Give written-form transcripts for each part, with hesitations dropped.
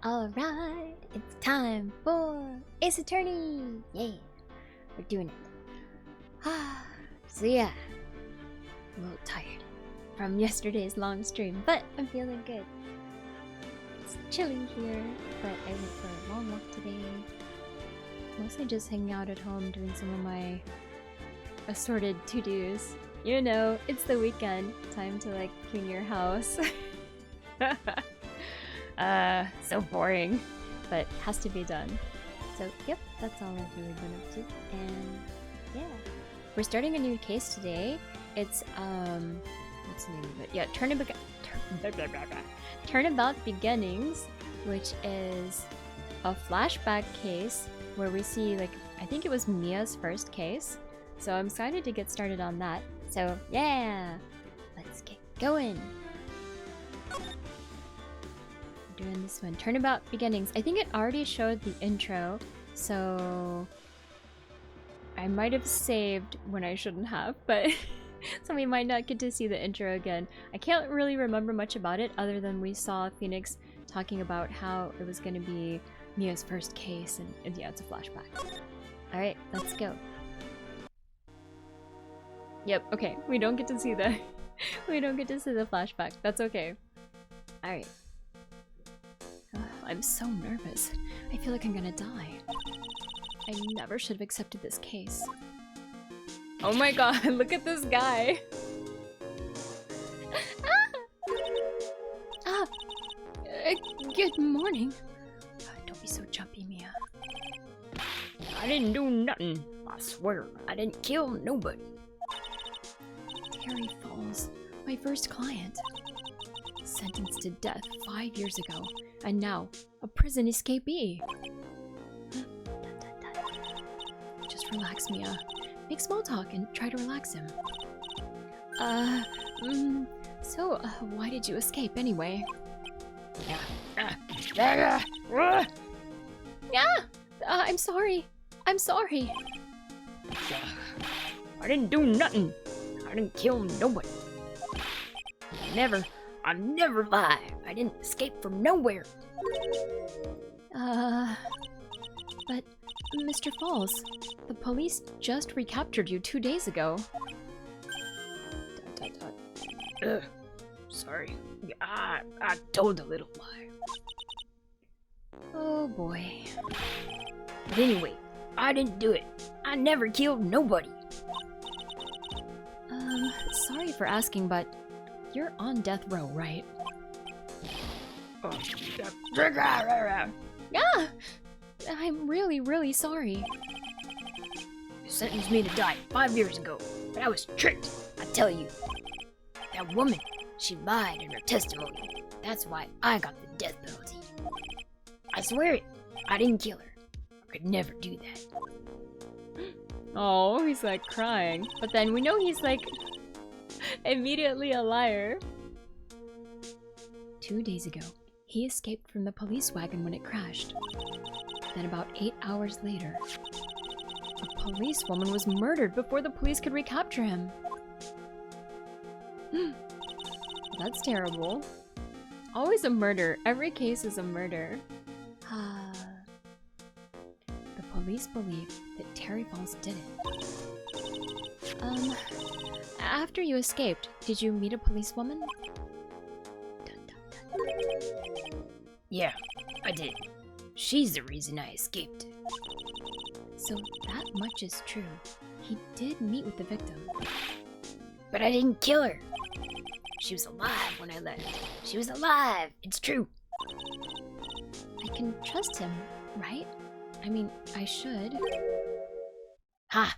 Alright, it's time for Ace Attorney! Yeah, we're doing it. So yeah, I'm a little tired from yesterday's long stream, but I'm feeling good. It's chilly here, but I went for a long walk today. Mostly just hanging out at home doing some of my assorted to-dos. You know, it's the weekend. Time to like clean your house. So boring, but has to be done. So yep, that's all I've really been up to. And yeah, we're starting a new case today. It's what's the name of it? Yeah, Turnabout Beginnings, which is a flashback case where we see, like, I think it was Mia's first case. So I'm excited to get started on that. So yeah, let's get going. Doing this one. Turnabout Beginnings. I think it already showed the intro, so I might have saved when I shouldn't have, but so we might not get to see the intro again. I can't really remember much about it other than we saw Phoenix talking about how it was going to be Mia's first case, and yeah, it's a flashback. Alright, let's go. Yep, okay, we don't get to see the we don't get to see the flashback. That's okay. Alright. I'm so nervous. I feel like I'm gonna die. I never should have accepted this case. Oh my god, look at this guy! Good morning. Don't be so jumpy, Mia. I didn't do nothing. I swear, I didn't kill nobody. Terry Falls, my first client. Sentenced to death 5 years ago, and now a prison escapee. Just relax, Mia. Make small talk and try to relax him. So, why did you escape anyway? Yeah, I'm sorry. I'm sorry. I didn't do nothing. I didn't kill nobody. I never lie. I didn't escape from nowhere. But Mr. Falls, the police just recaptured you 2 days ago. Sorry. I told a little lie. Oh boy. But anyway, I didn't do it. I never killed nobody. Sorry for asking, but you're on death row, right? Yeah! I'm really, really sorry. You sentenced me to die 5 years ago, but I was tricked, I tell you. That woman, she lied in her testimony. That's why I got the death penalty. I swear it, I didn't kill her. I could never do that. Oh, he's like crying. But then we know he's like immediately a liar. 2 days ago, he escaped from the police wagon when it crashed. Then about 8 hours later, a policewoman was murdered before the police could recapture him. That's terrible. Always a murder. Every case is a murder. The police believe that Terry Falls did it. After you escaped, did you meet a policewoman? Yeah, I did. She's the reason I escaped. So that much is true. He did meet with the victim. But I didn't kill her. She was alive when I left. She was alive. It's true. I can trust him, right? I mean, I should. Ha!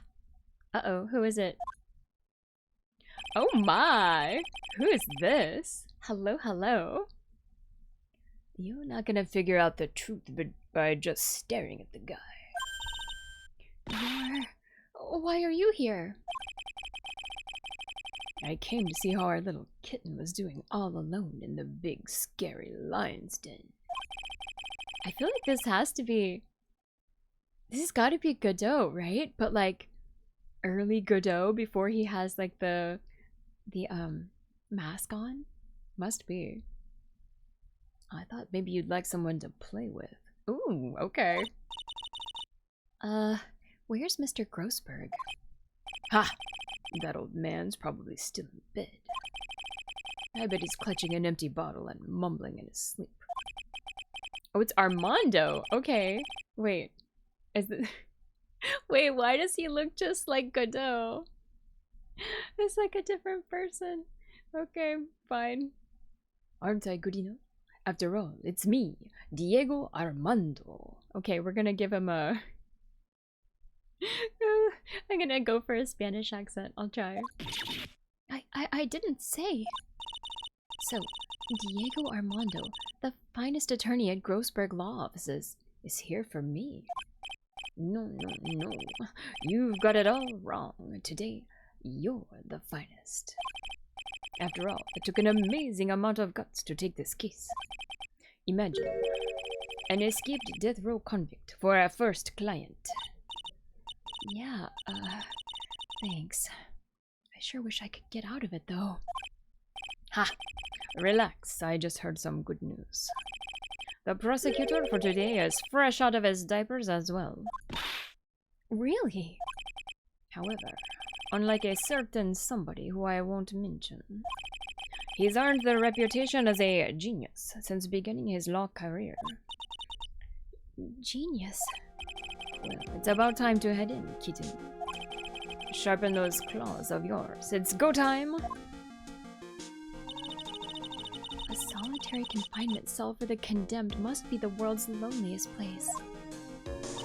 Uh-oh, who is it? Oh my! Who is this? Hello, hello. You're not gonna figure out the truth by just staring at the guy. Why are you here? I came to see how our little kitten was doing all alone in the big, scary lion's den. I feel like this has gotta be Godot, right? But like, early Godot before he has like the mask on? Must be. I thought maybe you'd like someone to play with. Ooh, okay. Where's Mr. Grossberg? Ha! That old man's probably still in bed. I bet he's clutching an empty bottle and mumbling in his sleep. Oh, it's Armando! Okay. Wait. Is it... Wait, why does he look just like Godot? It's like a different person. Okay, fine. Aren't I good enough? After all, it's me, Diego Armando. Okay, we're gonna give him a... I'm gonna go for a Spanish accent. I'll try. I didn't say. So, Diego Armando, the finest attorney at Grossberg Law Offices, is here for me. No. You've got it all wrong. Today, you're the finest. After all, it took an amazing amount of guts to take this case. Imagine an escaped death row convict for our first client. Yeah, thanks. I sure wish I could get out of it, though. Ha! Relax, I just heard some good news. The prosecutor for today is fresh out of his diapers as well. Really? However, unlike a certain somebody who I won't mention, he's earned the reputation as a genius since beginning his law career. Genius? Well, it's about time to head in, kitten. Sharpen those claws of yours. It's go time! A solitary confinement cell for the condemned must be the world's loneliest place.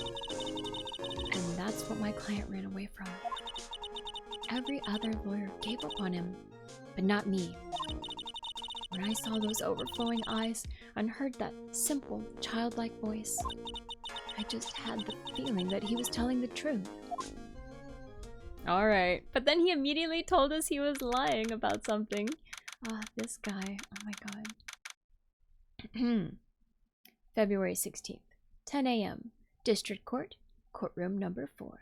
And that's what my client ran away from. Every other lawyer gave up on him, but not me. When I saw those overflowing eyes and heard that simple, childlike voice, I just had the feeling that he was telling the truth. Alright, but then he immediately told us he was lying about something. Ah, this guy. Oh my god. February 16th, 10 a.m. District Court, courtroom number 4.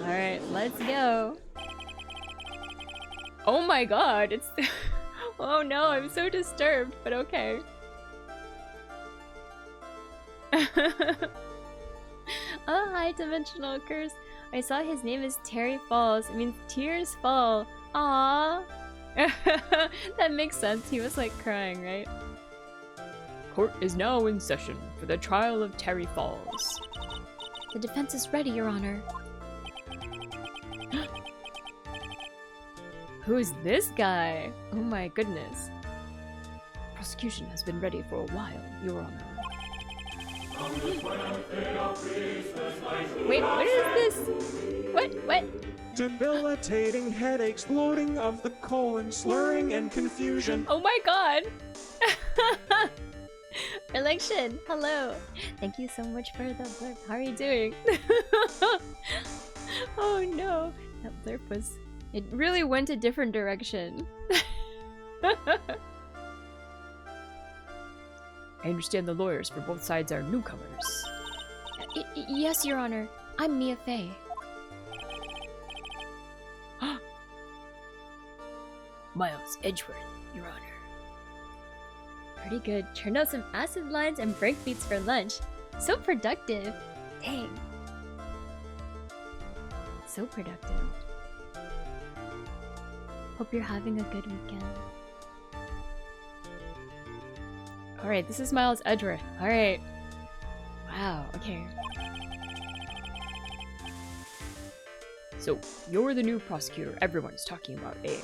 Alright, let's go. Oh my god, it's... Oh no, I'm so disturbed, but okay. Oh, high dimensional curse. I saw his name is Terry Falls. It means tears fall. Aww. That makes sense. He was like crying, right? Court is now in session for the trial of Terry Falls. The defense is ready, Your Honor. Who's this guy? Oh my goodness. Prosecution has been ready for a while, Your Honor. Wait, what is this? What? Debilitating headaches, bloating of the colon, slurring and confusion. Oh my god! Election, hello. Thank you so much for the blurb. How are you doing? Oh no. That blurb was... It really went a different direction. I understand the lawyers for both sides are newcomers. Yes, Your Honor. I'm Mia Fey. Miles Edgeworth, Your Honor. Pretty good. Turned out some acid lines and breakbeats for lunch. So productive. Dang. So productive. Hope you're having a good weekend. Alright, this is Miles Edgeworth. Alright. Wow, okay. So, you're the new prosecutor everyone's talking about, eh?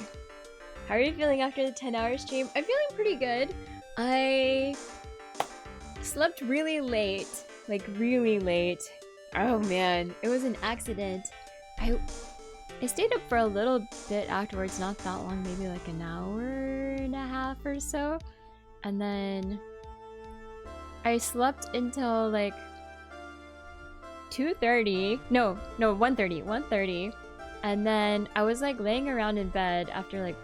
How are you feeling after the 10-hour stream? I'm feeling pretty good. I slept really late. Like, really late. Oh man, it was an accident. I stayed up for a little bit afterwards, not that long, maybe like an hour and a half or so. And then I slept until like 2:30. No, 1:30. And then I was like laying around in bed after like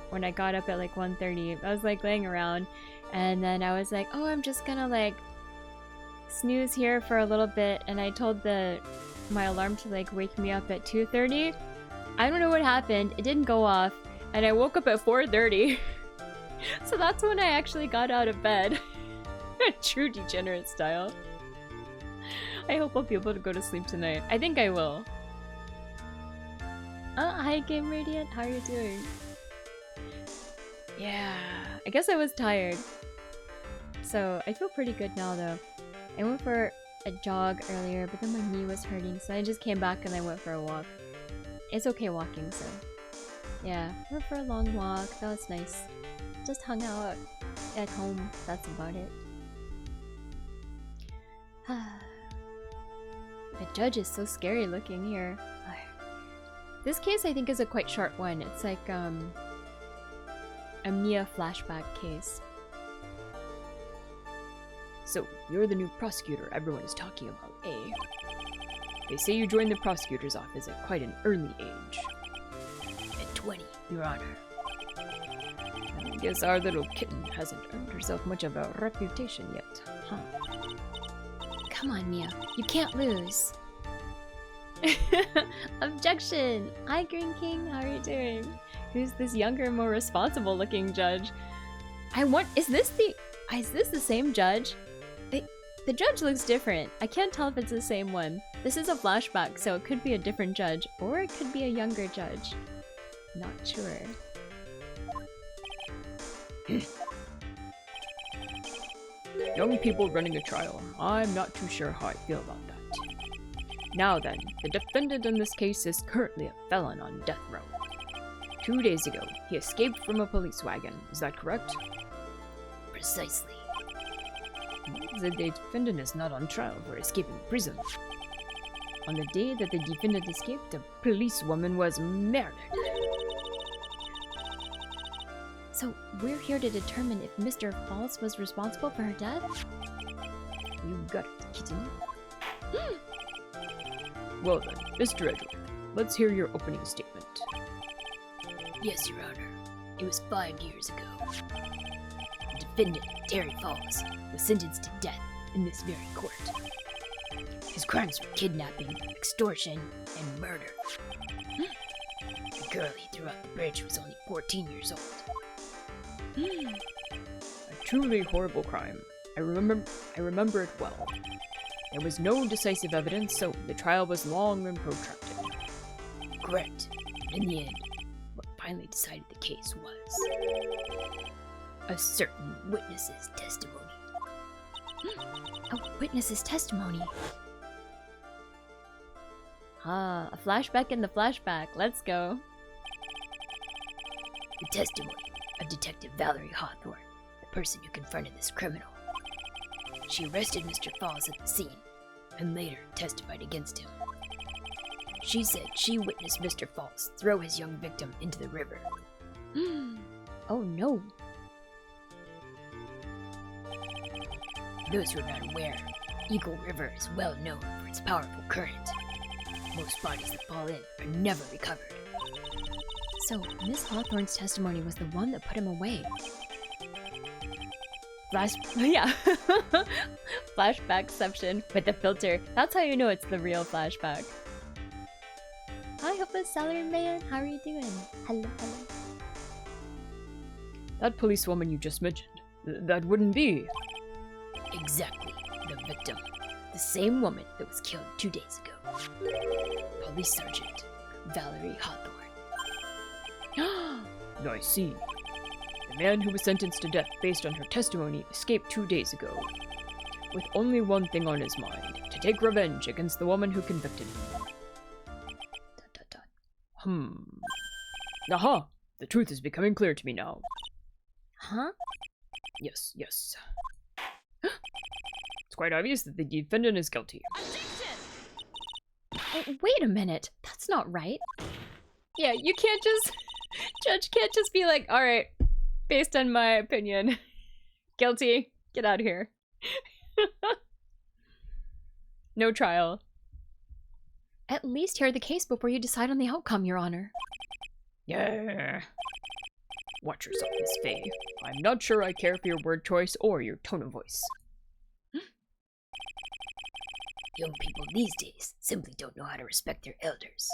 when I got up at like 1:30. I was like laying around and then I was like, oh, I'm just gonna like snooze here for a little bit. And I told my alarm to like wake me up at 2:30. I don't know what happened. It didn't go off. And I woke up at 4:30. So that's when I actually got out of bed. True degenerate style. I hope I'll be able to go to sleep tonight. I think I will. Hi Game Radiant, how are you doing? Yeah, I guess I was tired. So I feel pretty good now though. I went for a jog earlier, but then my knee was hurting, so I just came back and I went for a walk. It's okay walking, so yeah, went for a long walk. That was nice. Just hung out at home. That's about it. The judge is so scary looking here. This case I think is a quite short one. It's like a Mia flashback case. So, you're the new prosecutor everyone is talking about, eh? They say you joined the prosecutor's office at quite an early age. At 20, Your Honor. I guess our little kitten hasn't earned herself much of a reputation yet, huh? Come on, Mia. You can't lose. Objection! Hi, Green King. How are you doing? Who's this younger, more responsible looking judge? Is this the same judge? The judge looks different. I can't tell if it's the same one. This is a flashback, so it could be a different judge, or it could be a younger judge. Not sure. Young people running a trial. I'm not too sure how I feel about that. Now then, the defendant in this case is currently a felon on death row. 2 days ago, he escaped from a police wagon. Is that correct? Precisely. The defendant is not on trial for escaping prison. On the day that the defendant escaped, a policewoman was murdered. So we're here to determine if Mr. False was responsible for her death? You got it, kitten. Well then, Mr. Edward, let's hear your opening statement. Yes, Your Honor. It was 5 years ago. The defendant, Terry Falls, was sentenced to death in this very court. His crimes were kidnapping, extortion, and murder. The girl he threw out the bridge was only 14 years old. A truly horrible crime. I remember it well. There was no decisive evidence, so the trial was long and protracted. Correct. In the end, what finally decided the case was a certain witness's testimony. A witness's testimony? Ah, a flashback in the flashback. Let's go. The testimony of Detective Valerie Hawthorne, the person who confronted this criminal. She arrested Mr. Falls at the scene, and later testified against him. She said she witnessed Mr. Falls throw his young victim into the river. Oh no. Those who are not aware, Eagle River is well known for its powerful current. Most bodies that fall in are never recovered. So Miss Hawthorne's testimony was the one that put him away. Yeah. Flashbackception with the filter. That's how you know it's the real flashback. Hi, Hopeless Salary Man. How are you doing? Hello, hello. That policewoman you just mentioned, that wouldn't be... Exactly, the victim. The same woman that was killed 2 days ago. Police Sergeant Valerie Hawthorne. I see. The man who was sentenced to death based on her testimony escaped 2 days ago, with only one thing on his mind, to take revenge against the woman who convicted him. Aha! The truth is becoming clear to me now. Huh? Yes. It's quite obvious that the defendant is guilty. Wait a minute. That's not right. Yeah, you can't just... Judge can't just be like, alright, based on my opinion, guilty, get out of here. No trial. At least hear the case before you decide on the outcome, Your Honor. Yeah. Watch yourself, Miss Faye. I'm not sure I care for your word choice or your tone of voice. Young people these days simply don't know how to respect their elders.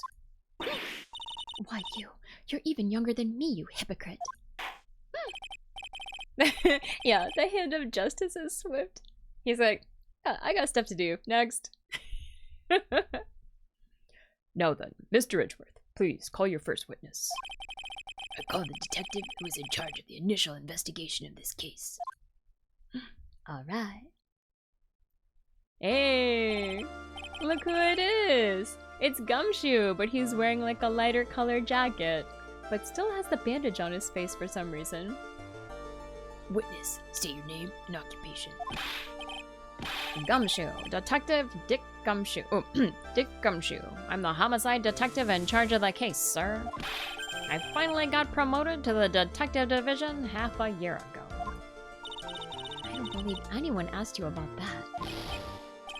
Why, you're even younger than me, you hypocrite. Yeah, the hand of justice is swift. He's like, "Yeah, I got stuff to do. Next." Now then, Mr. Edgeworth, please call your first witness. I called the detective who was in charge of the initial investigation of this case. Alright. Hey, look who it is. It's Gumshoe, but he's wearing like a lighter colored jacket, but still has the bandage on his face for some reason. Witness, state your name and occupation. Gumshoe, Detective Dick Gumshoe. Oh, Dick Gumshoe. I'm the homicide detective in charge of the case, sir. I finally got promoted to the detective division half a year ago. I don't believe anyone asked you about that.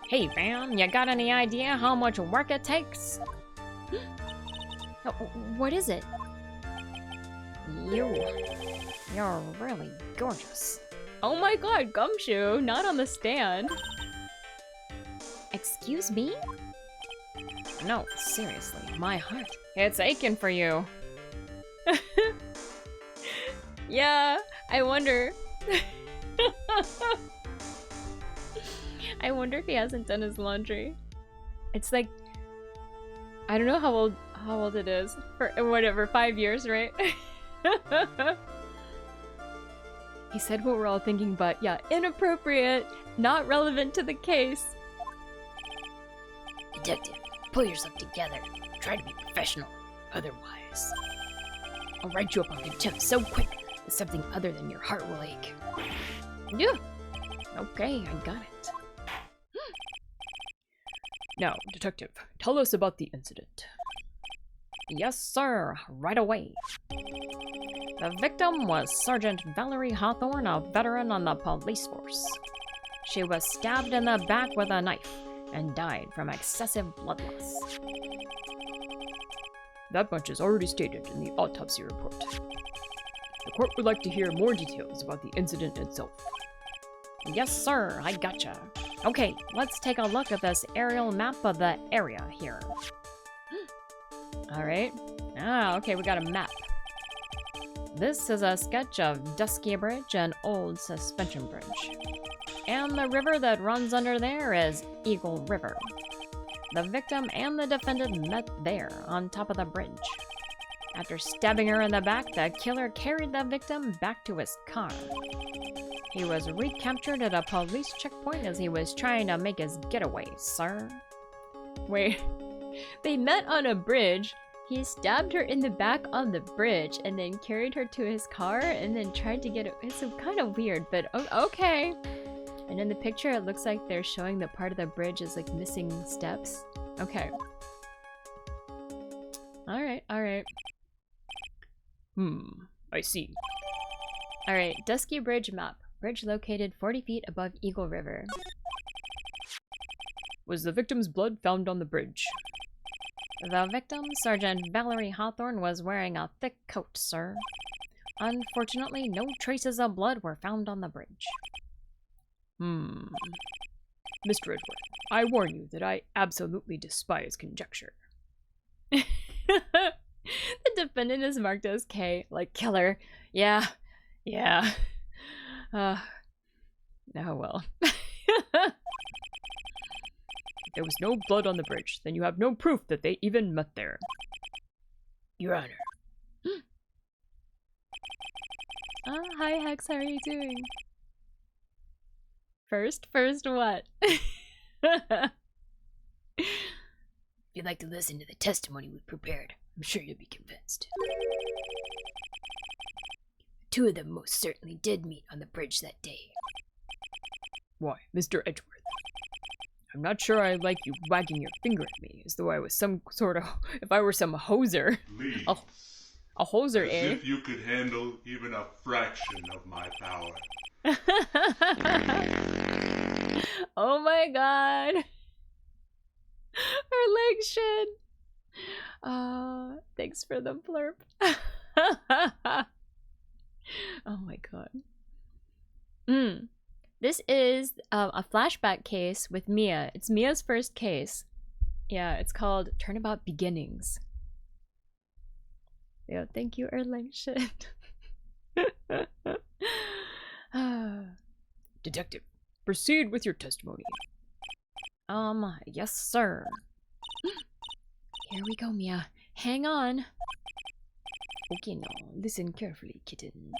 Hey fam, you got any idea how much work it takes? Oh, what is it? You're really gorgeous. Oh my god, Gumshoe, not on the stand. Excuse me? No, seriously, my heart. It's aching for you. Yeah, I wonder. I wonder if he hasn't done his laundry. It's like, I don't know how old it is. For whatever, 5 years, right? He said what we're all thinking, but yeah, inappropriate, not relevant to the case. Detective, pull yourself together. Try to be professional. Otherwise, I'll write you up on contempt so quick that something other than your heart will ache. Yeah. Okay, I got it. Now, detective, tell us about the incident. Yes, sir, right away. The victim was Sergeant Valerie Hawthorne, a veteran on the police force. She was stabbed in the back with a knife and died from excessive blood loss. That much is already stated in the autopsy report. The court would like to hear more details about the incident itself. Yes, sir, I gotcha. Okay, let's take a look at this aerial map of the area here. Alright. Ah, okay, we got a map. This is a sketch of Dusky Bridge, an old suspension bridge. And the river that runs under there is Eagle River. The victim and the defendant met there, on top of the bridge. After stabbing her in the back, the killer carried the victim back to his car. He was recaptured at a police checkpoint as he was trying to make his getaway, sir. Wait, they met on a bridge. He stabbed her in the back on the bridge and then carried her to his car and then tried to get it. It's kind of weird, but okay. And in the picture, it looks like they're showing that part of the bridge is like missing steps. Okay. Alright, alright. I see. Alright, Dusky Bridge map. Bridge located 40 feet above Eagle River. Was the victim's blood found on the bridge? The victim, Sergeant Valerie Hawthorne, was wearing a thick coat, sir. Unfortunately, no traces of blood were found on the bridge. Mr. Edward, I warn you that I absolutely despise conjecture. The defendant is marked as K, like killer. Yeah. Oh well. There was no blood on the bridge, then you have no proof that they even met there. Your Honor. Hi Hex, how are you doing? First what? If you'd like to listen to the testimony we've prepared, I'm sure you'll be convinced. Two of them most certainly did meet on the bridge that day. Why, Mr. Edgeworth, I'm not sure I like you wagging your finger at me as though I was some sort of, if I were some hoser. Please. A hoser, As eh? if you could handle even a fraction of my power. Oh my god. Her legs shed. Thanks for the blurb. Oh my god. This is a flashback case with Mia. It's Mia's first case. Yeah, it's called Turnabout Beginnings. Yeah, thank you, Erlang shit. Detective, proceed with your testimony. Yes, sir. Here we go, Mia. Hang on. Okay, now, listen carefully, kitten.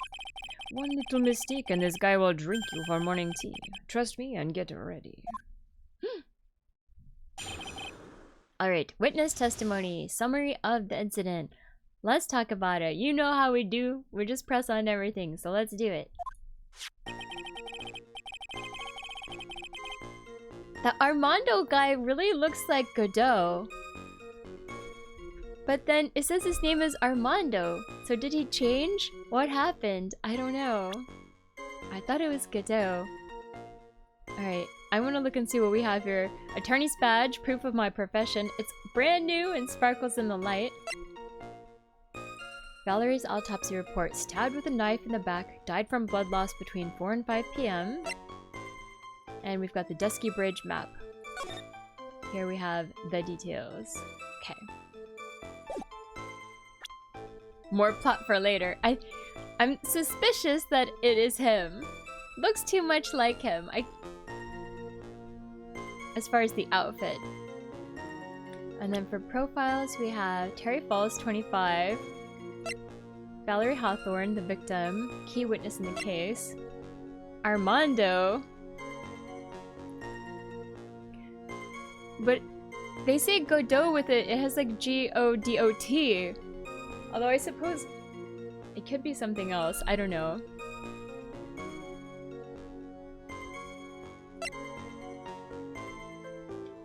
One little mistake and this guy will drink you for morning tea. Trust me and get ready. Alright, witness testimony. Summary of the incident. Let's talk about it. You know how we do. We just press on everything, so let's do it. The Armando guy really looks like Godot. But then it says his name is Armando. So did he change? What happened? I don't know. I thought it was Godot. Alright, I want to look and see what we have here. Attorney's badge, proof of my profession. It's brand new and sparkles in the light. Valerie's autopsy report. Stabbed with a knife in the back. Died from blood loss between 4 and 5 p.m. And we've got the Dusky Bridge map. Here we have the details. Okay. More plot for later. I'm suspicious that it is him. Looks too much like him. As far as the outfit. And then for profiles, we have Terry Falls, 25. Valerie Hawthorne, the victim. Key witness in the case. Armando. But they say Godot with it. It has like G-O-D-O-T. Although I suppose it could be something else. I don't know.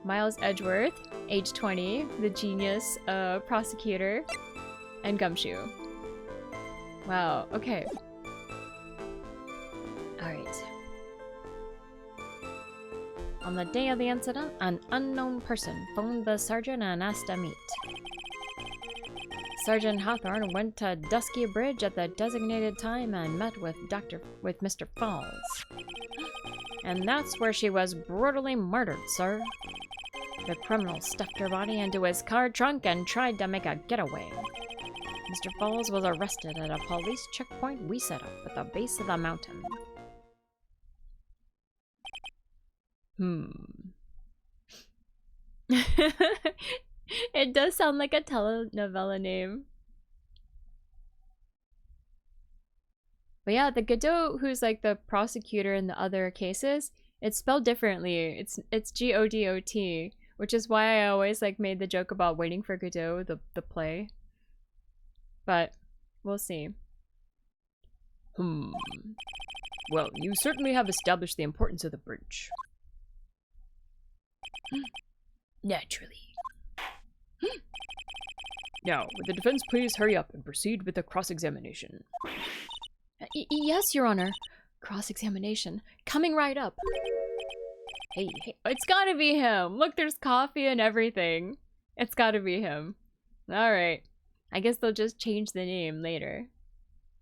Miles Edgeworth, age 20, the genius prosecutor, and Gumshoe. Wow, okay. Alright. On the day of the incident, an unknown person phoned the sergeant and asked to meet. Sergeant Hawthorne went to Dusky Bridge at the designated time and met with Mr. Falls. And that's where she was brutally murdered, sir. The criminal stuffed her body into his car trunk and tried to make a getaway. Mr. Falls was arrested at a police checkpoint we set up at the base of the mountain. It does sound like a telenovela name. But yeah, the Godot who's like the prosecutor in the other cases, it's spelled differently. It's G-O-D-O-T, which is why I always like made the joke about Waiting for Godot, the play. But we'll see. Well, you certainly have established the importance of the bridge. Naturally. Now, would the defense please hurry up and proceed with the cross-examination? Yes, Your Honor. Cross-examination. Coming right up. Hey, It's gotta be him. Look, there's coffee and everything. It's gotta be him. Alright. I guess they'll just change the name later.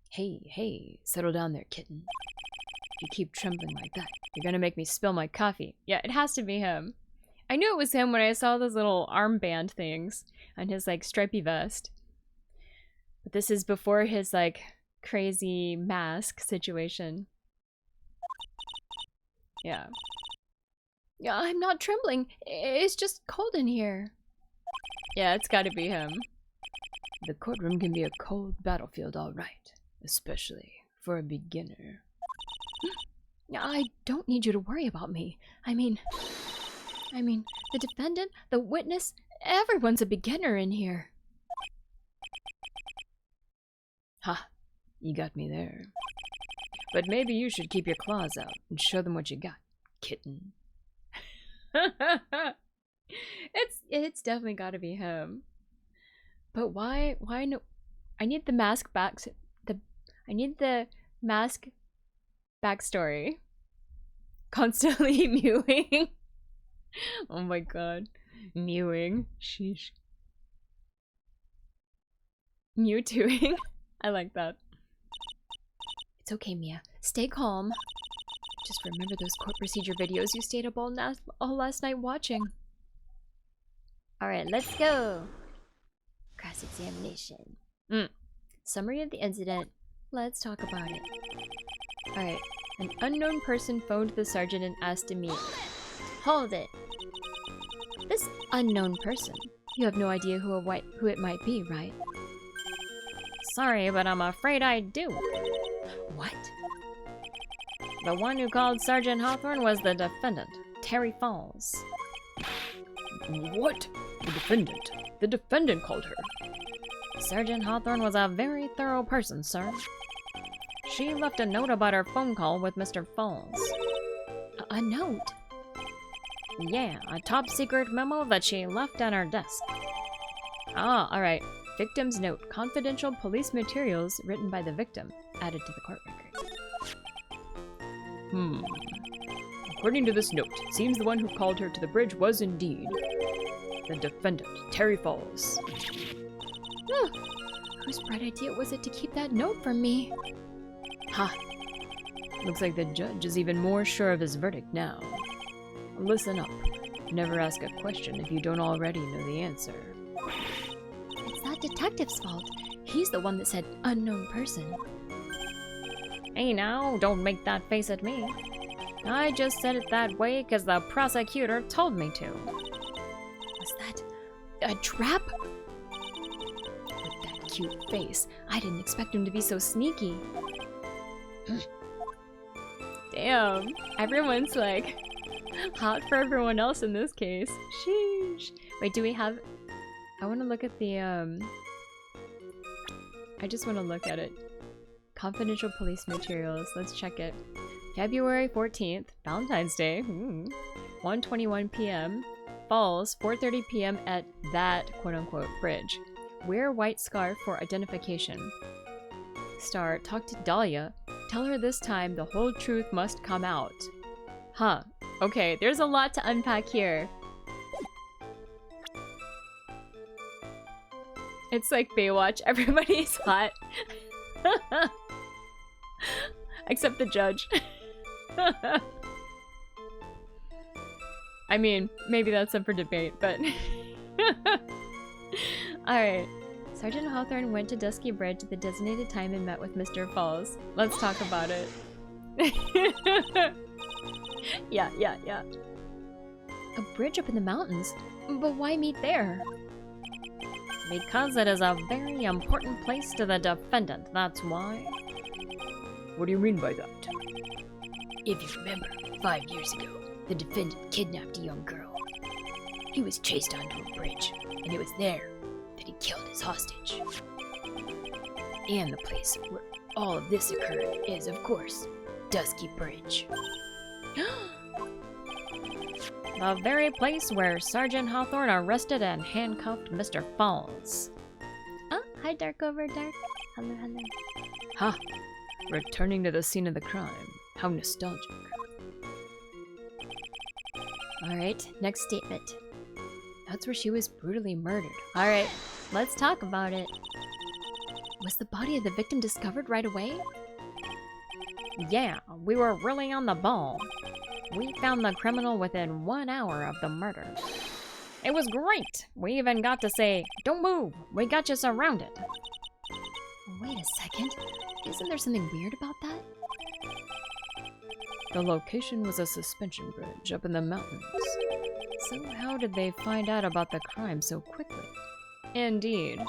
Hey, settle down there, kitten. If you keep trembling like that, you're gonna make me spill my coffee. Yeah, it has to be him. I knew it was him when I saw those little armband things on his like stripy vest. But this is before his like crazy mask situation. Yeah. Yeah, I'm not trembling. It's just cold in here. Yeah, it's gotta be him. The courtroom can be a cold battlefield, all right. Especially for a beginner. I don't need you to worry about me. I mean, the defendant, the witness, everyone's a beginner in here. Ha, you got me there. But maybe you should keep your claws out and show them what you got, kitten. It's definitely gotta be him. But why no? I need the mask back. I need the mask backstory. Constantly mewing. Oh my god. Mewing. Sheesh. Mewtwoing. I like that. It's okay, Mia. Stay calm. Just remember those court procedure videos you stayed up all last night watching. Alright, let's go. Cross-examination. Summary of the incident. Let's talk about it. Alright. An unknown person phoned the sergeant and asked to meet. Hold it. This unknown person. You have no idea who it might be, right? Sorry, but I'm afraid I do. What? The one who called Sergeant Hawthorne was the defendant, Terry Falls. What? The defendant? The defendant called her. Sergeant Hawthorne was a very thorough person, sir. She left a note about her phone call with Mr. Falls. A note? Yeah, a top secret memo that she left on her desk. Ah, alright. Victim's note. Confidential police materials written by the victim. Added to the court record. According to this note, it seems the one who called her to the bridge was indeed the defendant, Terry Falls. Whose bright idea was it to keep that note from me? Ha! Looks like the judge is even more sure of his verdict now. Listen up. Never ask a question if you don't already know the answer. It's that detective's fault. He's the one that said unknown person. Hey now, don't make that face at me. I just said it that way because the prosecutor told me to. Was that a trap? With that cute face, I didn't expect him to be so sneaky. Damn, everyone's like hot for everyone else in this case. Sheesh. Wait, do we have... I want to look at the, I just want to look at it. Confidential police materials. Let's check it. February 14th, Valentine's Day. 1:21 p.m. Falls, 4:30 p.m. at that quote-unquote bridge. Wear white scarf for identification. Star, talk to Dahlia. Tell her this time the whole truth must come out. Huh. Okay, there's a lot to unpack here. It's like Baywatch. Everybody's hot. Except the judge. I mean, maybe that's up for debate, but... Alright. Sergeant Hawthorne went to Dusky Bridge at the designated time and met with Mr. Falls. Let's talk about it. Yeah. A bridge up in the mountains? But why meet there? Because it is a very important place to the defendant, that's why. What do you mean by that? If you remember, 5 years ago, the defendant kidnapped a young girl. He was chased onto a bridge, and it was there that he killed his hostage. And the place where all of this occurred is, of course, Dusky Bridge. The very place where Sergeant Hawthorne arrested and handcuffed Mr. Falls. Oh, hi Darkover Dark. Hello. Ha! Returning to the scene of the crime. How nostalgic. Alright, next statement. That's where she was brutally murdered. Alright, let's talk about it. Was the body of the victim discovered right away? Yeah, we were really on the ball. We found the criminal within 1 hour of the murder. It was great! We even got to say, "Don't move, we got you surrounded." Wait a second. Isn't there something weird about that? The location was a suspension bridge up in the mountains. So how did they find out about the crime so quickly? Indeed.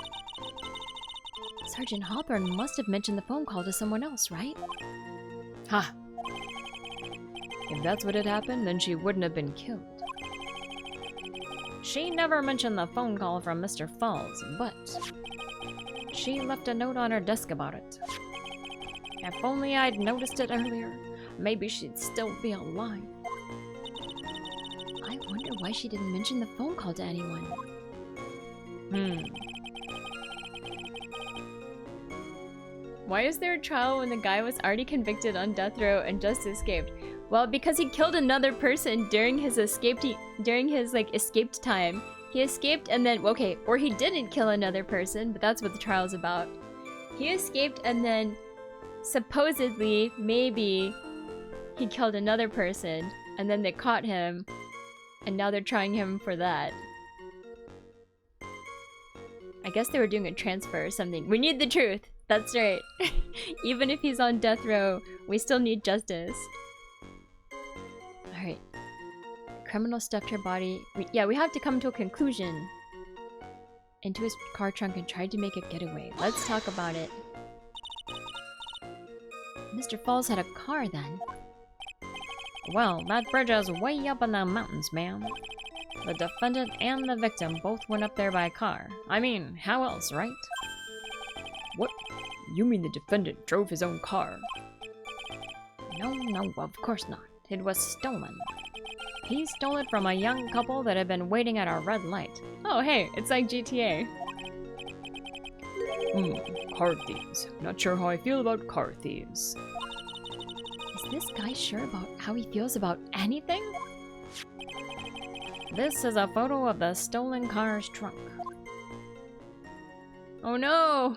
Sergeant Hawthorne must have mentioned the phone call to someone else, right? Ha! If that's what had happened, then she wouldn't have been killed. She never mentioned the phone call from Mr. Falls, but she left a note on her desk about it. If only I'd noticed it earlier, maybe she'd still be alive. I wonder why she didn't mention the phone call to anyone. Why is there a trial when the guy was already convicted on death row and just escaped? Well, because he killed another person during his escaped time. He escaped and then, okay, or he didn't kill another person, but that's what the trial's about. He escaped and then supposedly, maybe, he killed another person and then they caught him and now they're trying him for that. I guess they were doing a transfer or something. We need the truth. That's right. Even if he's on death row, we still need justice. Alright. Criminal stuffed her body. We have to come to a conclusion. Into his car trunk and tried to make a getaway. Let's talk about it. Mr. Falls had a car then. Well, that bridge is way up in the mountains, ma'am. The defendant and the victim both went up there by car. I mean, how else, right? What? You mean the defendant drove his own car? No, of course not. It was stolen. He stole it from a young couple that had been waiting at a red light. Oh hey, it's like GTA. Car thieves. Not sure how I feel about car thieves. Is this guy sure about how he feels about anything? This is a photo of the stolen car's trunk. Oh no!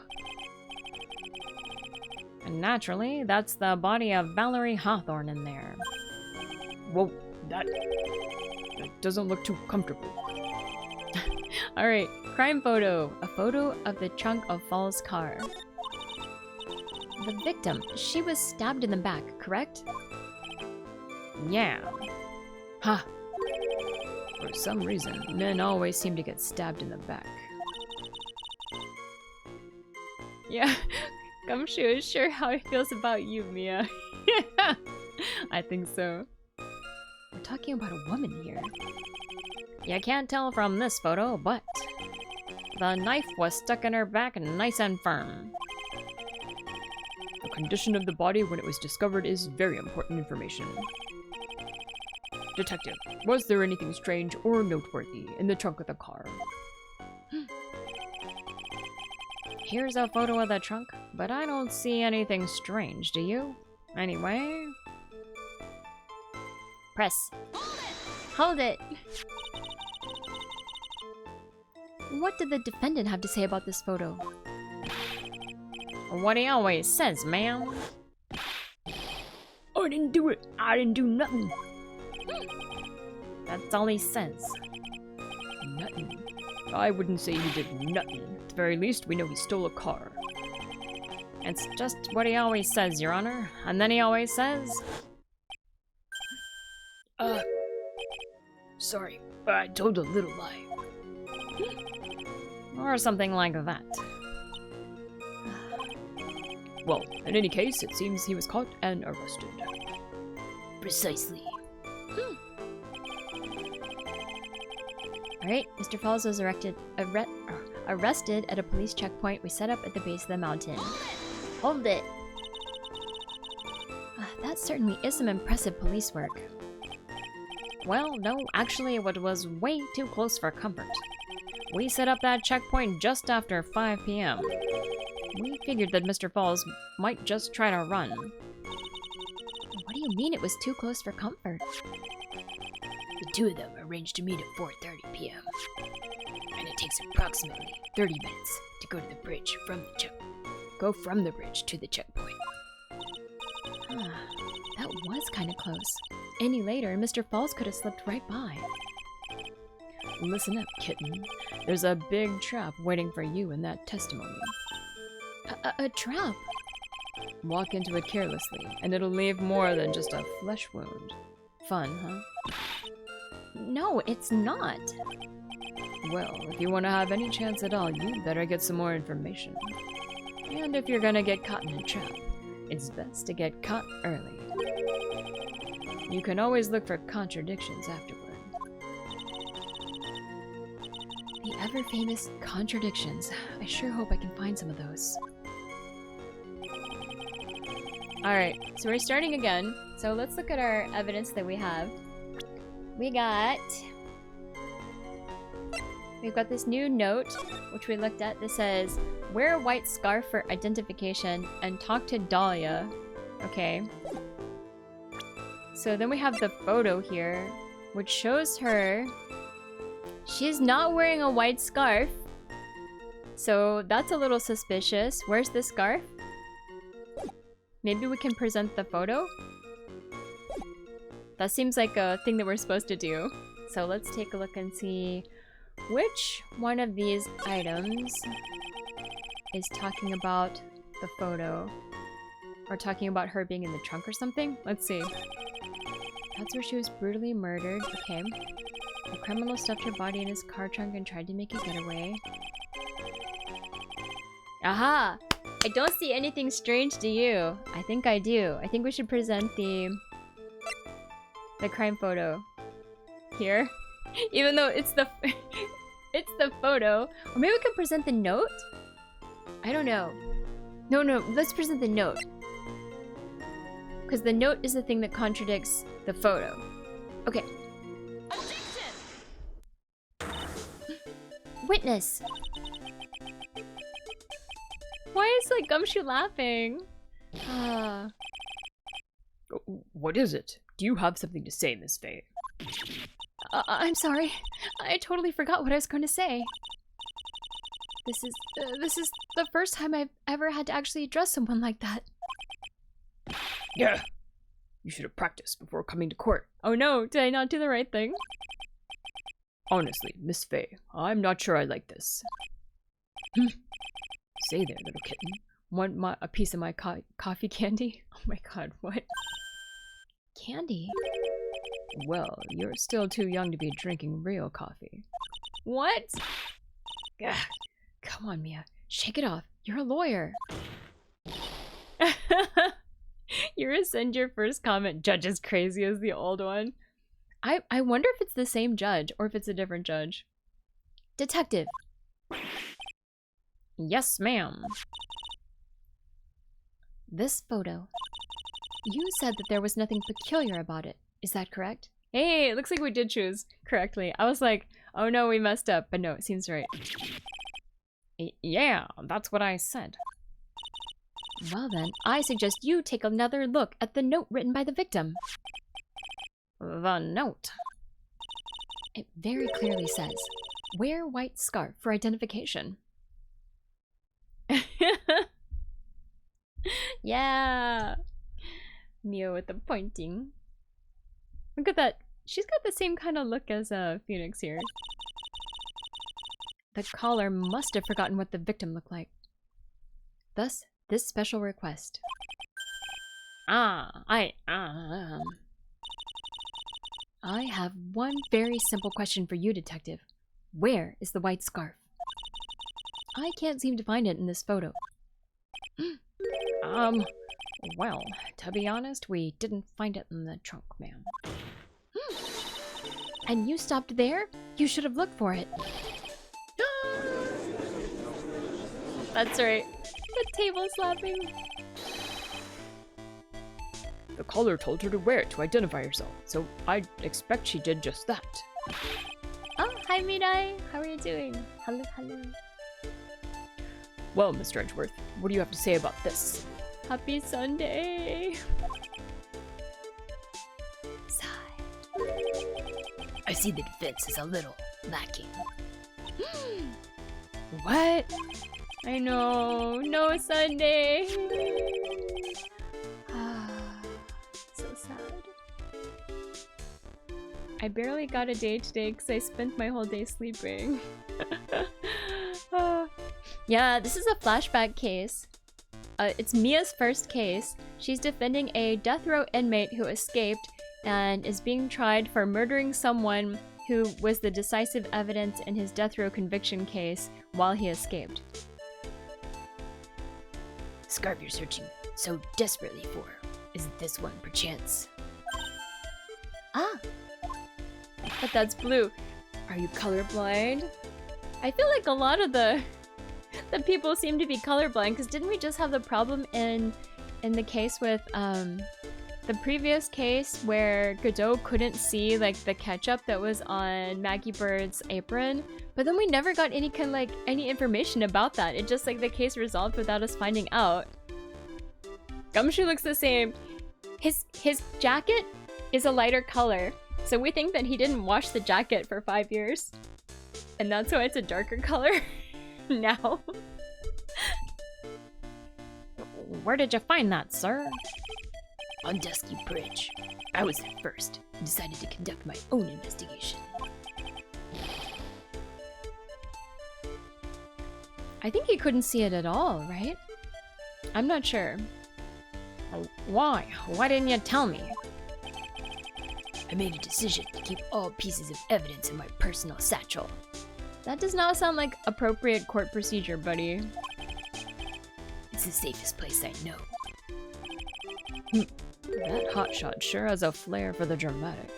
And naturally, that's the body of Valerie Hawthorne in there. Whoa, that doesn't look too comfortable. Alright, crime photo. A photo of the trunk of Fall's car. The victim, she was stabbed in the back, correct? Yeah. Ha! For some reason, men always seem to get stabbed in the back. Yeah, Gumshoe is sure how he feels about you, Mia. I think so. We're talking about a woman here. You can't tell from this photo, but the knife was stuck in her back nice and firm. The condition of the body when it was discovered is very important information. Detective, was there anything strange or noteworthy in the trunk of the car? Here's a photo of the trunk, but I don't see anything strange, do you? Anyway... Press. Hold it! What did the defendant have to say about this photo? What he always says, ma'am. I didn't do it. I didn't do nothing. That's all he says. Nothing. I wouldn't say he did nothing. At the very least, we know he stole a car. It's just what he always says, Your Honor. And then he always says... Sorry, but I told a little lie. Or something like that. Well, in any case, it seems he was caught and arrested. Precisely. Alright, Mr. Falls was arrested at a police checkpoint we set up at the base of the mountain. Hold it! That certainly is some impressive police work. Well, no, actually it was way too close for comfort. We set up that checkpoint just after 5 p.m. We figured that Mr. Falls might just try to run. What do you mean it was too close for comfort? The two of them arranged to meet at 4:30 p.m. And it takes approximately 30 minutes to go to the bridge from the bridge to the checkpoint. That was kind of close. Any later, Mr. Falls could have slipped right by. Listen up, kitten. There's a big trap waiting for you in that testimony. A trap? Walk into it carelessly, and it'll leave more than just a flesh wound. Fun, huh? No, it's not. Well, if you want to have any chance at all, you better get some more information. And if you're gonna get caught in a trap, it's best to get caught early. You can always look for contradictions afterward. The ever-famous contradictions. I sure hope I can find some of those. Alright, so we're starting again. So let's look at our evidence that we have. We've got this new note, which we looked at, that says, wear a white scarf for identification and talk to Dahlia. Okay. So then we have the photo here, which shows her. She's not wearing a white scarf. So that's a little suspicious. Where's the scarf? Maybe we can present the photo? That seems like a thing that we're supposed to do. So let's take a look and see which one of these items is talking about the photo. Or talking about her being in the trunk or something? Let's see. That's where she was brutally murdered. Okay. The criminal stuffed her body in his car trunk and tried to make a getaway. Aha! I don't see anything strange to you. I think I do. I think we should present the crime photo here. Even though it's the it's the photo. Or maybe we could present the note? I don't know. No, let's present the note. Because the note is the thing that contradicts the photo. Okay. Witness! Why is like Gumshoe laughing? What is it? Do you have something to say, Miss Faye? I'm sorry. I totally forgot what I was going to say. This is the first time I've ever had to actually address someone like that. Yeah. You should have practiced before coming to court. Oh no, did I not do the right thing? Honestly, Miss Faye, I'm not sure I like this. Say there, little kitten. Want a piece of my coffee candy? Oh my god, what? Candy? Well, you're still too young to be drinking real coffee. What? Gah. Come on, Mia. Shake it off. You're a lawyer. You rescind your first comment. Judge is crazy as the old one. I wonder if it's the same judge or if it's a different judge. Detective. Yes, ma'am. This photo. You said that there was nothing peculiar about it. Is that correct? Hey, it looks like we did choose correctly. I was like, oh no, we messed up. But no, it seems right. Yeah, that's what I said. Well then, I suggest you take another look at the note written by the victim. The note. It very clearly says, wear white scarf for identification. Yeah! Mia with the pointing. Look at that. She's got the same kind of look as Phoenix here. The caller must have forgotten what the victim looked like. Thus, this special request. I have one very simple question for you, detective. Where is the white scarf? I can't seem to find it in this photo. Well, to be honest, we didn't find it in the trunk, ma'am. And you stopped there? You should have looked for it. That's right. The table slapping. The caller told her to wear it to identify herself, so I expect she did just that. Oh, hi Mirai. How are you doing? Hello, hello. Well, Mr. Edgeworth, what do you have to say about this? Happy Sunday. Sigh. I see the defense is a little lacking. What? I know. No Sunday. So sad. I barely got a day today because I spent my whole day sleeping. Yeah, this is a flashback case. It's Mia's first case. She's defending a death row inmate who escaped and is being tried for murdering someone who was the decisive evidence in his death row conviction case while he escaped. Scarf you're searching so desperately for. Isn't this one perchance? Ah! But that's blue. Are you colorblind? I feel like a lot of the people seem to be colorblind, because didn't we just have the problem in the case with the previous case where Godot couldn't see like the ketchup that was on Maggie Bird's apron, but then we never got any kind of like any information about that. It just like the case resolved without us finding out. Gumshoe looks the same. His jacket is a lighter color, so we think that he didn't wash the jacket for 5 years, and that's why it's a darker color now. Where did you find that, sir? On Dusky Bridge. I was there first and decided to conduct my own investigation. I think he couldn't see it at all, right? I'm not sure. Why? Why didn't you tell me? I made a decision to keep all pieces of evidence in my personal satchel. That does not sound like appropriate court procedure, buddy. It's the safest place I know. That hotshot sure has a flair for the dramatic.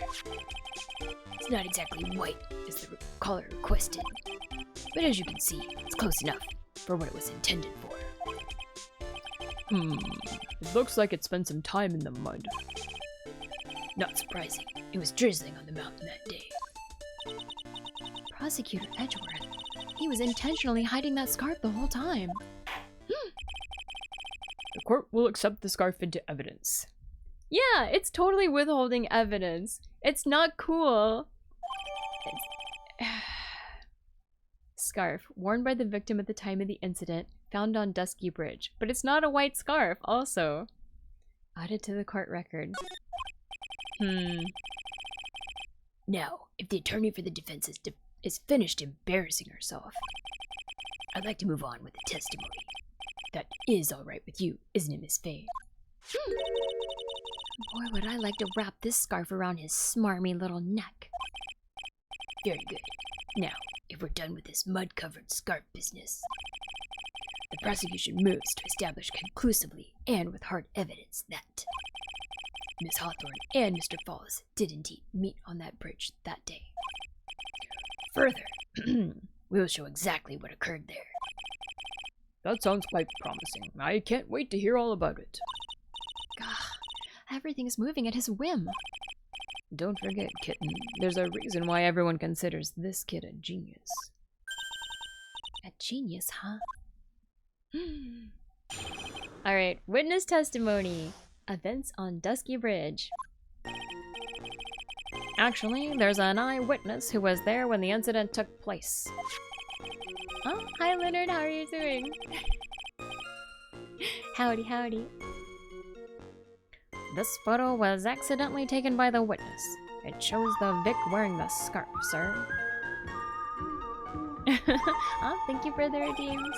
It's not exactly white, as the caller requested. But as you can see, it's close enough for what it was intended for. It looks like it spent some time in the mud. Not surprising. It was drizzling on the mountain that day. Prosecutor Edgeworth. He was intentionally hiding that scarf the whole time. The court will accept the scarf into evidence. Yeah, it's totally withholding evidence. It's not cool. Scarf, worn by the victim at the time of the incident, found on Dusky Bridge. But it's not a white scarf, also. Added to the court record. Now, if the attorney for the defense is finished embarrassing herself, I'd like to move on with the testimony. That is all right with you, isn't it, Miss Faye? Boy, would I like to wrap this scarf around his smarmy little neck. Very good. Now, if we're done with this mud-covered scarf business, the prosecution moves to establish conclusively and with hard evidence that Miss Hawthorne and Mr. Falls did indeed meet on that bridge that day. Further, we will show exactly what occurred there. That sounds quite promising. I can't wait to hear all about it. Gah, everything is moving at his whim. Don't forget, kitten, there's a reason why everyone considers this kid a genius. A genius, huh? Alright, witness testimony. Events on Dusky Bridge. Actually, there's an eyewitness who was there when the incident took place. Oh, hi Leonard, how are you doing? Howdy, howdy. This photo was accidentally taken by the witness. It shows the Vic wearing the scarf, sir. Oh, thank you for the redeems.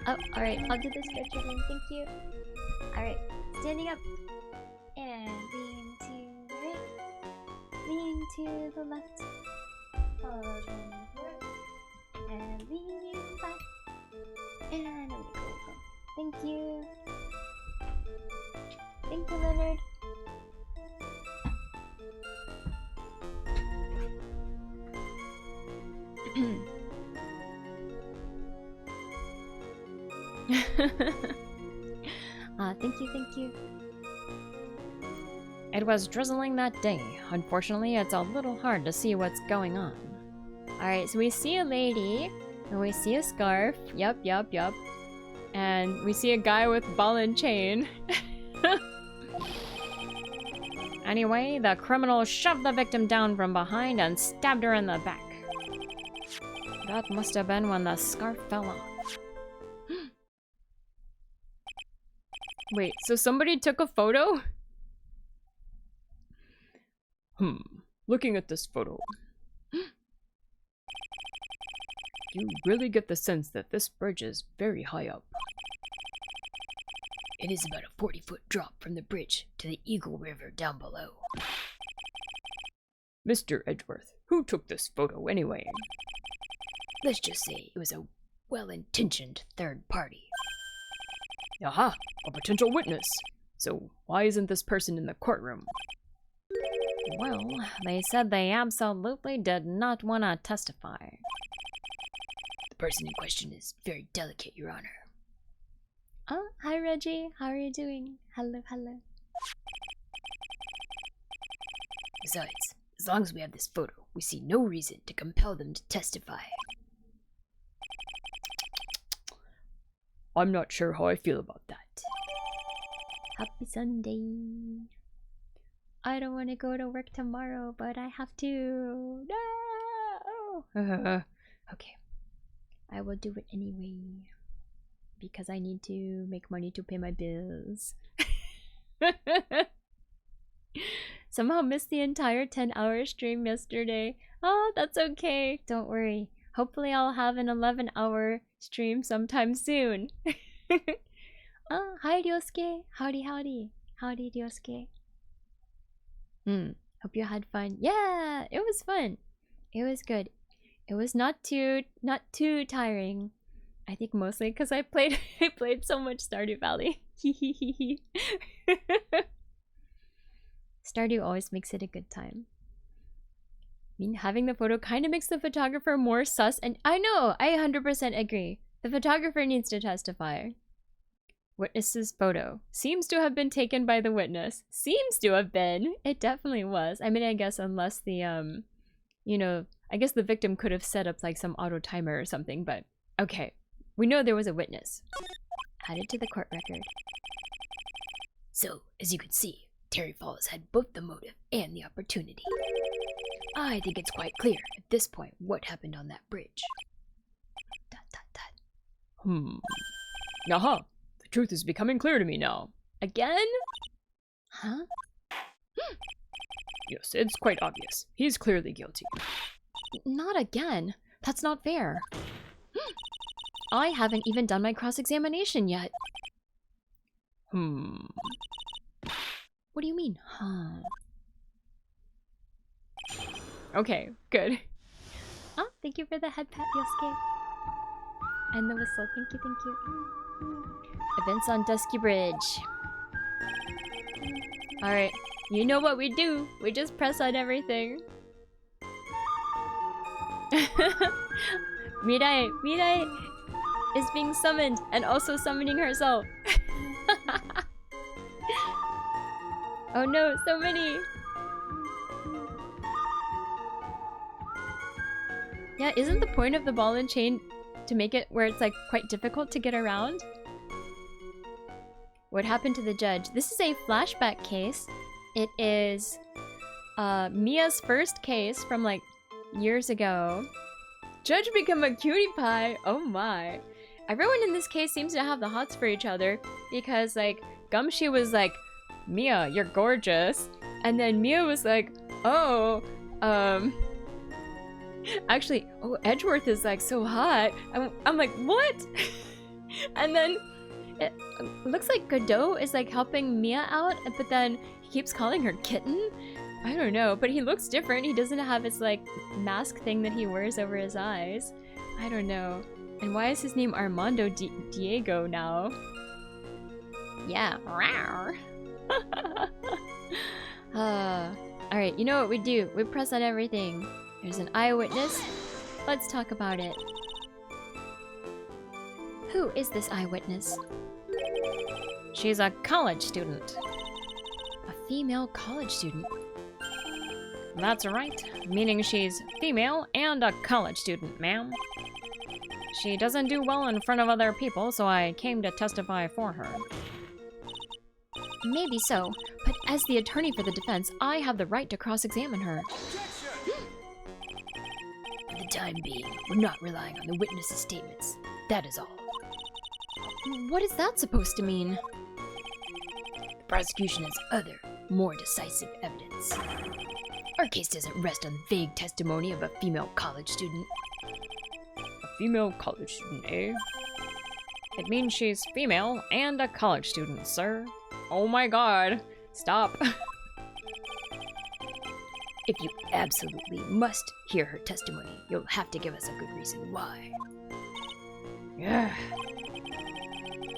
Oh, alright, I'll do the stretch again, thank you. Alright, standing up. And lean to the right. Lean to the left. Follow the left. And lean you back. And go, go, go. Thank you. Thank you, Leonard. Thank you. It was drizzling that day. Unfortunately, it's a little hard to see what's going on. Alright, so we see a lady, and we see a scarf. Yup. And we see a guy with ball and chain. Anyway, the criminal shoved the victim down from behind and stabbed her in the back. That must have been when the scarf fell off. Wait, so somebody took a photo? Looking at this photo, you really get the sense that this bridge is very high up. It is about a 40-foot drop from the bridge to the Eagle River down below. Mr. Edgeworth, who took this photo anyway? Let's just say it was a well-intentioned third party. Aha! A potential witness! So why isn't this person in the courtroom? Well, they said they absolutely did not want to testify. The person in question is very delicate, Your Honor. Oh, hi Reggie. How are you doing? Hello. Besides, as long as we have this photo, we see no reason to compel them to testify. I'm not sure how I feel about that. Happy Sunday. I don't want to go to work tomorrow, but I have to. No! Okay. I will do it anyway. Because I need to make money to pay my bills. Somehow missed the entire 10-hour stream yesterday. Oh, that's okay. Don't worry. Hopefully I'll have an 11-hour stream sometime soon. Hi Ryosuke. Howdy, howdy. Howdy, Ryosuke. Hope you had fun. Yeah, it was fun. It was good. It was not too tiring. I think mostly because I played so much Stardew Valley. Stardew always makes it a good time. I mean, having the photo kind of makes the photographer more sus, and I know, I 100% agree. The photographer needs to testify. Witness's photo seems to have been taken by the witness. Seems to have been. It definitely was. I mean, I guess unless the you know, I guess the victim could have set up like some auto timer or something, but okay. We know there was a witness. Added to the court record. So, as you can see, Terry Falls had both the motive and the opportunity. I think it's quite clear at this point what happened on that bridge. Aha! The truth is becoming clear to me now. Again? Huh? Yes, it's quite obvious. He's clearly guilty. Not again. That's not fair. I haven't even done my cross-examination yet. What do you mean, huh? Okay, good. Oh, thank you for the head pat, Yosuke. And the whistle. Thank you, thank you. Events on Dusky Bridge. Alright, you know what we do. We just press on everything. Mirai is being summoned and also summoning herself. Oh no, so many. Yeah, isn't the point of the ball and chain to make it where it's like quite difficult to get around? What happened to the judge? This is a flashback case. It is Mia's first case from like years ago. Judge become a cutie pie. Oh my. Everyone in this case seems to have the hots for each other because like Gumshoe was like, Mia, you're gorgeous. And then Mia was like, oh, actually, oh, Edgeworth is like so hot. I'm like, what? And then it looks like Godot is like helping Mia out, but then he keeps calling her kitten. I don't know, but he looks different. He doesn't have his like mask thing that he wears over his eyes. I don't know. And why is his name Armando Diego now? Yeah. Alright, you know what we do? We press on everything. There's an eyewitness. Let's talk about it. Who is this eyewitness? She's a college student. A female college student. That's right, meaning she's female and a college student, ma'am. She doesn't do well in front of other people, so I came to testify for her. Maybe so, but as the attorney for the defense, I have the right to cross-examine her. For the time being, we're not relying on the witness's statements. That is all. What is that supposed to mean? The prosecution has other, more decisive evidence. Our case doesn't rest on vague testimony of a female college student. A female college student, eh? It means she's female and a college student, sir. Oh my god. Stop. If you absolutely must hear her testimony, you'll have to give us a good reason why. Yeah.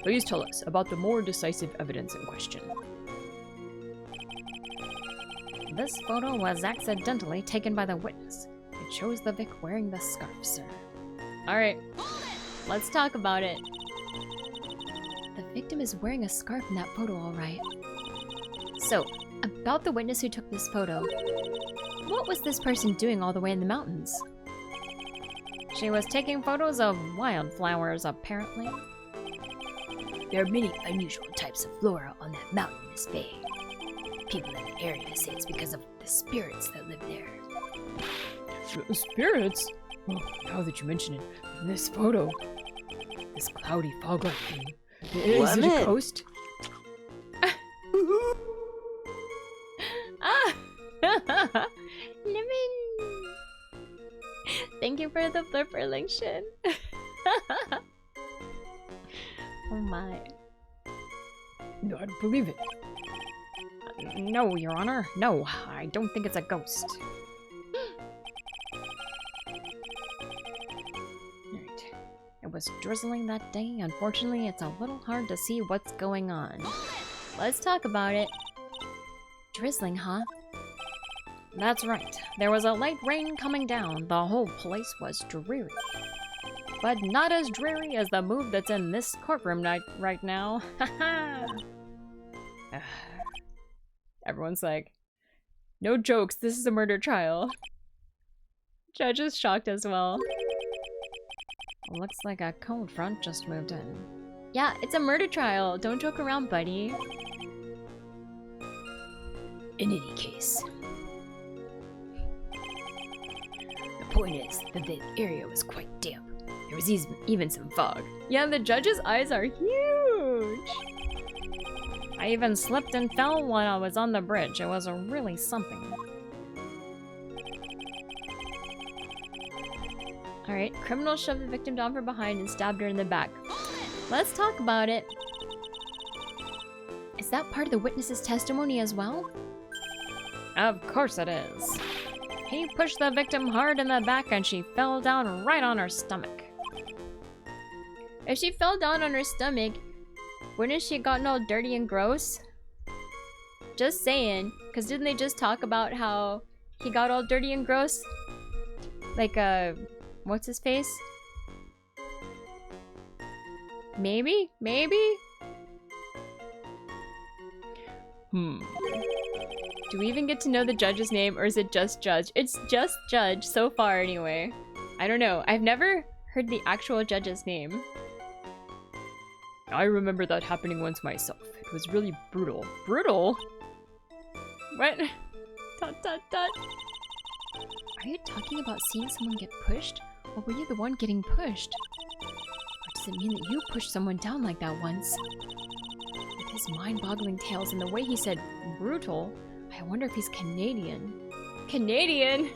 Please tell us about the more decisive evidence in question. This photo was accidentally taken by the witness. It shows the Vic wearing the scarf, sir. Alright, let's talk about it. The victim is wearing a scarf in that photo, alright. So, about the witness who took this photo. What was this person doing all the way in the mountains? She was taking photos of wildflowers, apparently. There are many unusual types of flora on that mountainous bay. People in the area say it's because of the spirits that live there. Spirits? Well, now that you mention it, this photo, this cloudy fog-like thing, is it a ghost? Lemon! Thank you for the flipper, Linkshin. Oh my. No, I don't believe it. No, Your Honor. No, I don't think it's a ghost. Alright. It was drizzling that day. Unfortunately, it's a little hard to see what's going on. Let's talk about it. Drizzling, huh? That's right. There was a light rain coming down. The whole place was dreary. But not as dreary as the mood that's in this courtroom right now. Haha! Everyone's like, no jokes, this is a murder trial. Judge is shocked as well. Looks like a cold front just moved in. Yeah, it's a murder trial. Don't joke around, buddy. In any case, the point is that the area was quite damp. There was even some fog. Yeah, the judge's eyes are huge! I even slipped and fell when I was on the bridge. It was really something. Alright, criminal shoved the victim down from behind and stabbed her in the back. Let's talk about it. Is that part of the witness's testimony as well? Of course it is. He pushed the victim hard in the back and she fell down right on her stomach. If she fell down on her stomach, wouldn't she have gotten all dirty and gross? Just saying, because didn't they just talk about how he got all dirty and gross? Like, what's his face? Maybe? Maybe? Do we even get to know the judge's name, or is it just Judge? It's just Judge so far anyway. I don't know. I've never heard the actual judge's name. I remember that happening once myself. It was really brutal. Brutal? What? Dot dot dot. Are you talking about seeing someone get pushed? Or were you the one getting pushed? Or does it mean that you pushed someone down like that once? With his mind-boggling tales and the way he said brutal, I wonder if he's Canadian. Canadian?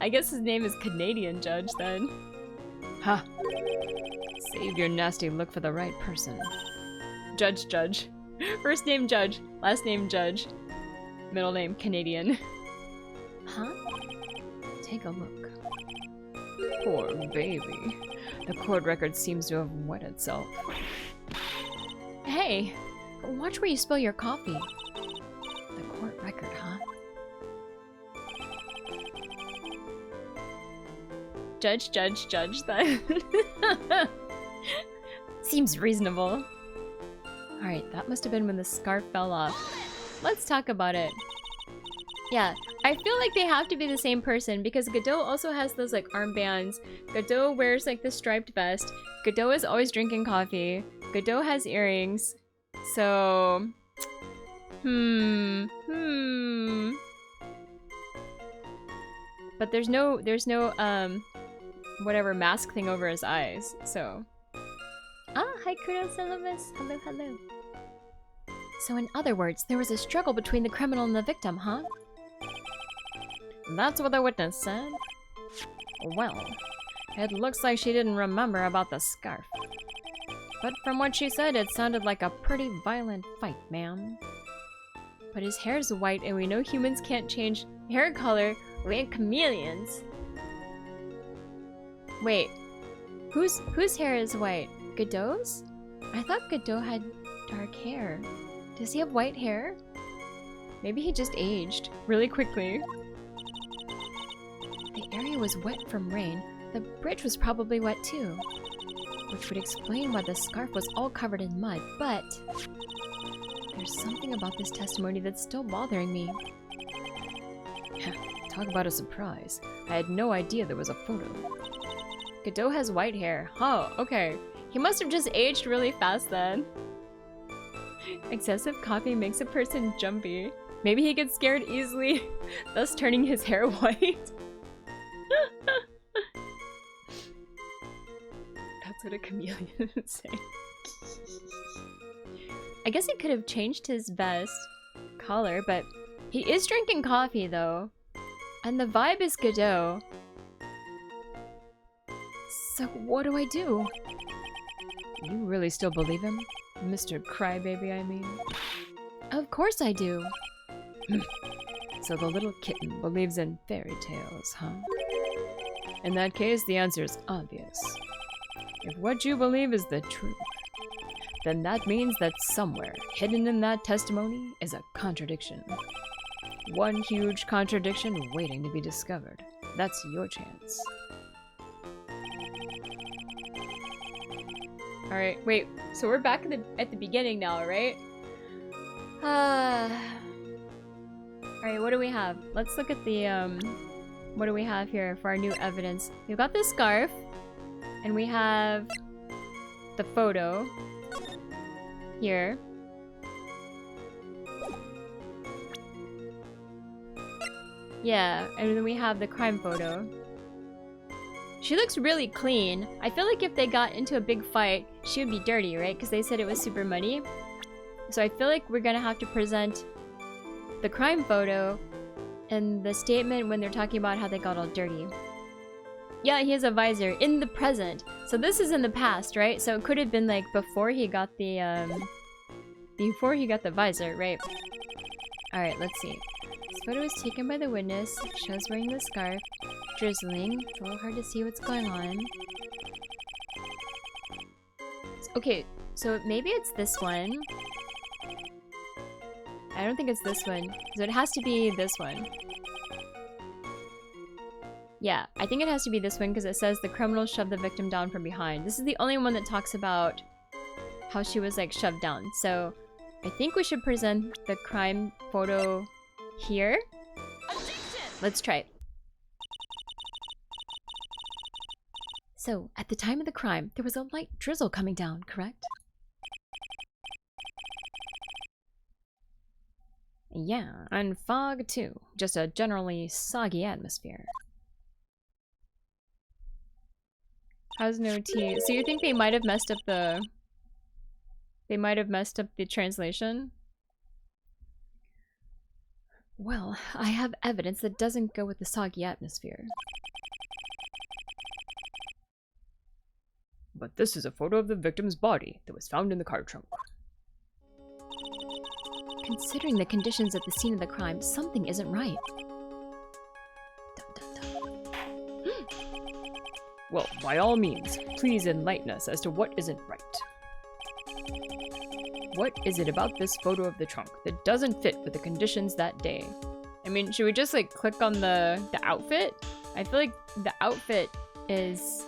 I guess his name is Canadian Judge then. Ha! Save your nasty look for the right person. Judge Judge. First name Judge, last name Judge. Middle name Canadian. Huh? Take a look. Poor baby. The court record seems to have wet itself. Hey! Watch where you spill your coffee. The court record, huh? Judge, judge, judge that. Seems reasonable. Alright, that must have been when the scarf fell off. Let's talk about it. Yeah, I feel like they have to be the same person because Godot also has those like armbands. Godot wears like the striped vest. Godot is always drinking coffee. Godot has earrings. So... But there's no whatever mask thing over his eyes, so... Ah, hi Kudos Syllabus. Hello, hello. So in other words, there was a struggle between the criminal and the victim, huh? That's what the witness said. Well, it looks like she didn't remember about the scarf. But from what she said, it sounded like a pretty violent fight, ma'am. But his hair's white and we know humans can't change hair color. We ain't chameleons. Wait, whose hair is white? Godot's? I thought Godot had dark hair. Does he have white hair? Maybe he just aged really quickly. The area was wet from rain. The bridge was probably wet too. Which would explain why the scarf was all covered in mud, but... there's something about this testimony that's still bothering me. Talk about a surprise. I had no idea there was a photo. Godot has white hair. Oh, okay. He must have just aged really fast then. Excessive coffee makes a person jumpy. Maybe he gets scared easily, thus turning his hair white. That's what a chameleon would say. I guess he could have changed his vest color, but he is drinking coffee though. And the vibe is Godot. So what do I do? You really still believe him? Mr. Crybaby, I mean. Of course I do. So the little kitten believes in fairy tales, huh? In that case, the answer is obvious. If what you believe is the truth, then that means that somewhere, hidden in that testimony, is a contradiction. One huge contradiction waiting to be discovered. That's your chance. Alright, wait. So we're back at the beginning now, right? Alright, what do we have? Let's look at the, what do we have here for our new evidence? We've got this scarf, and we have the photo here. Yeah, and then we have the crime photo. She looks really clean. I feel like if they got into a big fight, she would be dirty, right? Because they said it was super muddy. So I feel like we're gonna have to present the crime photo and the statement when they're talking about how they got all dirty. Yeah, he has a visor in the present. So this is in the past, right? So it could have been like before he got the visor, right? Alright, let's see. This photo is taken by the witness. Shows wearing the scarf. Drizzling. It's a little hard to see what's going on. Okay, so maybe it's this one. I don't think it's this one. So it has to be this one. Yeah, I think it has to be this one because it says the criminal shoved the victim down from behind. This is the only one that talks about how she was like shoved down. So I think we should present the crime photo here. Let's try it. So, at the time of the crime, there was a light drizzle coming down, correct? Yeah, and fog too. Just a generally soggy atmosphere. Has no tea. So you think they might have messed up the... They might have messed up the translation? Well, I have evidence that doesn't go with the soggy atmosphere. But this is a photo of the victim's body that was found in the car trunk. Considering the conditions at the scene of the crime, something isn't right. Well, by all means, please enlighten us as to what isn't right. What is it about this photo of the trunk that doesn't fit with the conditions that day? I mean, should we just like click on the outfit? I feel like the outfit is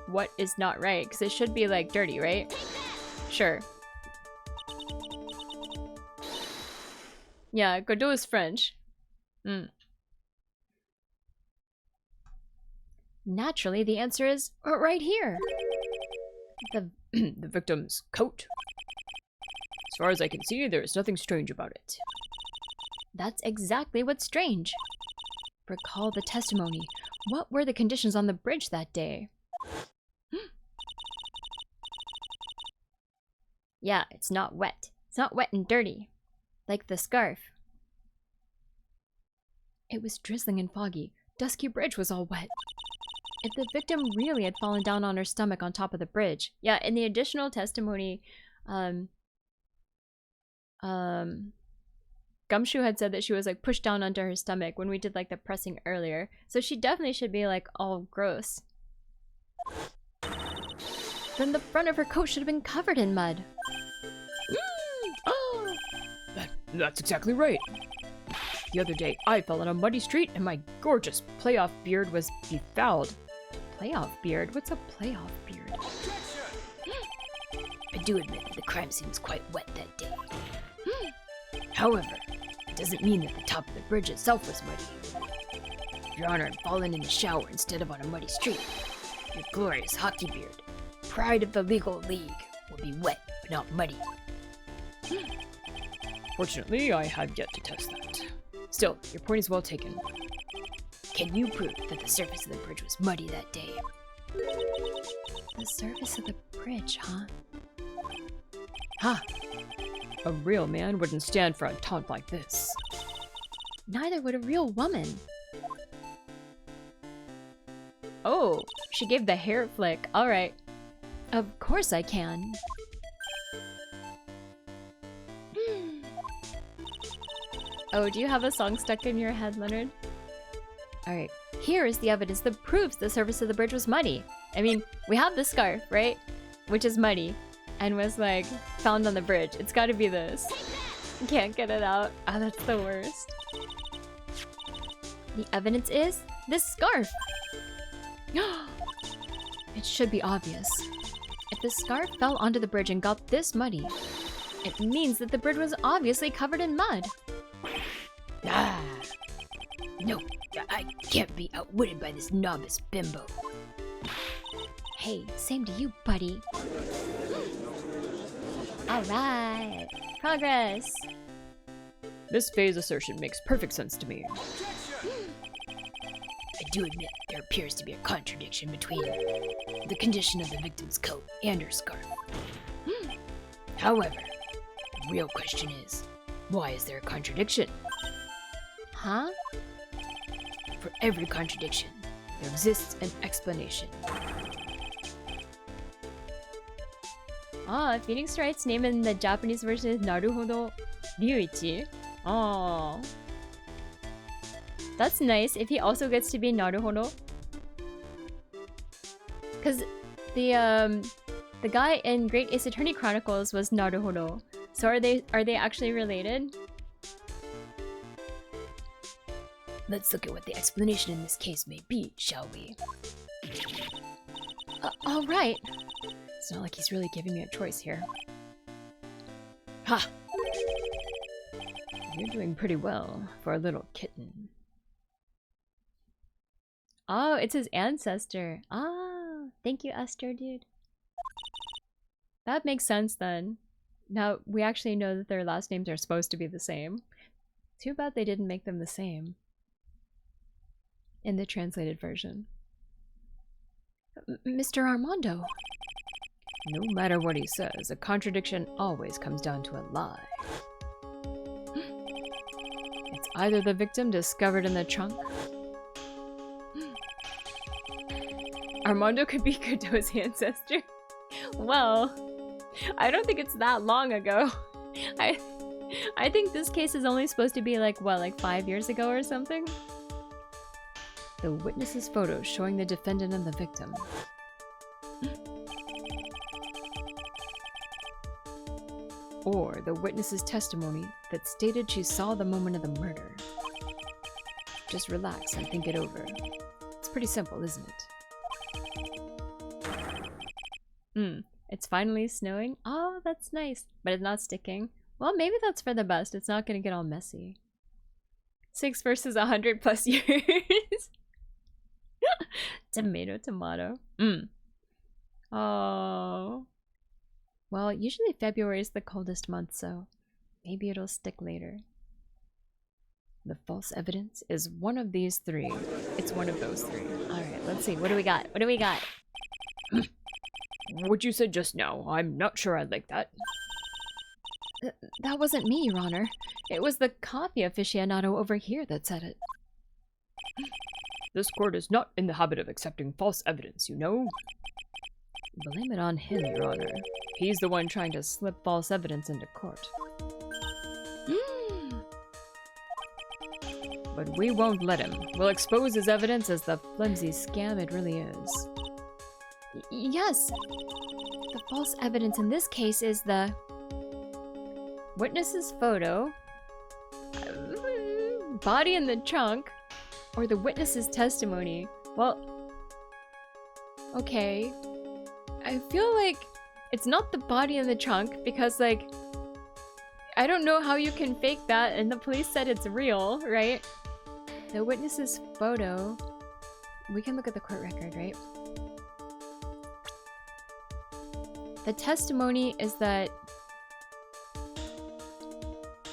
what is not right, because it should be like dirty, right? Sure. Yeah, Godot is French. Naturally, the answer is right here. The the victim's coat. As far as I can see, there is nothing strange about it. That's exactly what's strange. Recall the testimony. What were the conditions on the bridge that day? Yeah, it's not wet. It's not wet and dirty. Like the scarf. It was drizzling and foggy. Dusky Bridge was all wet. If the victim really had fallen down on her stomach on top of the bridge. Yeah, in the additional testimony, Gumshoe had said that she was like pushed down onto her stomach when we did like the pressing earlier. So she definitely should be like all gross. Then the front of her coat should have been covered in mud. Oh, that's exactly right. The other day, I fell on a muddy street and my gorgeous playoff beard was befouled. Playoff beard? What's a playoff beard? I do admit that the crime scene was quite wet that day. However, it doesn't mean that the top of the bridge itself was muddy. If Your Honor had fallen in the shower instead of on a muddy street, your glorious hockey beard, pride of the legal league, will be wet but not muddy. Fortunately, I have yet to test that. Still, your point is well taken. Can you prove that the surface of the bridge was muddy that day? The surface of the bridge, huh? Ha! A real man wouldn't stand for a taunt like this. Neither would a real woman. Oh, she gave the hair flick. Alright. Of course I can. Oh, do you have a song stuck in your head, Leonard? Alright. Here is the evidence that proves the surface of the bridge was muddy. I mean, we have the scarf, right? Which is muddy. And was, like, found on the bridge. It's gotta be this. Can't get it out. Ah, that's the worst. The evidence is this scarf. It should be obvious. If the scarf fell onto the bridge and got this muddy, it means that the bridge was obviously covered in mud. Ah. No, I can't be outwitted by this novice bimbo. Hey, same to you, buddy. Alright. Progress. This phase assertion makes perfect sense to me. I do admit there appears to be a contradiction between the condition of the victim's coat and her scarf. However, the real question is, why is there a contradiction? Huh? For every contradiction, there exists an explanation. Ah, Phoenix Wright's name in the Japanese version is Naruhodo Ryuichi. Oh, that's nice. If he also gets to be Naruhodo, because the guy in Great Ace Attorney Chronicles was Naruhodo. So are they actually related? Let's look at what the explanation in this case may be, shall we? All right. It's not like he's really giving me a choice here. Ha! You're doing pretty well for a little kitten. Oh, it's his ancestor. Ah, thank you, Esther, dude. That makes sense then. Now, we actually know that their last names are supposed to be the same. Too bad they didn't make them the same in the translated version. Mr. Armando. No matter what he says, a contradiction always comes down to a lie. It's either the victim discovered in the trunk. Armando could be Godot's ancestor. Well, I don't think it's that long ago. I think this case is only supposed to be like, what, like 5 years ago or something? The witness's photo showing the defendant and the victim. Or the witness's testimony that stated she saw the moment of the murder. Just relax and think it over. It's pretty simple, isn't it? It's finally snowing. Oh, that's nice. But it's not sticking. Well, maybe that's for the best. It's not gonna get all messy. 6 versus 100 plus years. Tomato, tomato. Oh. Well, usually February is the coldest month, so maybe it'll stick later. The false evidence is one of these three. It's one of those three. Alright, let's see. What do we got? What do we got? What you said just now, I'm not sure I like that. That wasn't me, Your Honor. It was the coffee aficionado over here that said it. This court is not in the habit of accepting false evidence, you know? Blame it on him, Your Honor. He's the one trying to slip false evidence into court. But we won't let him. We'll expose his evidence as the flimsy scam it really is. Yes! The false evidence in this case is the witness's photo, body in the trunk, or the witness's testimony. Well, okay. I feel like it's not the body in the trunk because, like, I don't know how you can fake that, and the police said it's real, right? The witness's photo. We can look at the court record, right? The testimony is that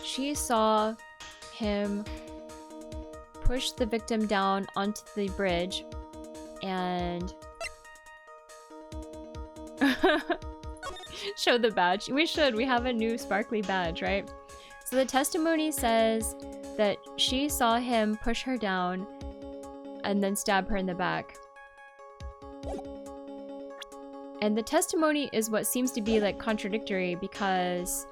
she saw him push the victim down onto the bridge and show the badge. We should. We have a new sparkly badge, right? So the testimony says that she saw him push her down and then stab her in the back. And the testimony is what seems to be like contradictory because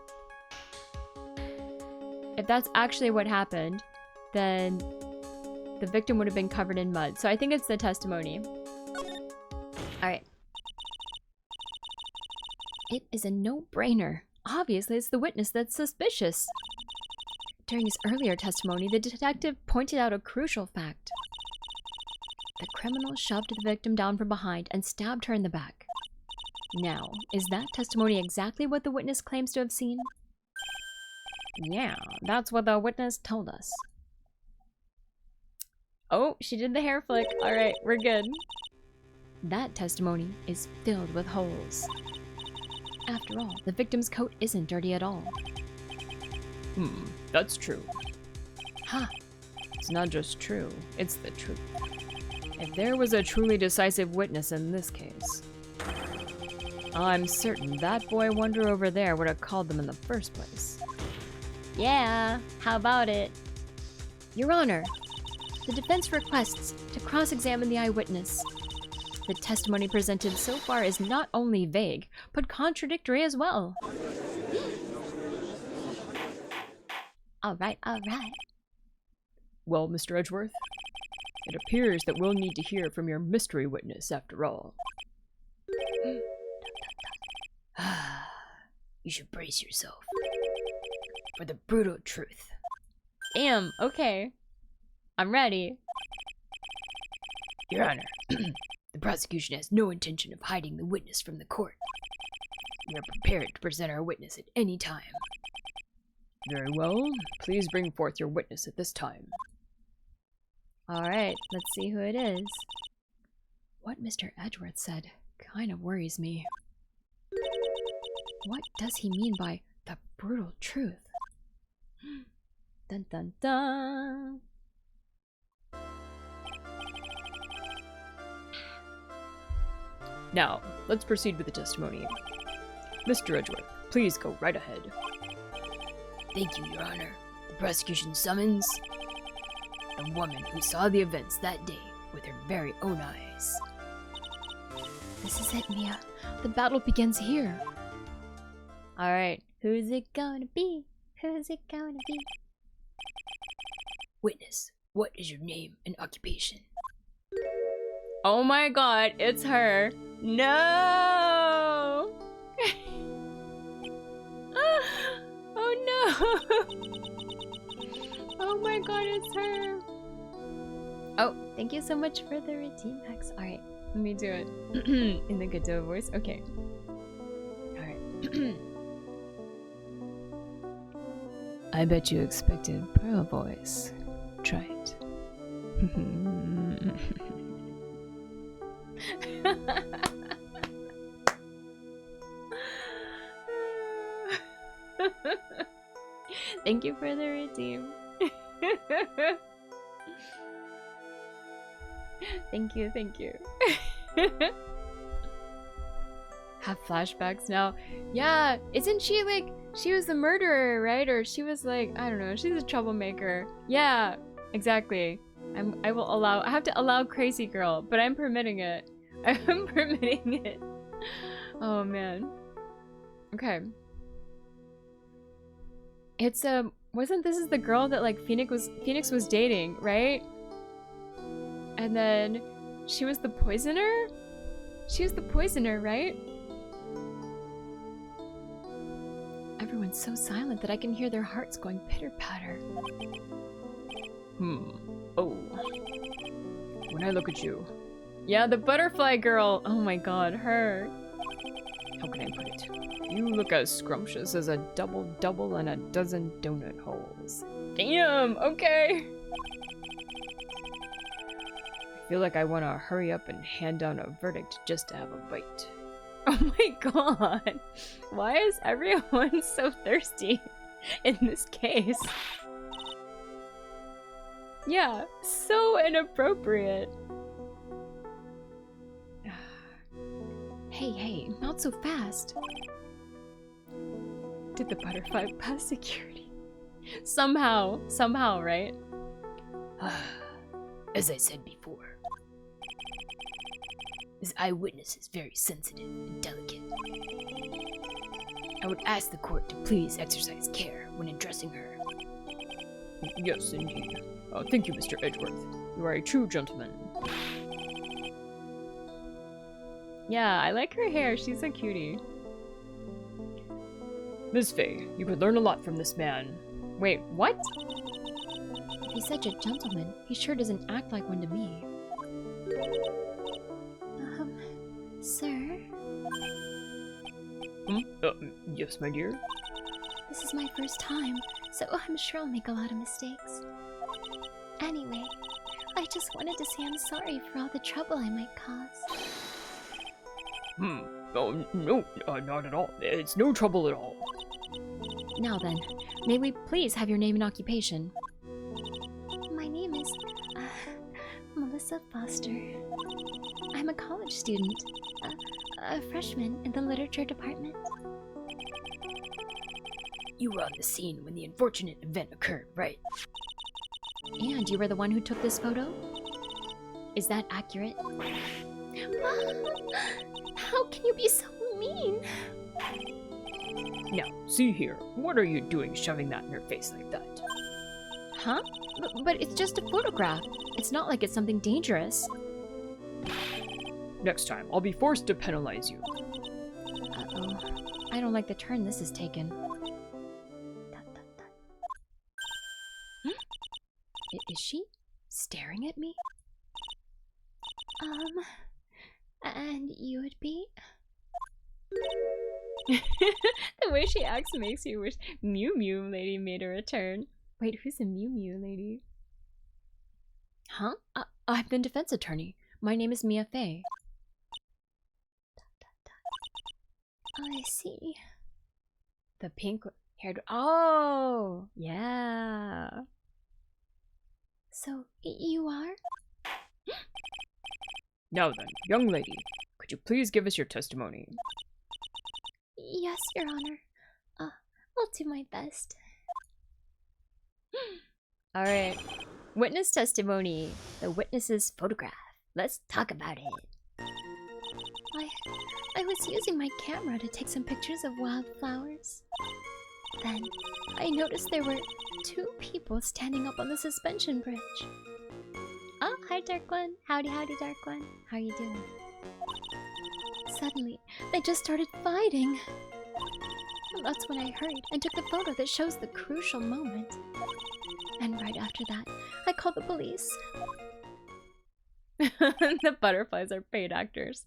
if that's actually what happened, then the victim would have been covered in mud. So I think it's the testimony. Alright. It is a no-brainer. Obviously, it's the witness that's suspicious. During his earlier testimony, the detective pointed out a crucial fact. The criminal shoved the victim down from behind and stabbed her in the back. Now, is that testimony exactly what the witness claims to have seen? Yeah, that's what the witness told us. Oh, she did the hair flick. Alright, we're good. That testimony is filled with holes. After all, the victim's coat isn't dirty at all. That's true. Ha! It's not just true, it's the truth. If there was a truly decisive witness in this case, I'm certain that boy wonder over there would have called them in the first place. Yeah, how about it? Your Honor, the defense requests to cross-examine the eyewitness. The testimony presented so far is not only vague, but contradictory as well. Alright, alright. Well, Mr. Edgeworth, it appears that we'll need to hear from your mystery witness after all. You should brace yourself for the brutal truth. Damn, okay. I'm ready. Your Honor, the prosecution has no intention of hiding the witness from the court. We are prepared to present our witness at any time. Very well. Please bring forth your witness at this time. Alright, let's see who it is. What Mr. Edgeworth said kind of worries me. What does he mean by the brutal truth? Dun dun dun! Now, let's proceed with the testimony. Mr. Edgeworth, please go right ahead. Thank you, Your Honor. The prosecution summons the woman who saw the events that day with her very own eyes. This is it, Mia. The battle begins here. Alright, who's it gonna be? Who's it gonna be? Witness, what is your name and occupation? Oh my god, it's her. No! Oh no! Oh my god, it's her. Oh, thank you so much for the redeem packs. Alright, let me do it. In the Godot voice. Okay. Alright. I bet you expected Pearl voice. Try it. Thank you for the redeem. Thank you, thank you. Have flashbacks now. Yeah, isn't she like, she was the murderer, right? Or she was like, I don't know, she's a troublemaker. Yeah, exactly. I have to allow Crazy Girl, but I'm permitting it. I'm permitting it. Oh man. Okay. It's wasn't this is the girl that like Phoenix was dating, right? And then she was the poisoner? She was the poisoner, right? Everyone's so silent that I can hear their hearts going pitter-patter. Oh. When I look at you... Yeah, the butterfly girl! Oh my god, her. How can I put it? You look as scrumptious as a double-double and a dozen donut holes. Damn, okay. I feel like I want to hurry up and hand down a verdict just to have a bite. Oh my god. Why is everyone so thirsty in this case? Yeah, so inappropriate. Hey, not so fast. Did the butterfly pass security? Somehow, right? As I said before, this eyewitness is very sensitive and delicate. I would ask the court to please exercise care when addressing her. Yes, indeed. Thank you, Mr. Edgeworth. You are a true gentleman. Yeah, I like her hair. She's a cutie. Ms. Faye, you could learn a lot from this man. Wait, what? If he's such a gentleman, he sure doesn't act like one to me. Sir? Yes, my dear? This is my first time, so I'm sure I'll make a lot of mistakes. Anyway, I just wanted to say I'm sorry for all the trouble I might cause. Oh, no, not at all. It's no trouble at all. Now then, may we please have your name and occupation? My name is, Melissa Foster. I'm a college student, a freshman in the literature department. You were on the scene when the unfortunate event occurred, right? And you were the one who took this photo? Is that accurate? How can you be so mean? Now, see here. What are you doing shoving that in your face like that? Huh? But it's just a photograph. It's not like it's something dangerous. Next time, I'll be forced to penalize you. Uh-oh. I don't like the turn this has taken. Is she staring at me? And you would be? The way she acts makes you wish Mew Mew Lady made a return. Wait, who's a Mew Mew Lady? Huh? I'm the defense attorney. My name is Mia Fey. I see. The pink-haired... Oh! Yeah! So, you are? Now then, young lady, could you please give us your testimony? Yes, Your Honor. I'll do my best. Alright. Witness testimony. The witness's photograph. Let's talk about it. I was using my camera to take some pictures of wildflowers. Then, I noticed there were 2 people standing up on the suspension bridge. Oh, hi, Dark One. Howdy, howdy, Dark One. How are you doing? Suddenly, they just started fighting. That's when I hurried and took the photo that shows the crucial moment. And right after that, I called the police. The butterflies are paid actors.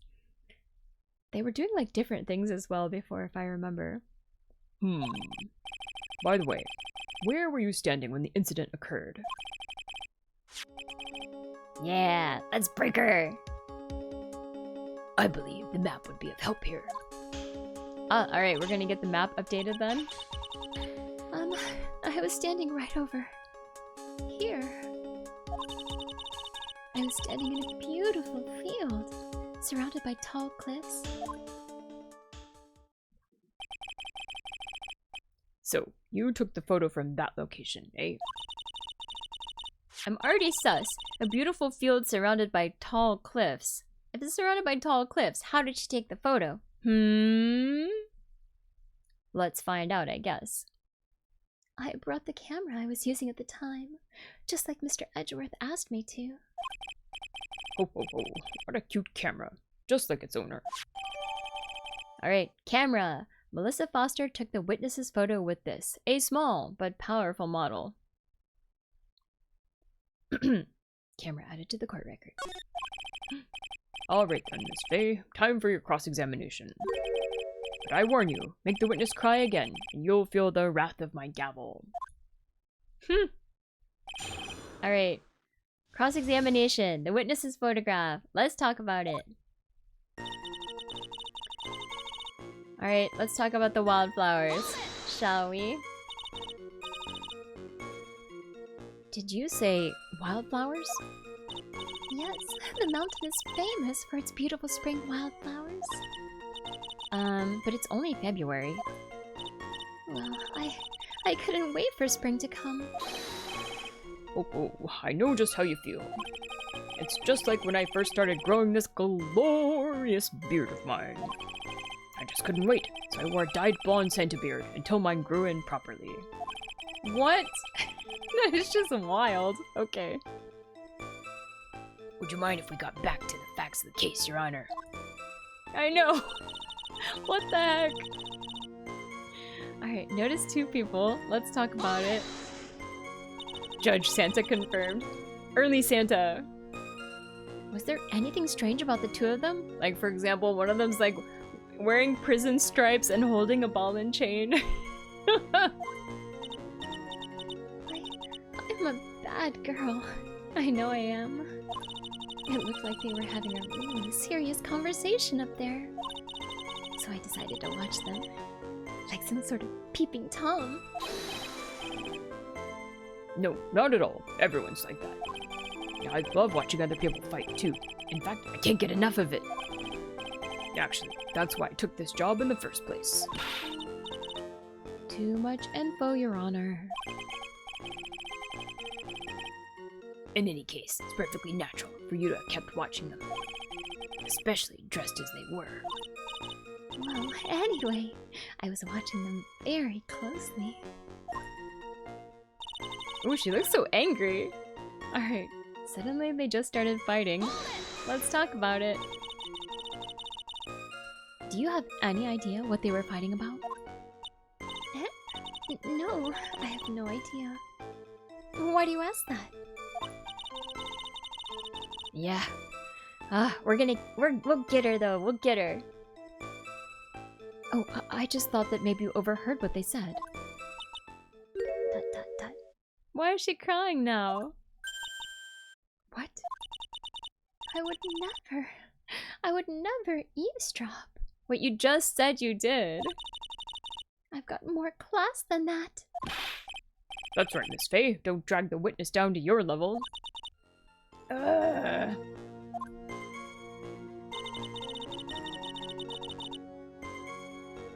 They were doing like different things as well before, if I remember. By the way, where were you standing when the incident occurred? Yeah, let's break her! I believe the map would be of help here. Alright, we're gonna get the map updated then? I was standing right over here. I was standing in a beautiful field, surrounded by tall cliffs. So, you took the photo from that location, eh? I'm already sus. A beautiful field surrounded by tall cliffs. If it's surrounded by tall cliffs, how did she take the photo? Let's find out, I guess. I brought the camera I was using at the time, just like Mr. Edgeworth asked me to. Ho ho ho, what a cute camera. Just like its owner. Alright, camera! Melissa Foster took the witness's photo with this, a small but powerful model. Camera added to the court record. Alright then, Miss Faye, time for your cross-examination. But I warn you, make the witness cry again, and you'll feel the wrath of my gavel. Alright. Cross-examination. The witness's photograph. Let's talk about it. Alright, let's talk about the wildflowers, shall we? Did you say wildflowers? Yes, the mountain is famous for its beautiful spring wildflowers. But it's only February. Well, I couldn't wait for spring to come. Oh, I know just how you feel. It's just like when I first started growing this glorious beard of mine. I just couldn't wait, so I wore a dyed blonde Santa beard until mine grew in properly. What? That is just wild. Okay. Would you mind if we got back to the facts of the case, Your Honor? I know. What the heck? Alright, notice 2 people. Let's talk about it. Judge Santa confirmed. Early Santa. Was there anything strange about the 2 of them? Like, for example, one of them's like wearing prison stripes and holding a ball and chain. I'm a bad girl. I know I am. It looked like they were having a really serious conversation up there. So I decided to watch them. Like some sort of peeping Tom. No, not at all. Everyone's like that. Yeah, I love watching other people fight too. In fact, I can't get enough of it. Actually, that's why I took this job in the first place. Too much info, Your Honor. In any case, it's perfectly natural for you to have kept watching them. Especially dressed as they were. Well, anyway, I was watching them very closely. Oh, she looks so angry. Alright, suddenly they just started fighting. Let's talk about it. Do you have any idea what they were fighting about? No, I have no idea. Why do you ask that? Yeah. We'll get her though, we'll get her. Oh, I just thought that maybe you overheard what they said. Tut, tut, tut. Why is she crying now? What? I would never eavesdrop. What you just said you did. I've got more class than that. That's right, Miss Faye. Don't drag the witness down to your level.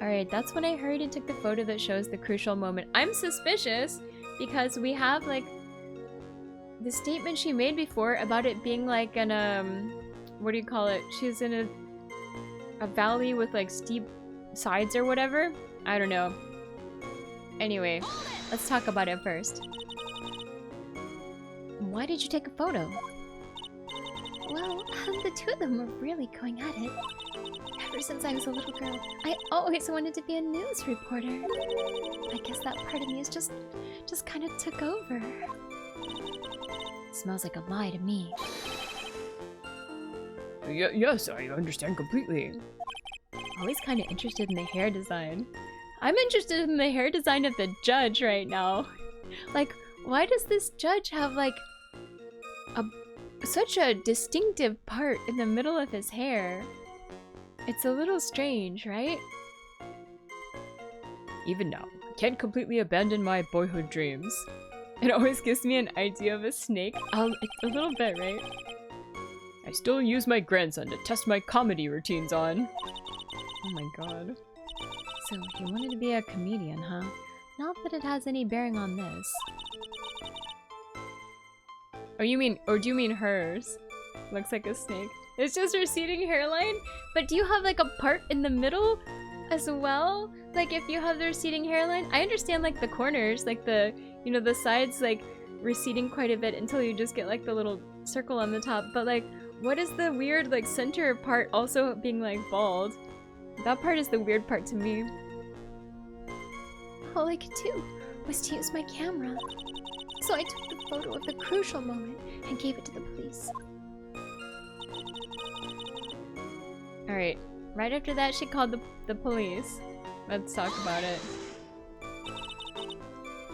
Alright, that's when I heard it took the photo that shows the crucial moment. I'm suspicious because we have, like, the statement she made before about it being like an, what do you call it? She's in a valley with, like, steep sides or whatever. I don't know. Anyway, let's talk about it first. Why did you take a photo? Well, the 2 of them were really going at it. Ever since I was a little girl, I always wanted to be a news reporter. I guess that part of me is just kind of took over. Smells like a lie to me. Yes, I understand completely. Always kind of interested in the hair design. I'm interested in the hair design of the judge right now. Like, why does this judge have, like, such a distinctive part in the middle of his hair? It's a little strange, right? Even now, I can't completely abandon my boyhood dreams. It always gives me an idea of a snake. It's a little bit, right? I still use my grandson to test my comedy routines on. Oh my god. So, you wanted to be a comedian, huh? Not that it has any bearing on this. Oh, do you mean hers? Looks like a snake. It's just receding hairline? But do you have, like, a part in the middle as well? Like, if you have the receding hairline? I understand, like, the corners, like the, you know, the sides, like, receding quite a bit until you just get, like, the little circle on the top. But, like, what is the weird, like, center part also being, like, bald? That part is the weird part to me. All I could do was to use my camera. So I took the photo of the crucial moment and gave it to the police. Alright, right after that she called the police. Let's talk about it.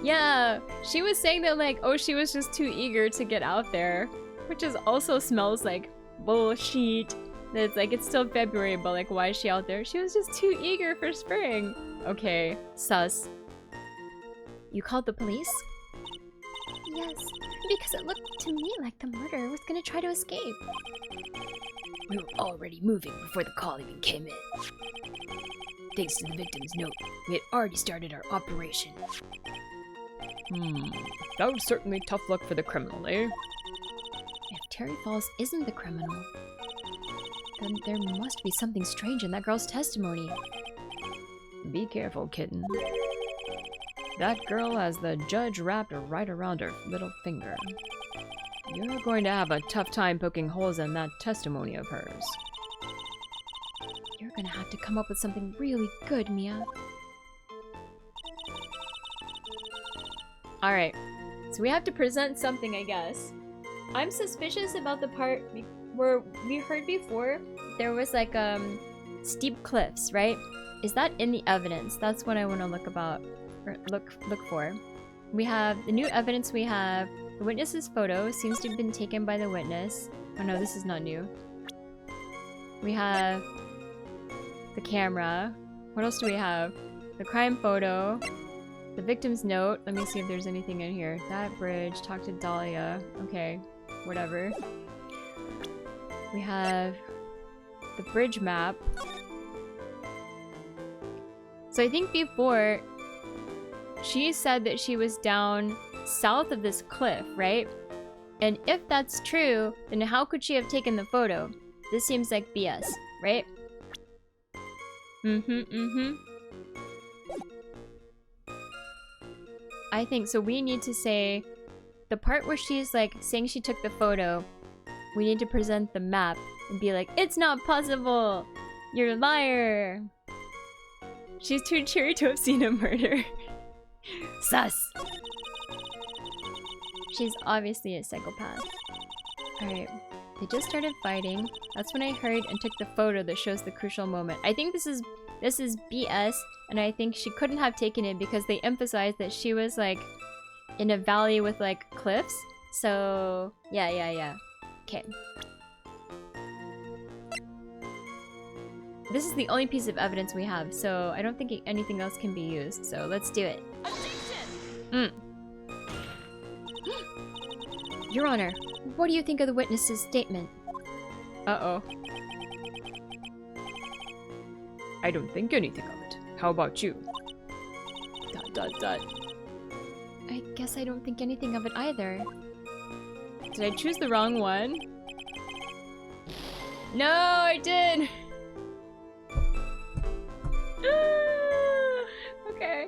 Yeah, she was saying that, like, oh, she was just too eager to get out there. Which is also smells like bullshit. It's like, it's still February, but, like, why is she out there? She was just too eager for spring. Okay, sus. You called the police? Yes, because it looked to me like the murderer was gonna try to escape. We were already moving before the call even came in. Thanks to the victim's note, we had already started our operation. That was certainly tough luck for the criminal, eh? If Terry Falls isn't the criminal, then there must be something strange in that girl's testimony. Be careful, kitten. That girl has the judge wrapped right around her little finger. You're going to have a tough time poking holes in that testimony of hers. You're gonna have to come up with something really good, Mia. Alright, so we have to present something, I guess. I'm suspicious about the part where we heard before there was like steep cliffs, right? Is that in the evidence? That's what I want to look for. We have the new evidence. We have the witness's photo seems to have been taken by the witness. Oh no, this is not new. We have the camera. What else do we have? The crime photo. The victim's note. Let me see if there's anything in here. That bridge. Talk to Dahlia. Okay. Whatever. We have the bridge map. So I think before she said that she was down south of this cliff, right? And if that's true, then how could she have taken the photo? This seems like BS, right? I think so. We need to say the part where she's like saying she took the photo. We need to present the map and be like, it's not possible. You're a liar. She's too cheery to have seen a murder. Sus. She's obviously a psychopath. Alright. They just started fighting. That's when I heard and took the photo that shows the crucial moment. I think this is BS, and I think she couldn't have taken it because they emphasized that she was like in a valley with like cliffs. So yeah. Okay. This is the only piece of evidence we have, so I don't think anything else can be used. So let's do it. Your Honor, what do you think of the witness's statement? Uh-oh. I don't think anything of it. How about you? ... I guess I don't think anything of it either. Did I choose the wrong one? No, I did! Okay.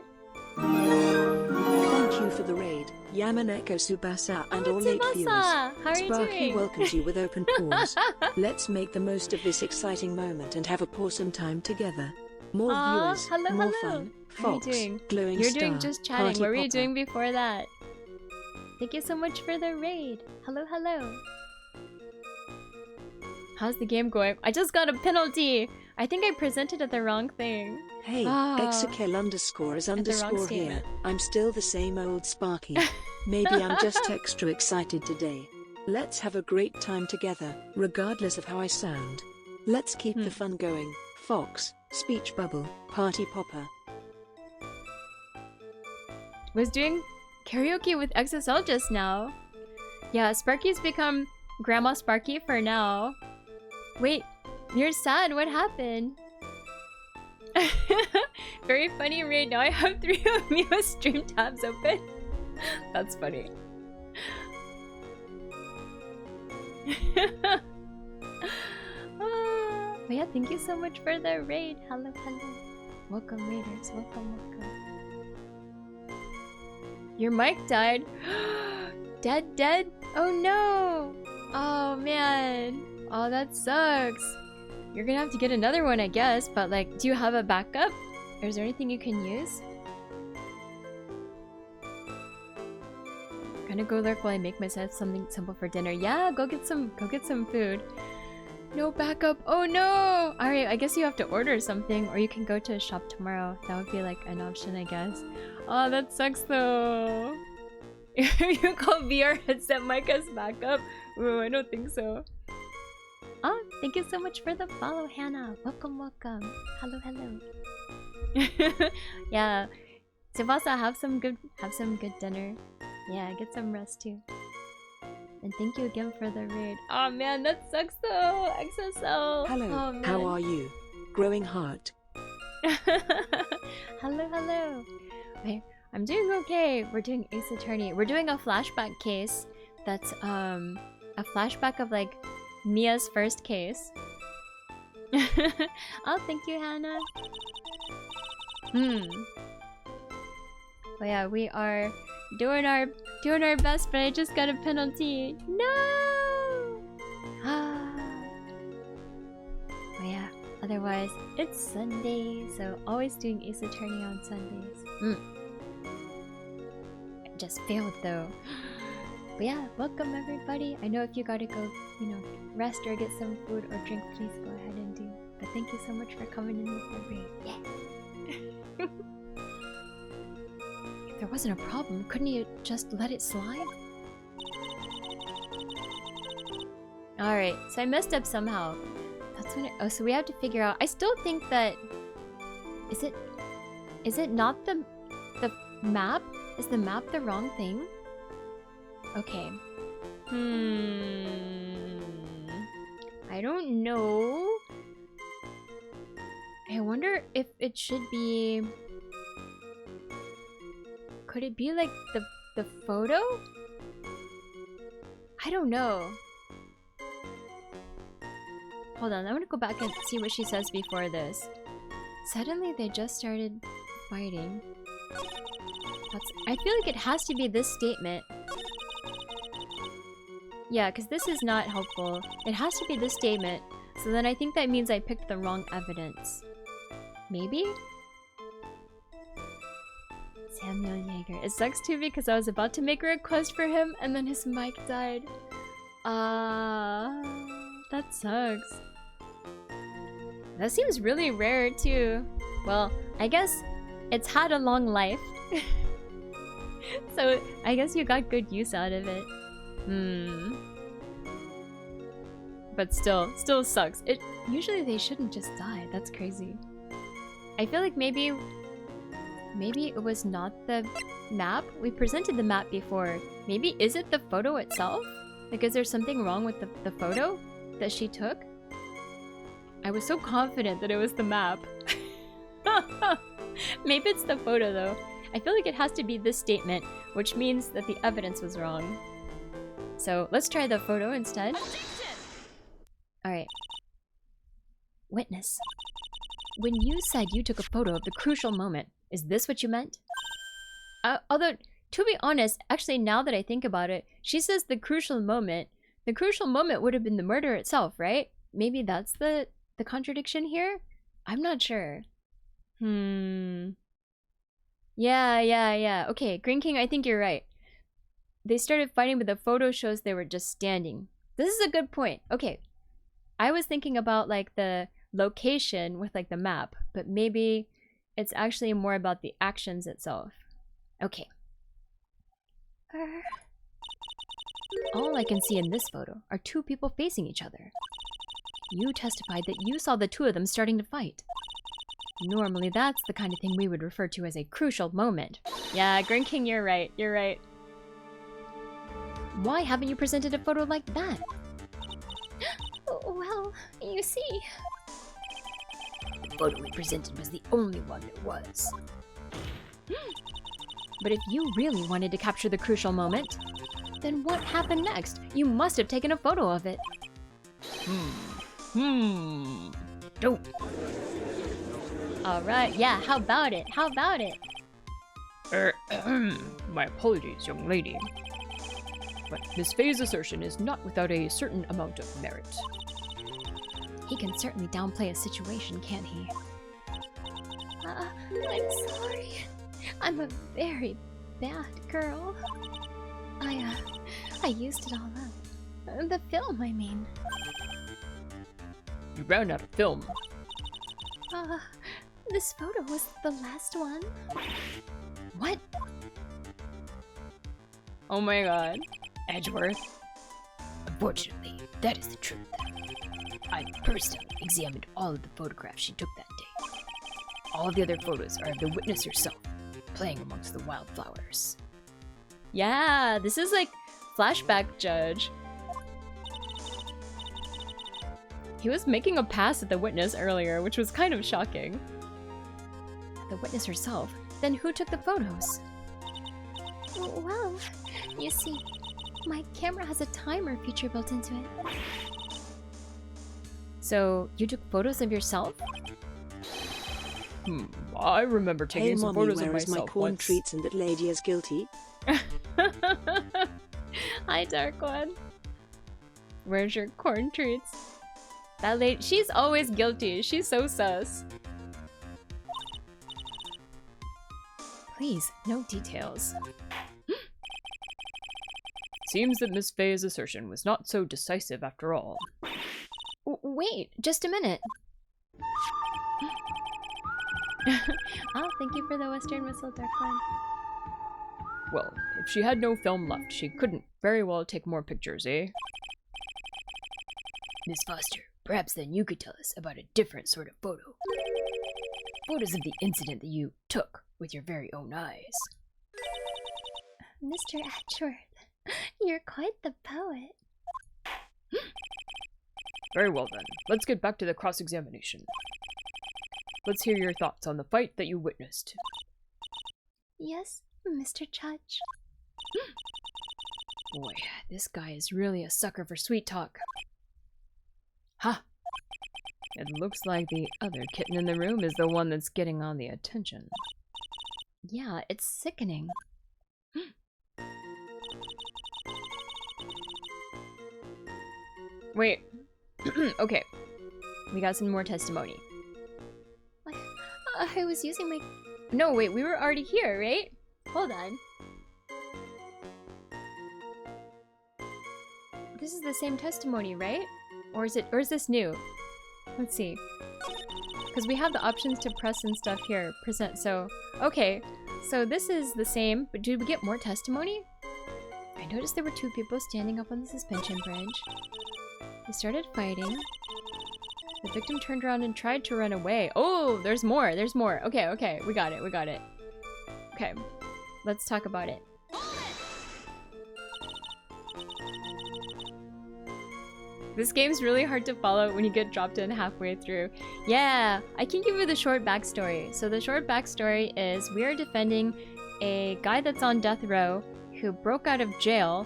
Thank you for the raid, Yamaneko Tsubasa and all late viewers. How are you Sparky doing? welcomes you with open paws. Let's make the most of this exciting moment and have a awesome time together. More viewers, hello, more hello. fun. How are you Fox, doing? glowing You're star, doing just chatting. party What were you popper. doing before that? Thank you so much for the raid. Hello, hello. How's the game going? I just got a penalty. I think I presented at the wrong thing. Hey, Exakel underscore is the wrong underscore here. statement. I'm still the same old Sparky. Maybe I'm just extra excited today. Let's have a great time together, regardless of how I sound. Let's keep the fun going. Fox, speech bubble, party popper. Was doing karaoke with XSL just now. Yeah, Sparky's become Grandma Sparky for now. Wait, you're sad. What happened? Very funny raid. Now I have 3 of Mia's stream tabs open. That's funny. But yeah, thank you so much for the raid. Hello, hello. Welcome, raiders. Welcome, welcome. Your mic died. Dead? Oh no! Oh man. Oh, that sucks. You're gonna have to get another one, I guess. But like, do you have a backup? Or is there anything you can use? Gonna go lurk while I make myself something simple for dinner. Yeah, go get some food. No backup. Oh no! Alright, I guess you have to order something, or you can go to a shop tomorrow. That would be like an option, I guess. Oh, that sucks though. You call VR headset mic as backup? Ooh, I don't think so. Oh, thank you so much for the follow, Hannah. Welcome, welcome. Hello, hello. Yeah, Tsubasa, have some good dinner. Yeah, get some rest too. And thank you again for the raid. Oh man, that sucks though. XSL. Hello, Oh, man. how are you? Growing heart. Hello. Wait, I'm doing okay. We're doing Ace Attorney. We're doing a flashback case. That's a flashback of like Mia's first case. Oh, thank you, Hannah. But yeah, we are doing our best, but I just got a penalty. No! But yeah, otherwise it's Sunday, so always doing Ace Attorney on Sundays. I just failed though. But yeah, welcome everybody. I know if you gotta go, you know, rest or get some food or drink, please go ahead and do. But thank you so much for coming in with the raid. Yeah. If there wasn't a problem, couldn't you just let it slide? Alright, so I messed up somehow. That's when oh, so we have to figure out. I still think that is it not the map? Is the map the wrong thing? Okay. I don't know. I wonder if it should be. Could it be like the photo? I don't know. Hold on, I'm gonna go back and see what she says before this. Suddenly they just started fighting. I feel like it has to be this statement. Yeah, because this is not helpful. It has to be this statement. So then I think that means I picked the wrong evidence. Maybe? Samuel Yeager. It sucks too because I was about to make a request for him and then his mic died. That sucks. That seems really rare too. Well, I guess it's had a long life. So I guess you got good use out of it. But still sucks. Usually they shouldn't just die. That's crazy. I feel like maybe it was not the map. We presented the map before. Maybe is it the photo itself? Like, is there something wrong with the photo that she took? I was so confident that it was the map. Maybe it's the photo though. I feel like it has to be this statement, which means that the evidence was wrong. So let's try the photo instead. Alright. Witness. When you said you took a photo of the crucial moment, is this what you meant? Although, to be honest, actually now that I think about it, she says the crucial moment. The crucial moment would have been the murder itself, right? Maybe that's the contradiction here? I'm not sure. Yeah. Okay, Green King, I think you're right. They started fighting, but the photo shows they were just standing. This is a good point. Okay. I was thinking about like the location with like the map, but maybe it's actually more about the actions itself. Okay. All I can see in this photo are two people facing each other. You testified that you saw the two of them starting to fight. Normally that's the kind of thing we would refer to as a crucial moment. Yeah, Green King, you're right. You're right. Why haven't you presented a photo like that? Well, you see... The photo we presented was the only one there was. But if you really wanted to capture the crucial moment, then what happened next? You must have taken a photo of it. Don't. Alright, yeah, how about it? How about it? My apologies, young lady. But Miss Faye's assertion is not without a certain amount of merit. He can certainly downplay a situation, can't he? I'm sorry. I'm a very bad girl. I used it all up. The film, I mean. You ran out of film. This photo was the last one. What? Oh my god. Edgeworth. Unfortunately, that is the truth. I personally examined all of the photographs she took that day. All the other photos are of the witness herself, playing amongst the wildflowers. Yeah, this is like flashback judge. He was making a pass at the witness earlier, which was kind of shocking. The witness herself? Then who took the photos? Well, you see, my camera has a timer feature built into it. So, you took photos of yourself? I remember Hey taking some mommy, photos of where is my myself corn once. treats and that lady is guilty? Hi, Dark One. Where's your corn treats? That lady, she's always guilty. She's so sus. Please, no details. Seems that Miss Faye's assertion was not so decisive after all. Wait, just a minute. Oh, thank you for the Western Whistle, Dark One. Well, if she had no film left, she couldn't very well take more pictures, eh? Miss Foster, perhaps then you could tell us about a different sort of photo. Photos of the incident that you took with your very own eyes. Mr. Edgeworth, you're quite the poet. Very well then, let's get back to the cross-examination. Let's hear your thoughts on the fight that you witnessed. Yes, Mr. Judge. Boy, this guy is really a sucker for sweet talk. Ha! It looks like the other kitten in the room is the one that's getting all the attention. Yeah, it's sickening. Wait. Okay. We got some more testimony. I was using my... No, wait, we were already here, right? Hold on. This is the same testimony, right? Or is this new? Let's see. Because we have the options to press and stuff here. Present, so... Okay. So this is the same, but did we get more testimony? I noticed there were two people standing up on the suspension bridge. They started fighting. The victim turned around and tried to run away. Oh, there's more. There's more. Okay, okay. We got it. We got it. Okay. Let's talk about it. This game's really hard to follow when you get dropped in halfway through. Yeah, I can give you the short backstory. So the short backstory is we are defending a guy that's on death row who broke out of jail,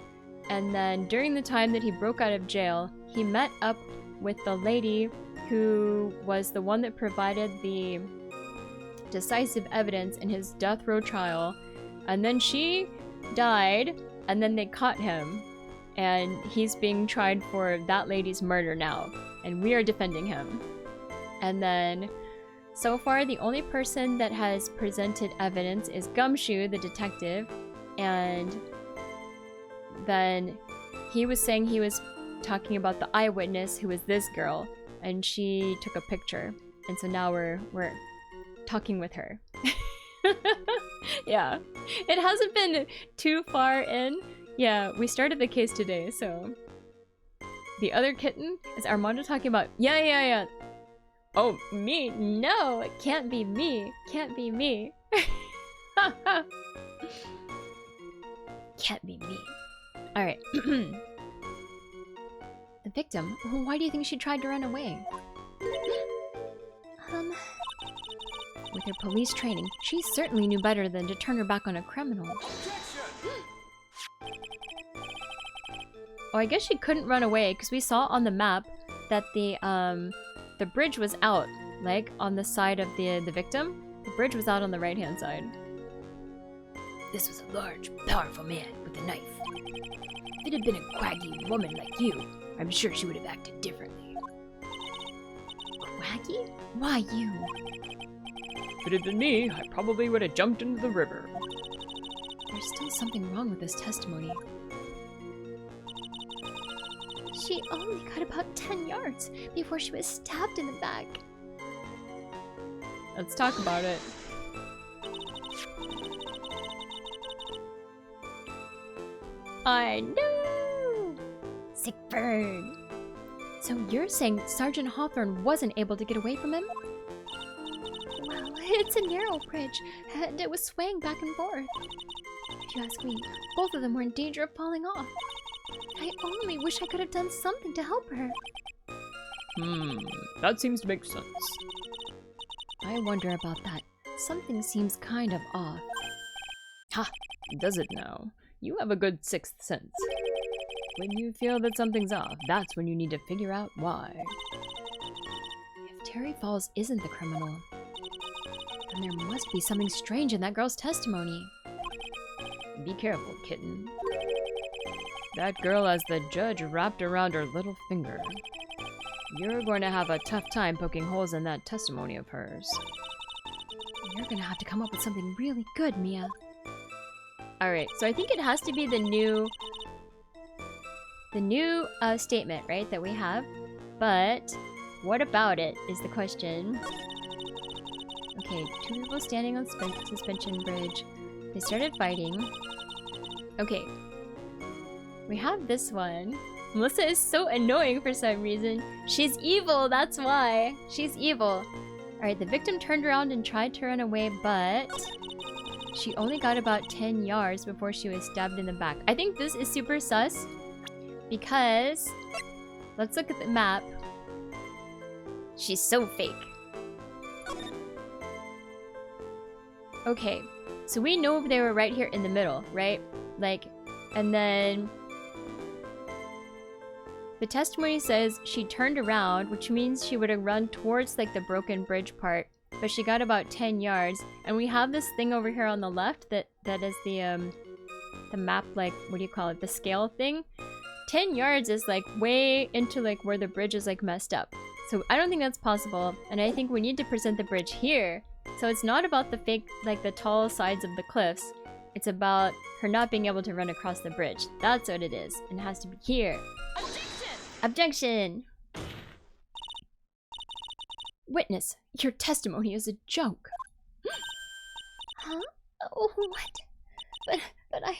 and then during the time that he broke out of jail, he met up with the lady who was the one that provided the decisive evidence in his death row trial, and then she died, and then they caught him, and he's being tried for that lady's murder now, and we are defending him. And then so far the only person that has presented evidence is Gumshoe, the detective, and then he was saying he was talking about the eyewitness who was this girl, and she took a picture, and so now we're talking with her. Yeah, it hasn't been too far in. Yeah, we started the case today, so the other kitten is Armando talking about. Yeah. Oh, me? No, it can't be me. Can't be me. Can't be me. All right. The victim? Why do you think she tried to run away? With her police training, she certainly knew better than to turn her back on a criminal. Oh, I guess she couldn't run away because we saw on the map that the bridge was out, like on the side of the victim. The bridge was out on the right-hand side. This was a large, powerful man with a knife. If it had been a quaggy woman like you, I'm sure she would have acted differently. Quaggy? Why you? If it had been me, I probably would have jumped into the river. There's still something wrong with this testimony. She only got about 10 yards before she was stabbed in the back. Let's talk about it. I know! Sick burn. So you're saying Sergeant Hawthorne wasn't able to get away from him? Well, it's a narrow bridge, and it was swaying back and forth. If you ask me, both of them were in danger of falling off. I only wish I could have done something to help her. That seems to make sense. I wonder about that. Something seems kind of off. Ha! Does it now? You have a good sixth sense. When you feel that something's off, that's when you need to figure out why. If Terry Falls isn't the criminal, And there must be something strange in that girl's testimony. Be careful, kitten. That girl has the judge wrapped around her little finger. You're going to have a tough time poking holes in that testimony of hers. You're gonna have to come up with something really good, Mia. Alright, so I think it has to be the new statement, right, that we have. But what about it is the question. Okay, 2 people standing on suspension bridge. They started fighting. Okay. We have this one. Melissa is so annoying for some reason. She's evil, that's why. She's evil. Alright, the victim turned around and tried to run away, but she only got about 10 yards before she was stabbed in the back. I think this is super sus because let's look at the map. She's so fake. Okay, so we know they were right here in the middle, right? Like, and then the testimony says she turned around, which means she would have run towards like the broken bridge part, but she got about 10 yards. And we have this thing over here on the left that is the map, like, what do you call it? The scale thing. 10 yards is like way into like where the bridge is like messed up. So I don't think that's possible. And I think we need to present the bridge here. So it's not about the fake, like the tall sides of the cliffs. It's about her not being able to run across the bridge. That's what it is. And it has to be here. Objection! Witness, your testimony is a joke. Huh? Oh, what? But I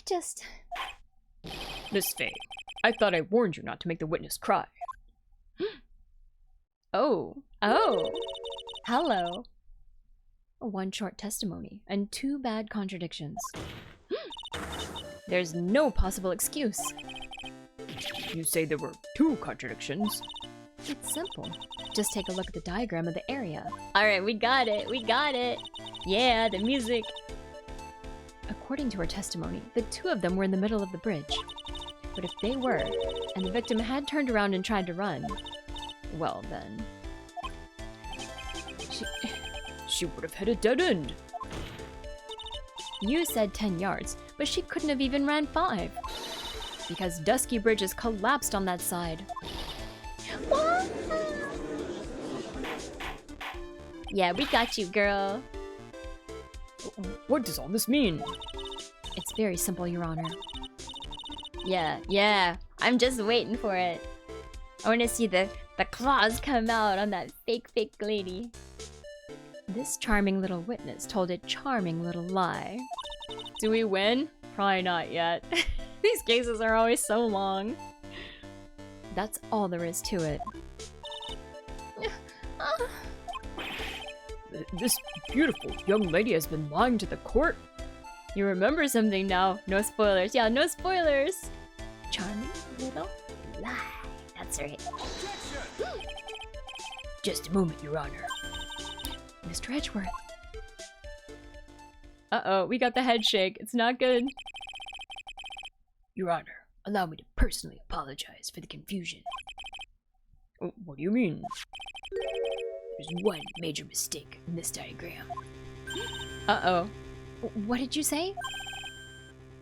just... Miss Faye, I thought I warned you not to make the witness cry. Oh. Hello. One short testimony and 2 bad contradictions. There's no possible excuse. You say there were 2 contradictions? It's simple. Just take a look at the diagram of the area. Alright, we got it. Yeah, the music. According to her testimony, the 2 of them were in the middle of the bridge. But if they were, and the victim had turned around and tried to run, well then... She would have hit a dead end. You said 10 yards, but she couldn't have even ran 5. Because Dusky Bridges collapsed on that side. What? Yeah, we got you, girl. What does all this mean? It's very simple, Your Honor. Yeah, I'm just waiting for it. I want to see the claws come out on that fake lady. This charming little witness told a charming little lie. Do we win? Probably not yet. These cases are always so long. That's all there is to it. This beautiful young lady has been lying to the court. You remember something now. No spoilers. Yeah, no spoilers. Charming little lie. That's right. Just a moment, Your Honor. Mr. Edgeworth. Uh-oh, we got the head shake. It's not good. Your Honor, allow me to personally apologize for the confusion. What do you mean? There's one major mistake in this diagram. Uh-oh. What did you say?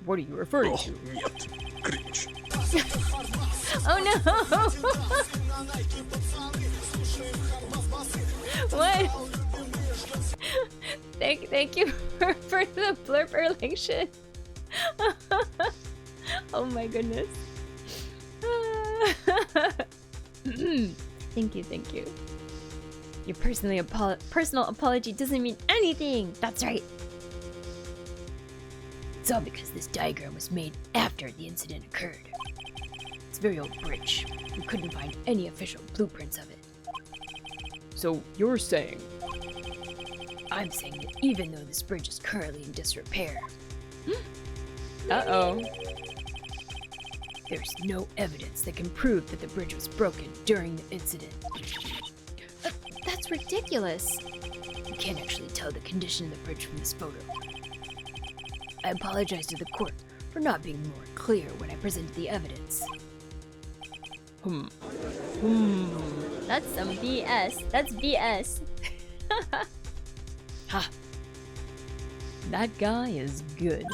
What are you referring to? Oh no! What? Thank you for the blurb relation. Oh my goodness. Thank you. Your personal apology doesn't mean anything. That's right. It's all because this diagram was made after the incident occurred. It's a very old bridge. We couldn't find any official blueprints of it. So you're saying? I'm saying that even though this bridge is currently in disrepair. Uh-oh. There's no evidence that can prove that the bridge was broken during the incident. That's ridiculous. You can't actually tell the condition of the bridge from this photo. I apologize to the court for not being more clear when I presented the evidence. That's some BS. That's BS. Ha! That guy is good.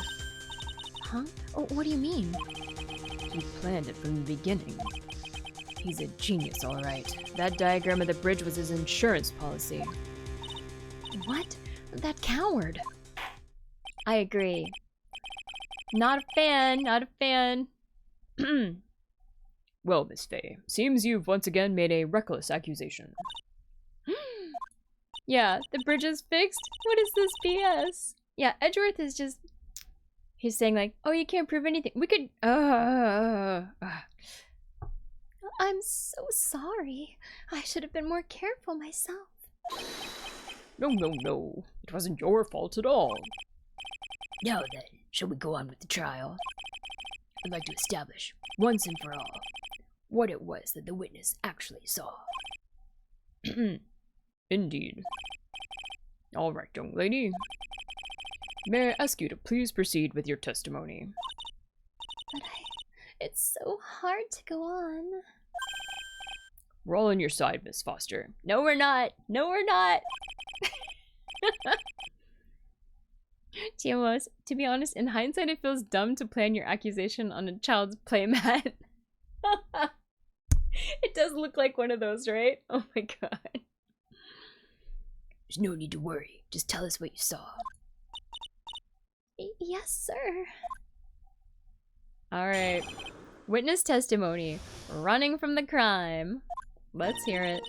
Huh? Oh, what do you mean? He planned it from the beginning. He's a genius, all right. That diagram of the bridge was his insurance policy. What? That coward. I agree. Not a fan, not a fan. Well, Miss Faye, seems you've once again made a reckless accusation. Yeah, the bridge is fixed? What is this BS? Yeah, Edgeworth is just... He's saying like, oh, you can't prove anything. We could... I'm so sorry. I should have been more careful myself. No, no, no. It wasn't your fault at all. Now then, shall we go on with the trial? I'd like to establish, once and for all, what it was that the witness actually saw. Indeed. All right, young lady. May I ask you to please proceed with your testimony? But it's so hard to go on. We're all on your side, Miss Foster. No, we're not. No, we're not. TMOS, to be honest, in hindsight, it feels dumb to plan your accusation on a child's playmat. It does look like one of those, right? Oh my god. There's no need to worry. Just tell us what you saw. Yes, sir. Alright. Witness testimony. Running from the crime. Let's hear it.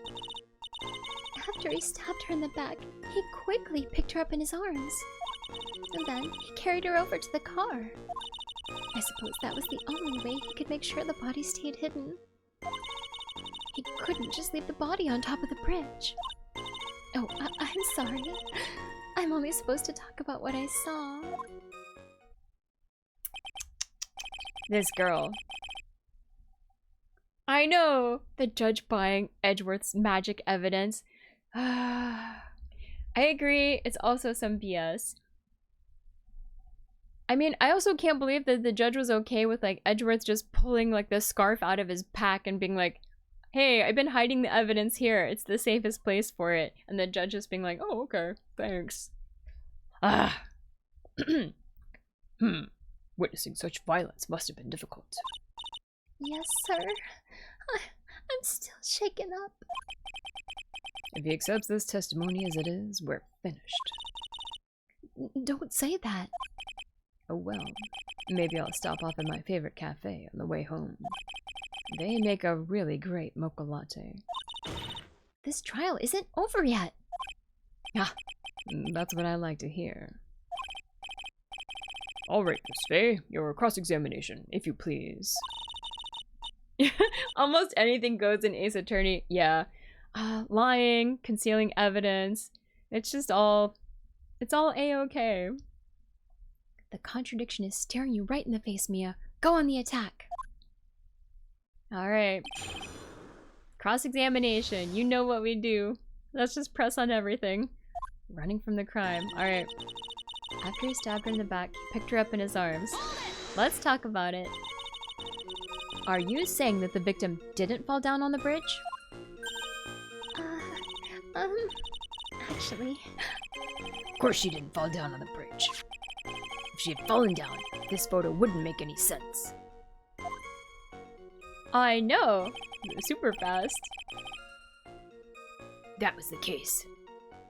After he stabbed her in the back, he quickly picked her up in his arms. And then he carried her over to the car. I suppose that was the only way he could make sure the body stayed hidden. He couldn't just leave the body on top of the bridge. Oh, I'm sorry. I'm only supposed to talk about what I saw. This girl. I know! The judge buying Edgeworth's magic evidence. I agree, it's also some BS. I mean, I also can't believe that the judge was okay with, like, Edgeworth just pulling, like, the scarf out of his pack and being like, hey, I've been hiding the evidence here. It's the safest place for it. And the judge just being like, oh, okay, thanks. Ah. Witnessing such violence must have been difficult. Yes, sir. I'm still shaken up. If he accepts this testimony as it is, we're finished. Don't say that. Oh well, maybe I'll stop off at my favorite cafe on the way home. They make a really great mocha latte. This trial isn't over yet. Ah, that's what I like to hear. All right, Miss Faye, your cross-examination, if you please. Almost anything goes in Ace Attorney. Yeah. Lying, concealing evidence. It's just all... It's all A-okay. The contradiction is staring you right in the face, Mia. Go on the attack. Alright. Cross-examination. You know what we do. Let's just press on everything. Running from the crime. Alright. After he stabbed her in the back, he picked her up in his arms. Let's talk about it. Are you saying that the victim didn't fall down on the bridge? Actually... Of course she didn't fall down on the bridge. If she had fallen down, this photo wouldn't make any sense. I know! You're super fast. That was the case.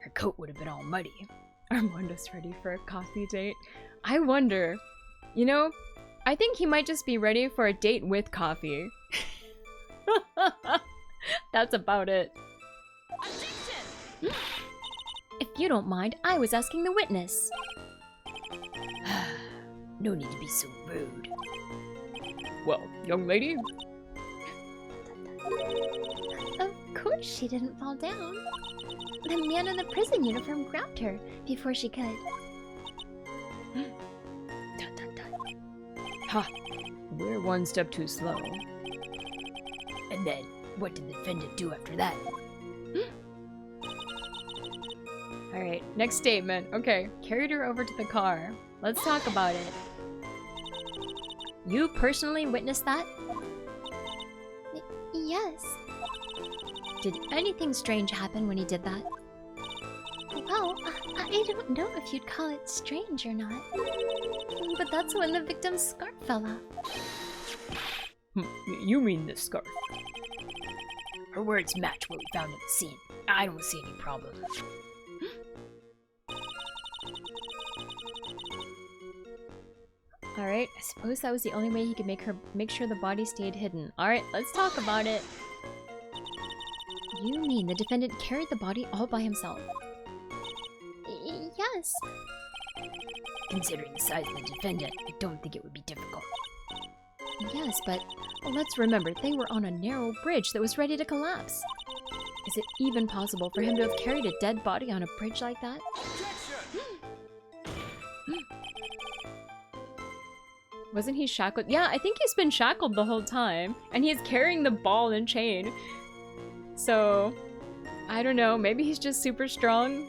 Her coat would have been all muddy. Armando's ready for a coffee date. I wonder. You know, I think he might just be ready for a date with coffee. That's about it. If you don't mind, I was asking the witness. No need to be so rude. Well, young lady. Of course she didn't fall down. The man in the prison uniform grabbed her before she could. Dun, dun, dun. Ha! We're one step too slow. And then, what did the defendant do after that? Alright, next statement. Okay, carried her over to the car. Let's talk about it. You personally witnessed that? Yes. Did anything strange happen when he did that? Well, I don't know if you'd call it strange or not. But that's when the victim's scarf fell off. You mean the scarf? Her words match what we found at the scene. I don't see any problem. Alright, I suppose that was the only way he could make sure the body stayed hidden. Alright, let's talk about it. You mean the defendant carried the body all by himself? Yes. Considering the size of the defendant, I don't think it would be difficult. Yes, but let's remember, they were on a narrow bridge that was ready to collapse. Is it even possible for him to have carried a dead body on a bridge like that? Wasn't he shackled? Yeah, I think he's been shackled the whole time. And he's carrying the ball and chain. So, I don't know. Maybe he's just super strong.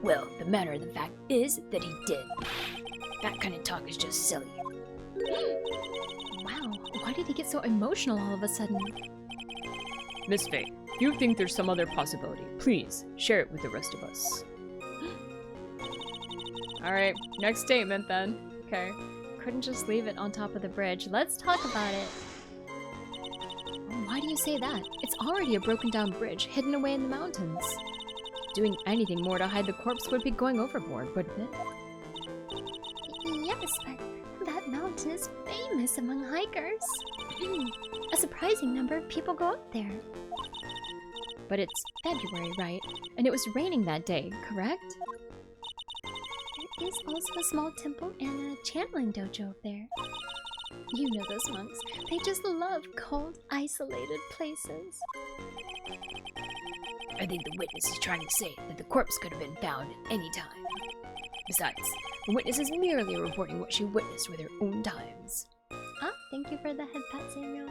Well, the matter of the fact is that he did. That kind of talk is just silly. Wow, why did he get so emotional all of a sudden? Miss Faye, if you think there's some other possibility, please share it with the rest of us. Alright, next statement then. Okay. Couldn't just leave it on top of the bridge. Let's talk about it. Why do you say that? It's already a broken down bridge, hidden away in the mountains. Doing anything more to hide the corpse would be going overboard, wouldn't it? Yes, but that mountain is famous among hikers. A surprising number of people go up there. But it's February, right? And it was raining that day, correct? There is also a small temple and a channeling dojo there. You know those monks. They just love cold, isolated places. I think the witness is trying to say that the corpse could have been found at any time. Besides, the witness is merely reporting what she witnessed with her own times. Ah, thank you for the head pat, Samuel. ...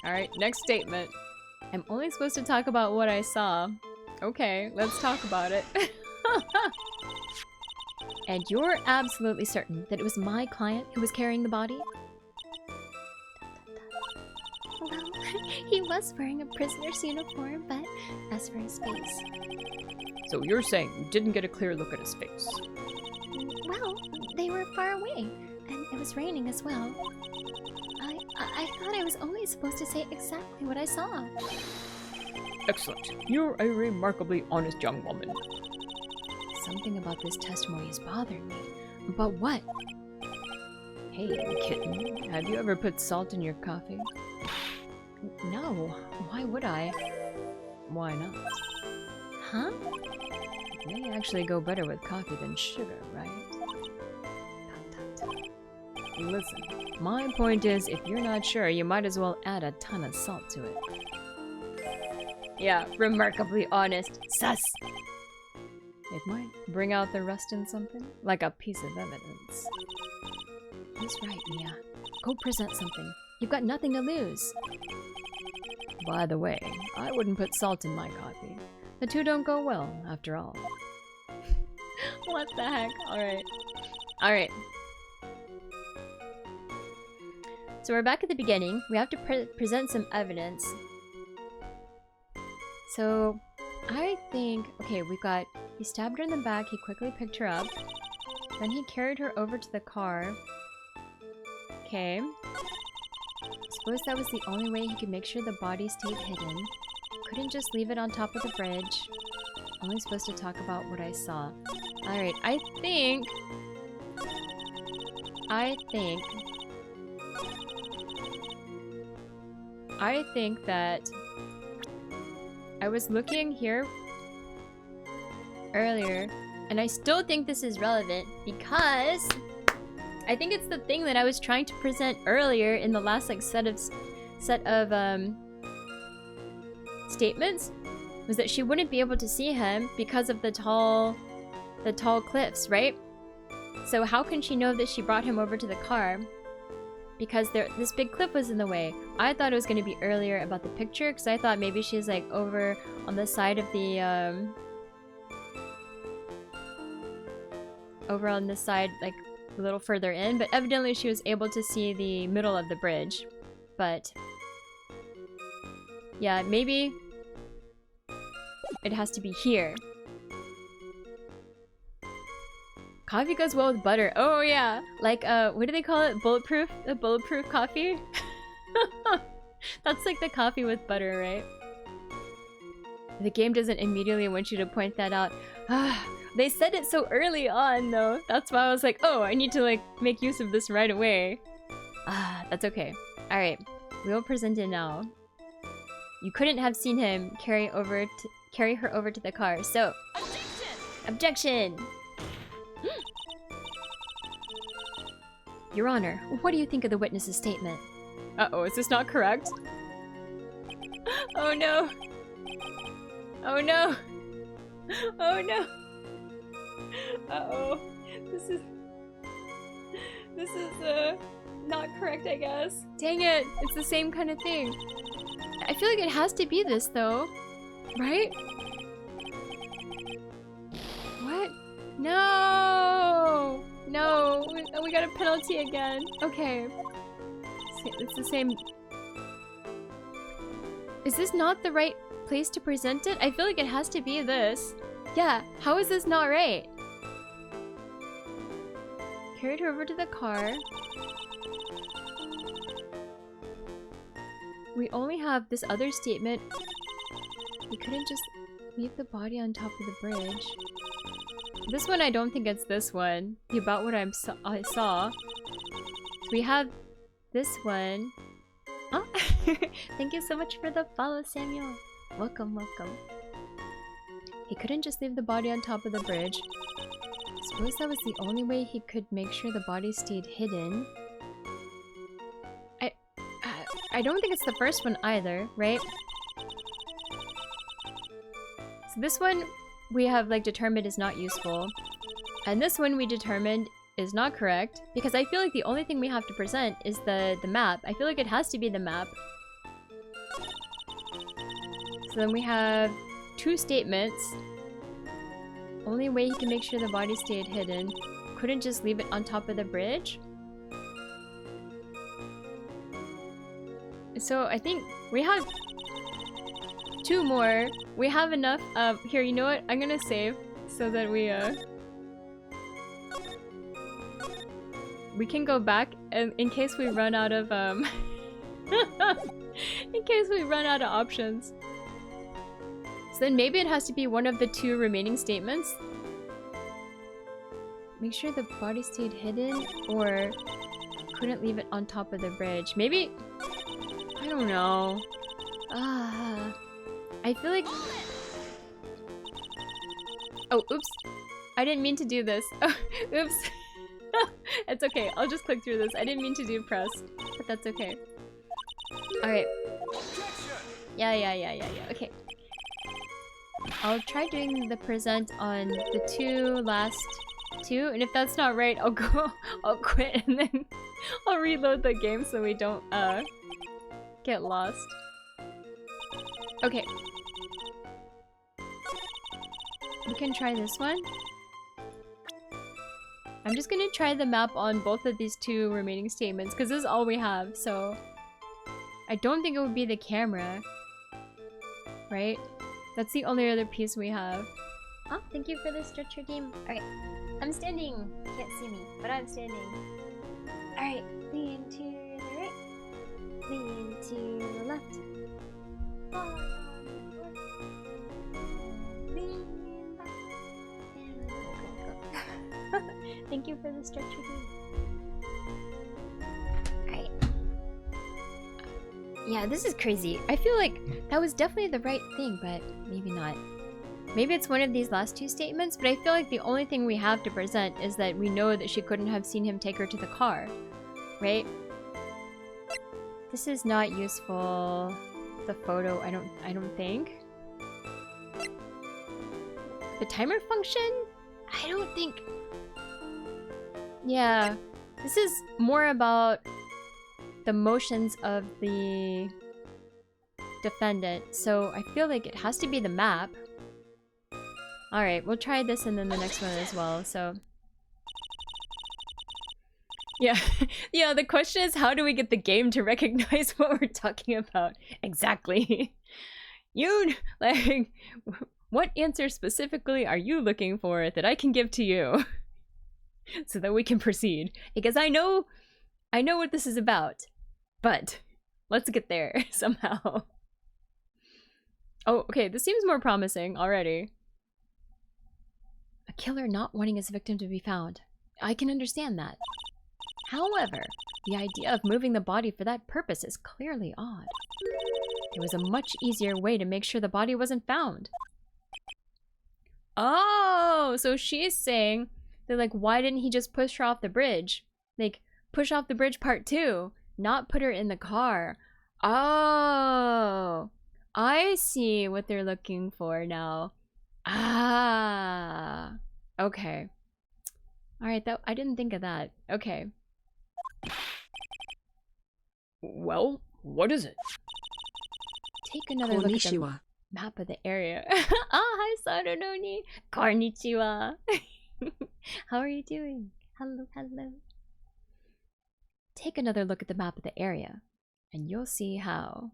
Alright, next statement. I'm only supposed to talk about what I saw. Okay, let's talk about it. And you're absolutely certain that it was my client who was carrying the body? Well, he was wearing a prisoner's uniform, but as for his face... So you're saying you didn't get a clear look at his face? Well, they were far away, and it was raining as well. I thought I was only supposed to say exactly what I saw. Excellent. You're a remarkably honest young woman. Something about this testimony is bothering me. But what? Hey, kitten. Have you ever put salt in your coffee? No. Why would I? Why not? Huh? It may actually go better with coffee than sugar, right? Listen, my point is, if you're not sure, you might as well add a ton of salt to it. Yeah, remarkably honest. Sus! It might bring out the rust in something, like a piece of evidence. He's right, Mia. Go present something. You've got nothing to lose. By the way, I wouldn't put salt in my coffee. The two don't go well, after all. What the heck? Alright. Alright. So we're back at the beginning. We have to present some evidence. So, I think... Okay, we've got... He stabbed her in the back, he quickly picked her up. Then he carried her over to the car. Okay. Suppose that was the only way he could make sure the body stayed hidden. Couldn't just leave it on top of the bridge. Only supposed to talk about what I saw. Alright, I think that I was looking here earlier, and I still think this is relevant because I think it's the thing that I was trying to present earlier in the last like set of statements, was that she wouldn't be able to see him because of the tall cliffs, right? So how can she know that she brought him over to the car? Because this big cliff was in the way. I thought it was going to be earlier about the picture, because I thought maybe she's like over on the side of the over on this side, like a little further in, but evidently she was able to see the middle of the bridge. But Yeah, maybe it has to be here. Coffee goes well with butter. Oh yeah, like what do they call it? Bulletproof? The bulletproof coffee? That's like the coffee with butter, right? The game doesn't immediately want you to point that out. They said it so early on though. That's why I was like, oh, I need to like make use of this right away. That's okay. Alright, we will present it now. You couldn't have seen him carry her over to the car, so... Objection! Your Honor, what do you think of the witness's statement? Uh-oh, is this not correct? Oh no! Oh no! Oh no! Uh-oh. This is not correct, I guess. Dang it! It's the same kind of thing. I feel like it has to be this, though. Right? What? No! No! We got a penalty again. Okay. It's the same... Is this not the right place to present it? I feel like it has to be this. Yeah, how is this not right? Carried her over to the car. We only have this other statement. We couldn't just leave the body on top of the bridge. This one, I don't think it's this one. The about what I saw. So we have this one. Oh, thank you so much for the follow, Samuel. Welcome, welcome. He couldn't just leave the body on top of the bridge. Suppose that was the only way he could make sure the body stayed hidden. I don't think it's the first one either, right? So this one we have like determined is not useful. And this one we determined is not correct because I feel like the only thing we have to present is the map. I feel like it has to be the map. So then we have two statements. Only way he can make sure the body stayed hidden. Couldn't just leave it on top of the bridge. So I think we have two more. We have enough. Here, you know what? I'm gonna save so that we can go back and in case we run out of in case we run out of options. So then maybe it has to be one of the two remaining statements. Make sure the body stayed hidden or couldn't leave it on top of the bridge. Maybe... I don't know. I feel like... Oh, oops. I didn't mean to do this. Oh, oops. It's okay. I'll just click through this. I didn't mean to do press, but that's okay. Alright. Yeah. Okay. I'll try doing the present on the two last two, and if that's not right, I'll quit and then I'll reload the game so we don't, get lost. Okay. We can try this one. I'm just gonna try the map on both of these two remaining statements, because this is all we have, so... I don't think it would be the camera. Right? That's the only other piece we have. Oh, thank you for the stretcher game. Alright. I'm standing. You can't see me, but I'm standing. Alright. Lean to the right. Lean to the left. Lean back. And go. Thank you for the stretcher game. Alright. Yeah, this is crazy. I feel like that was definitely the right thing, but maybe not. Maybe it's one of these last two statements, but I feel like the only thing we have to present is that we know that she couldn't have seen him take her to the car. Right? This is not useful. The photo, I don't think. The timer function? I don't think... Yeah. This is more about the motions of the defendant, so I feel like it has to be the map. Alright, we'll try this and then the next one as well, so... Yeah. Yeah, the question is, how do we get the game to recognize what we're talking about? Exactly. You, like, what answer specifically are you looking for that I can give to you? So that we can proceed. Because I know what this is about. But let's get there somehow. Oh, okay, this seems more promising already. A killer not wanting his victim to be found. I can understand that. However, the idea of moving the body for that purpose is clearly odd. There was a much easier way to make sure the body wasn't found. Oh, so she's saying that, like, why didn't he just push her off the bridge? Like, push off the bridge part 2, not put her in the car. Oh, I see what they're looking for now. Ah, okay. All right, I didn't think of that. Okay. Well, what is it? Take another look at the Konnichiwa. map of the area. Hi, Sarunoni. Konnichiwa. How are you doing? Hello, hello. Take another look at the map of the area, and you'll see how.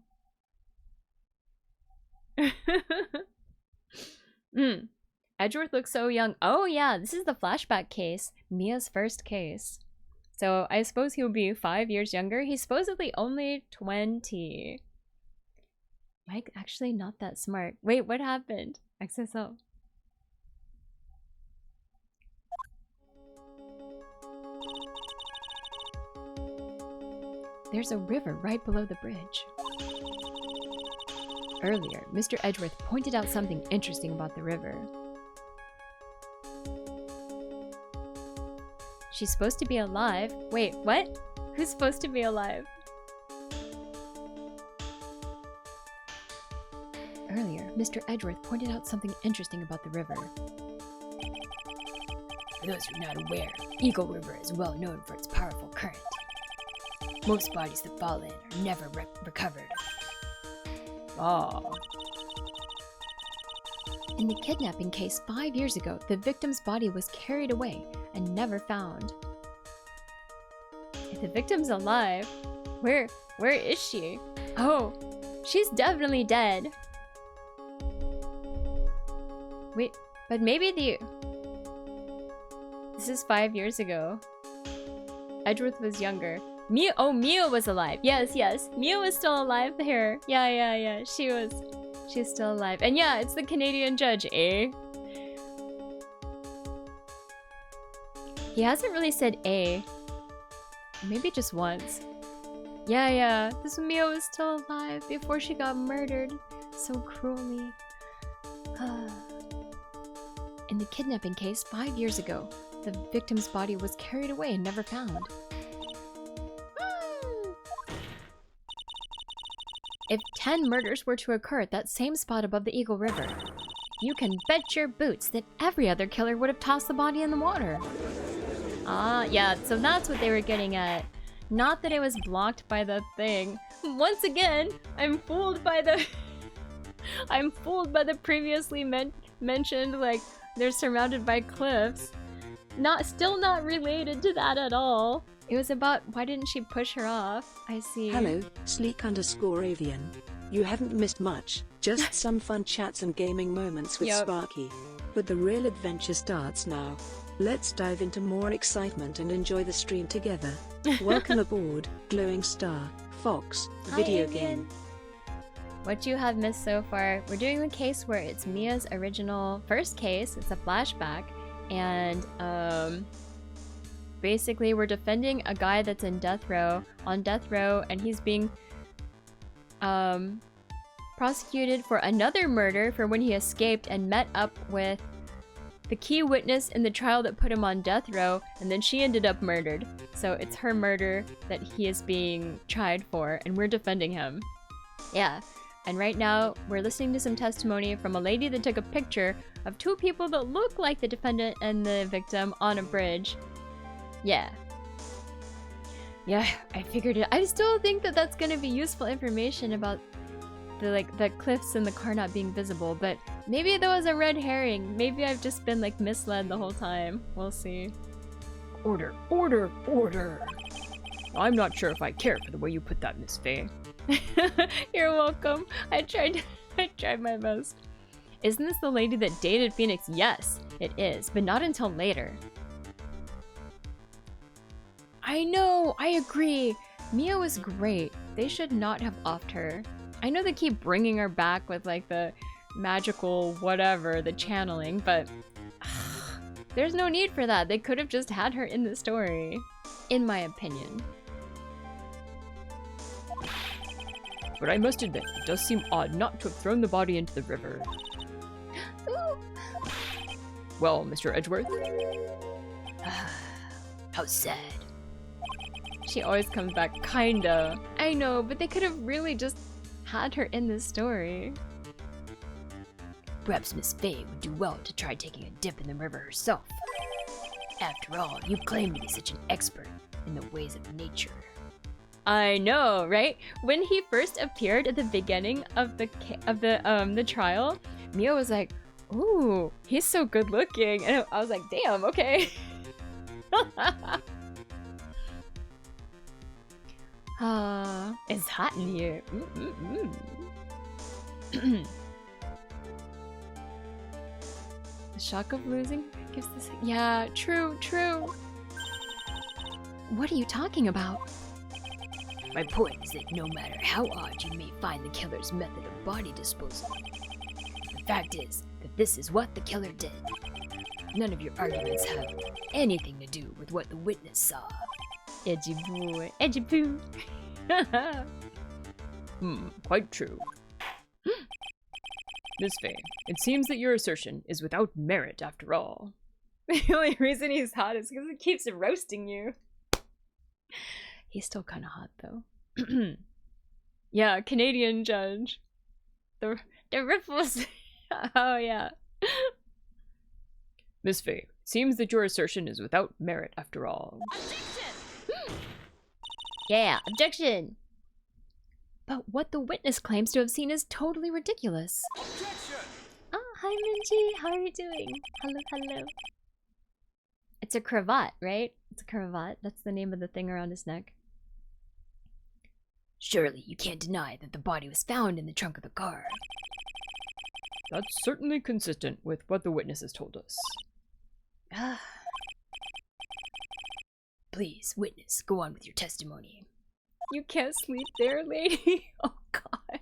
Edgeworth looks so young. Oh yeah, this is the flashback case. Mia's first case. So I suppose he'll be 5 years younger. He's supposedly only 20. Mike actually not that smart. Wait, what happened? XSO. There's a river right below the bridge. Earlier, Mr. Edgeworth pointed out something interesting about the river. She's supposed to be alive. Wait, what? Who's supposed to be alive? Earlier, Mr. Edgeworth pointed out something interesting about the river. For those who are not aware, Eagle River is well known for its powerful current. Most bodies that fall in are never recovered. Oh. In the kidnapping case 5 years ago, the victim's body was carried away and never found. If the victim's alive, where is she? Oh, she's definitely dead. Wait, but maybe this is 5 years ago. Edgeworth was younger. Mia was alive. Yes. Mia was still alive there. Yeah. She's still alive. And yeah, it's the Canadian judge, eh? He hasn't really said A. Maybe just once. Yeah. This Mia was still alive before she got murdered so cruelly. In the kidnapping case 5 years ago, the victim's body was carried away and never found. If 10 murders were to occur at that same spot above the Eagle River, you can bet your boots that every other killer would have tossed the body in the water. Ah, yeah, so that's what they were getting at. Not that it was blocked by the thing. Once again, I'm fooled by the... I'm fooled by the previously mentioned, like, they're surrounded by cliffs. Still not related to that at all. It was about why didn't she push her off? I see. Hello, Sleek_Avian. You haven't missed much, just some fun chats and gaming moments with Yep. Sparky. But the real adventure starts now. Let's dive into more excitement and enjoy the stream together. Welcome aboard, Glowing Star, Fox, Hi, video Avian. game. What you have missed so far, we're doing the case where it's Mia's original first case. It's a flashback. And, basically we're defending a guy that's on death row, and he's being, prosecuted for another murder for when he escaped and met up with the key witness in the trial that put him on death row, and then she ended up murdered. So it's her murder that he is being tried for, and we're defending him. Yeah. And right now, we're listening to some testimony from a lady that took a picture of two people that look like the defendant and the victim on a bridge. Yeah. Yeah, I figured it. I still think that that's gonna be useful information about the cliffs and the car not being visible, but maybe there was a red herring. Maybe I've just been, like, misled the whole time. We'll see. Order, order, order. I'm not sure if I care for the way you put that, Miss Faye. You're welcome. I tried my best. Isn't this the lady that dated Phoenix? Yes, it is, but not until later. I know, I agree. Mia was great. They should not have offed her. I know they keep bringing her back with like the magical whatever, the channeling, but there's no need for that. They could have just had her in the story, in my opinion. But I must admit, it does seem odd not to have thrown the body into the river. Ooh. Well, Mr. Edgeworth? How sad. She always comes back, kinda. I know, but they could have really just had her in this story. Perhaps Miss Faye would do well to try taking a dip in the river herself. After all, you claim to be such an expert in the ways of nature. I know, right? When he first appeared at the beginning of the trial, Mia was like, "Ooh, he's so good looking," and I was like, "Damn, okay." It's hot in here. The shock of losing gives this. Yeah, true, true. What are you talking about? My point is that no matter how odd you may find the killer's method of body disposal, the fact is that this is what the killer did. None of your arguments have anything to do with what the witness saw. Edgy boy, edgy poo. Quite true. Miss Faye, it seems that your assertion is without merit after all. The only reason he's hot is because he keeps roasting you. He's still kind of hot though. Yeah, Canadian judge. The ripples. Oh yeah. Miss Faye, it seems that your assertion is without merit after all. Yeah, objection. But what the witness claims to have seen is totally ridiculous. Oh, hi Minji. How are you doing? Hello, hello. It's a cravat, right? It's a cravat. That's the name of the thing around his neck. Surely you can't deny that the body was found in the trunk of the car. That's certainly consistent with what the witness has told us. Please, witness, go on with your testimony. You can't sleep there, lady. Oh god.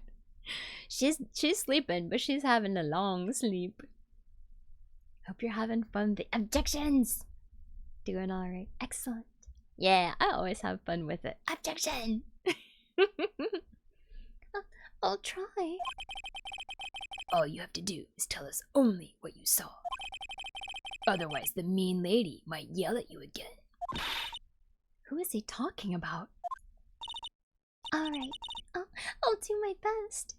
She's sleeping, but she's having a long sleep. Hope you're having fun with the objections. Doing all right. Excellent. Yeah, I always have fun with it. Objection. I'll try. All you have to do is tell us only what you saw. Otherwise, the mean lady might yell at you again. Who is he talking about? Alright, I'll do my best.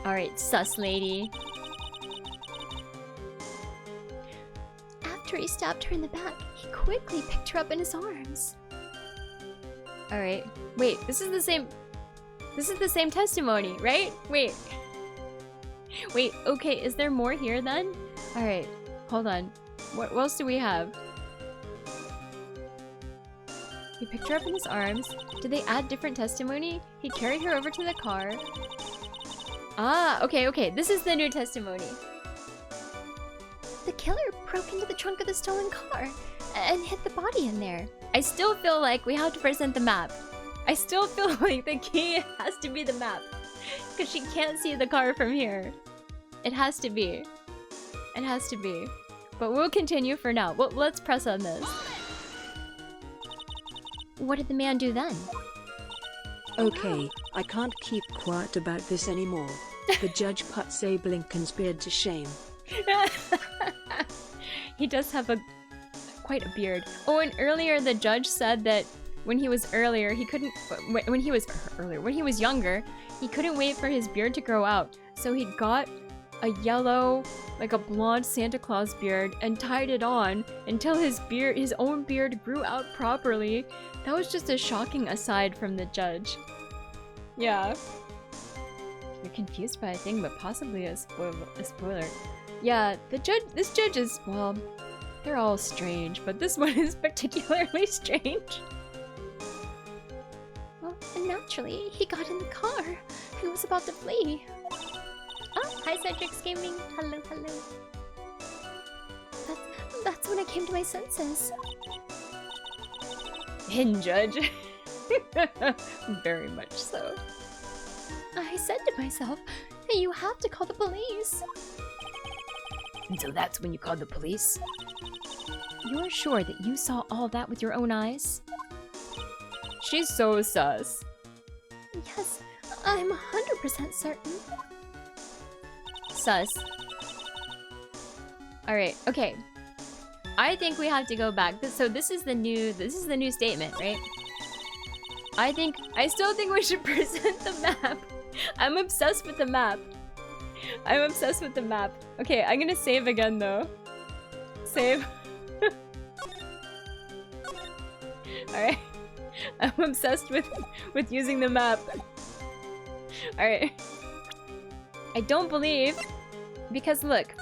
Alright, sus lady. After he stabbed her in the back, he quickly picked her up in his arms. Alright, wait, this is the same testimony, right? Wait, okay, is there more here then? Alright, hold on. What else do we have? He picked her up in his arms. Did they add different testimony? He carried her over to the car. Ah, okay, this is the new testimony. The killer broke into the trunk of the stolen car and hid the body in there. I still feel like we have to present the map. I still feel like the key has to be the map. Because she can't see the car from here. It has to be. It has to be. But we'll continue for now. Well, let's press on this. What did the man do then? Okay, I can't keep quiet about this anymore. The judge put Abe Lincoln's beard to shame. He does have quite a beard. Oh, and earlier the judge said that when he was younger, he couldn't wait for his beard to grow out. So he got a yellow, like a blonde Santa Claus beard and tied it on until his own beard grew out properly. That was just a shocking aside from the judge. Yeah. You're confused by a thing, but possibly a spoiler. Yeah, this judge is, well, They're all strange, but this one is particularly strange. Well, naturally, he got in the car and was about to flee. Oh, hi Cedric's Gaming. Hello, hello. That's when I came to my senses. Hidden Judge. Very much so. I said to myself, hey, you have to call the police. And so that's when you called the police? You're sure that you saw all that with your own eyes? She's so sus. Yes, I'm 100% certain. Sus. Alright, okay. I think we have to go back. So this is the new statement, right? I still think we should present the map. I'm obsessed with the map. I'm obsessed with the map. Okay, I'm gonna save again though. Save. Alright. I'm obsessed with using the map. Alright. I don't believe, because look,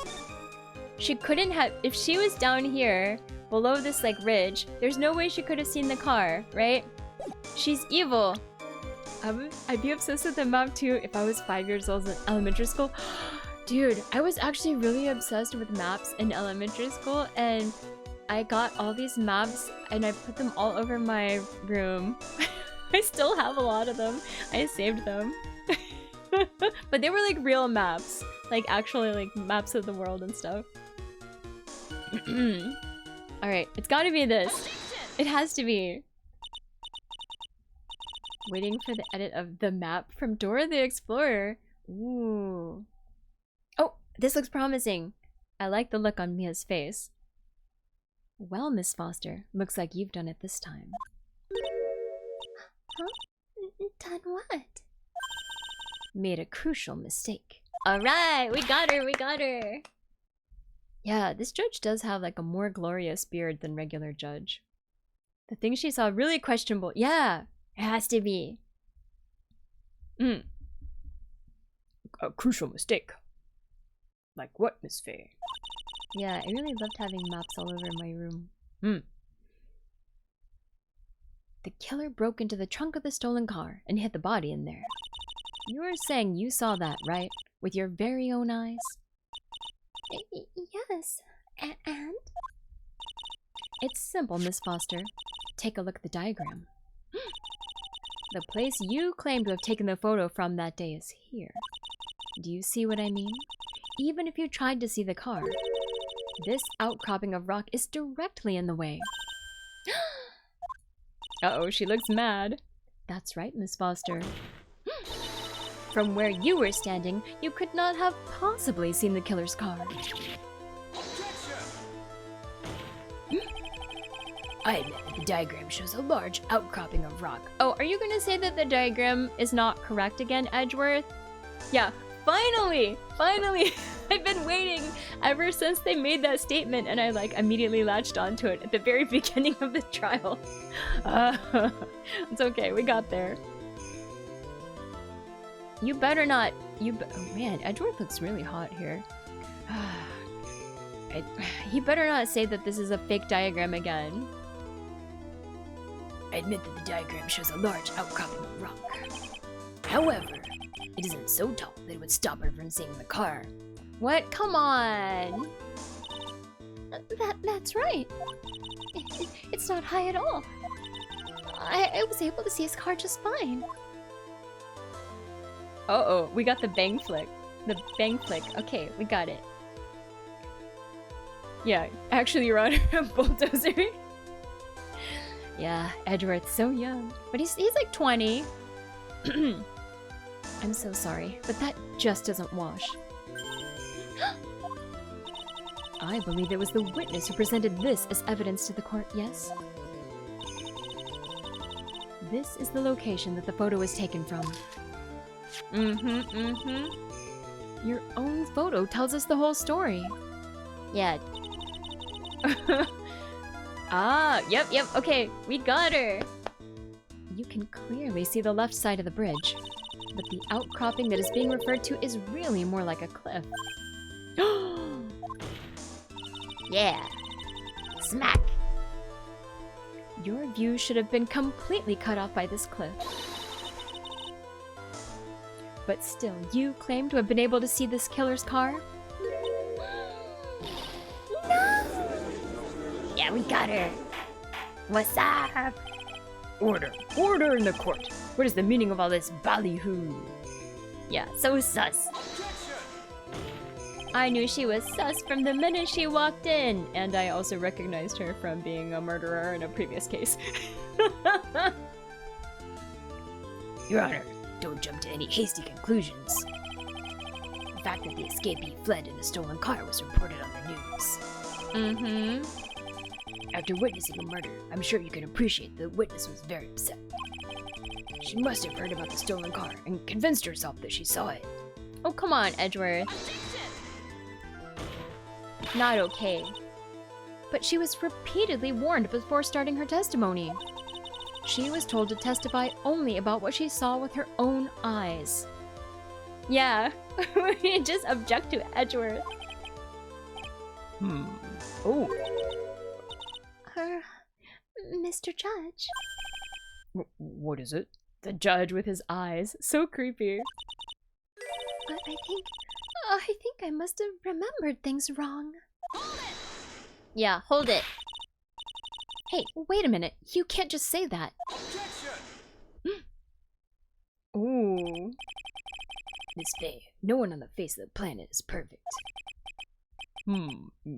she couldn't have, if she was down here below this like ridge, there's no way she could have seen the car, right? She's evil. I'd be obsessed with the map too if I was 5 years old in elementary school. Dude, I was actually really obsessed with maps in elementary school, and I got all these maps and I put them all over my room. I still have a lot of them. I saved them. But they were like real maps. Like actually like maps of the world and stuff. Alright, it's gotta be this. It has to be. Waiting for the edit of the map from Dora the Explorer. Ooh. Oh, this looks promising. I like the look on Mia's face. Well, Miss Foster, looks like you've done it this time. Huh? Done what? Made a crucial mistake. Alright, we got her, we got her! Yeah, this judge does have like a more glorious beard than regular judge. The thing she saw really questionable. Yeah, it has to be. A crucial mistake. Like what, Miss Faye? Yeah, I really loved having maps all over my room. The killer broke into the trunk of the stolen car and hid the body in there. You were saying you saw that, right? With your very own eyes? Yes. And? It's simple, Miss Foster. Take a look at the diagram. The place you claim to have taken the photo from that day is here. Do you see what I mean? Even if you tried to see the car, this outcropping of rock is directly in the way. Uh-oh, she looks mad. That's right, Miss Foster. From where you were standing, you could not have possibly seen the killer's car. I admit that the diagram shows a large outcropping of rock. Oh, are you gonna say that the diagram is not correct again, Edgeworth? Yeah, finally! Finally! I've been waiting ever since they made that statement, and I like immediately latched onto it at the very beginning of the trial. It's okay, we got there. You better not. Oh man, Edgeworth looks really hot here. He better not say that this is a fake diagram again. I admit that the diagram shows a large outcropping of rock. However, it isn't so tall that it would stop her from seeing the car. What? Come on! That's right. It's not high at all. I was able to see his car just fine. Uh-oh, we got the bang flick. The bang flick. Okay, we got it. Yeah, actually you're on a bulldozer. Yeah, Edgeworth's so young. But he's like 20. I'm so sorry, but that just doesn't wash. I believe it was the witness who presented this as evidence to the court, yes? This is the location that the photo was taken from. Your own photo tells us the whole story. Yeah. Ah, yep, okay, we got her. You can clearly see the left side of the bridge, but the outcropping that is being referred to is really more like a cliff. Yeah. Smack! Your view should have been completely cut off by this cliff. But still, you claim to have been able to see this killer's car? Yeah, we got her. What's up? Order! Order in the court! What is the meaning of all this ballyhoo? Yeah, so sus. I knew she was sus from the minute she walked in, and I also recognized her from being a murderer in a previous case. Your Honor, don't jump to any hasty conclusions. The fact that the escapee fled in a stolen car was reported on the news. Mm-hmm. After witnessing a murder, I'm sure you can appreciate the witness was very upset. She must have heard about the stolen car and convinced herself that she saw it. Oh, come on, Edgeworth. Not okay. But she was repeatedly warned before starting her testimony. She was told to testify only about what she saw with her own eyes. Yeah, we just object to Edgeworth. Oh. Mr. Judge. What is it? The judge with his eyes. So creepy. I think I must have remembered things wrong. Yeah, hold it. Hey, wait a minute. You can't just say that. Ooh. Miss Faye, no one on the face of the planet is perfect.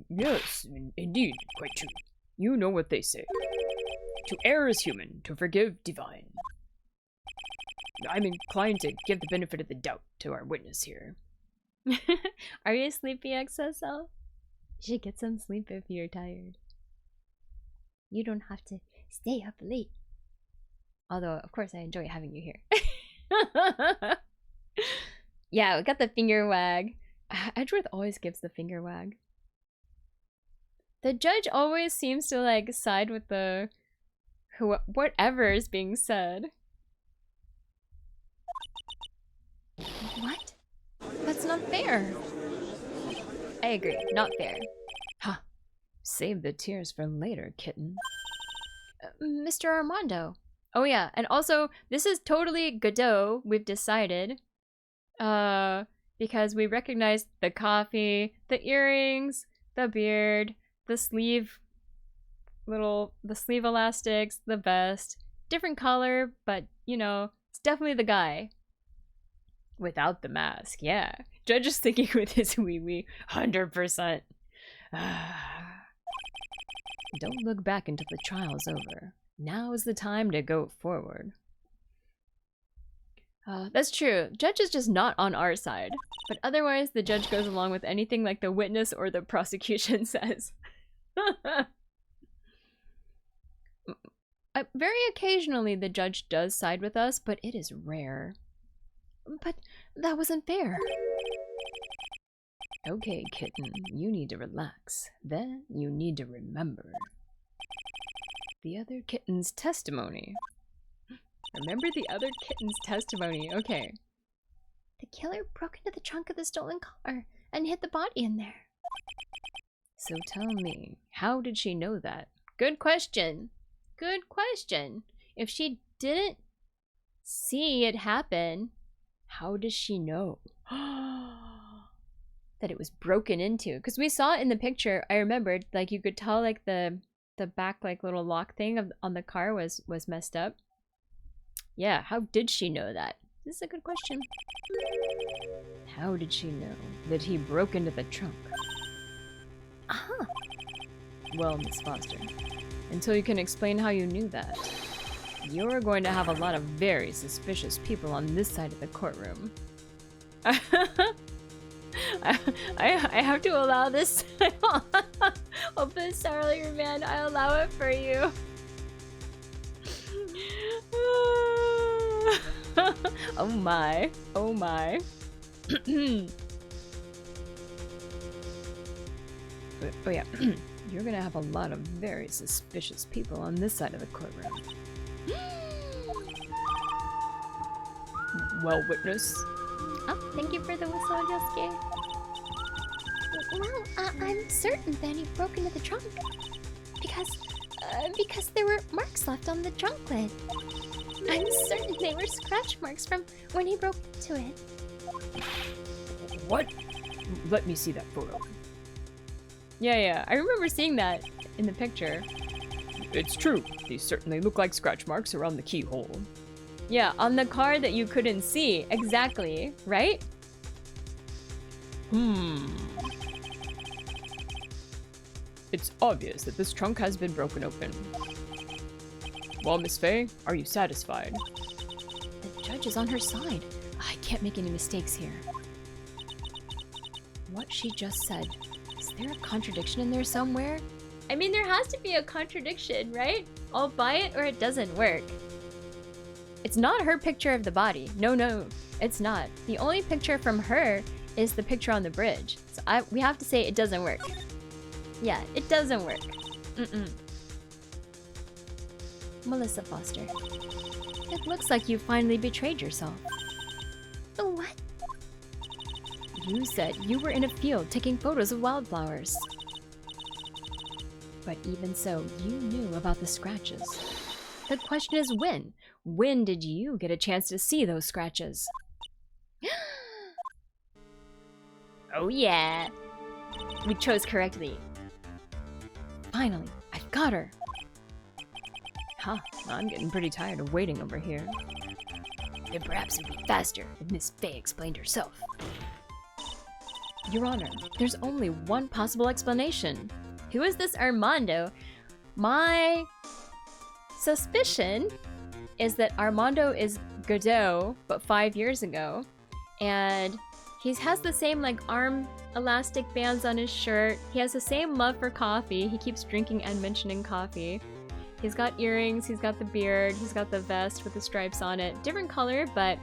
Yes, indeed, quite true. You know what they say. To err is human, to forgive divine. I'm inclined to give the benefit of the doubt to our witness here. Are you sleepy, XSL? You should get some sleep if you're tired. You don't have to stay up late. Although, of course, I enjoy having you here. Yeah, we got the finger wag. Edgeworth always gives the finger wag. The judge always seems to like side with the whatever is being said. What? That's not fair. I agree, not fair. Huh. Save the tears for later, kitten. Mr. Armando. Oh yeah, and also, this is totally Godot, we've decided. Because we recognize the coffee, the earrings, the beard, the sleeve elastics, the vest. Different color, but, you know, it's definitely the guy. Without the mask, yeah. Judge is thinking with his wee-wee, 100%. Don't look back until the trial's over. Now is the time to go forward. That's true. Judge is just not on our side. But otherwise, the judge goes along with anything like the witness or the prosecution says. Very occasionally, the judge does side with us, but it is rare. But that wasn't fair. Okay, kitten, you need to relax. Then you need to remember. The other kitten's testimony. Remember the other kitten's testimony. Okay. The killer broke into the trunk of the stolen car and hid the body in there. So tell me, how did she know that? Good question. Good question. If she didn't see it happen, how does she know that it was broken into? Because we saw it in the picture. I remembered, like, you could tell, like, the back, like, little lock thing on the car was messed up. Yeah, how did she know that? This is a good question. How did she know that he broke into the trunk? Uh-huh. Well, Miss Foster, until you can explain how you knew that, you're going to have a lot of very suspicious people on this side of the courtroom. I have to allow this. Open Starlight Man, I allow it for you. Oh my. Oh my. Oh yeah. You're gonna have a lot of very suspicious people on this side of the courtroom. Well, witness. Oh, thank you for the whistle, Yosuke. Well, I'm certain that he broke into the trunk. Because there were marks left on the trunk lid. I'm certain they were scratch marks from when he broke into it. What? Let me see that photo. Yeah, I remember seeing that in the picture. It's true. These certainly look like scratch marks around the keyhole. Yeah, on the car that you couldn't see. Exactly, right? It's obvious that this trunk has been broken open. Well, Miss Faye, are you satisfied? The judge is on her side. I can't make any mistakes here. What she just said. Is there a contradiction in there somewhere? I mean, there has to be a contradiction, right? I'll buy it or it doesn't work. It's not her picture of the body. No, it's not. The only picture from her is the picture on the bridge. So we have to say it doesn't work. Yeah, it doesn't work. Melissa Foster. It looks like you finally betrayed yourself. What? You said you were in a field taking photos of wildflowers. But even so, you knew about the scratches. The question is when? When did you get a chance to see those scratches? Oh yeah. We chose correctly. Finally, I've got her. Huh, I'm getting pretty tired of waiting over here. Then perhaps it'd be faster if Miss Faye explained herself. Your Honor, there's only one possible explanation. Who is this Armando? My suspicion is that Armando is Godot, but 5 years ago. And he has the same like arm elastic bands on his shirt. He has the same love for coffee. He keeps drinking and mentioning coffee. He's got earrings, he's got the beard, he's got the vest with the stripes on it. Different color, but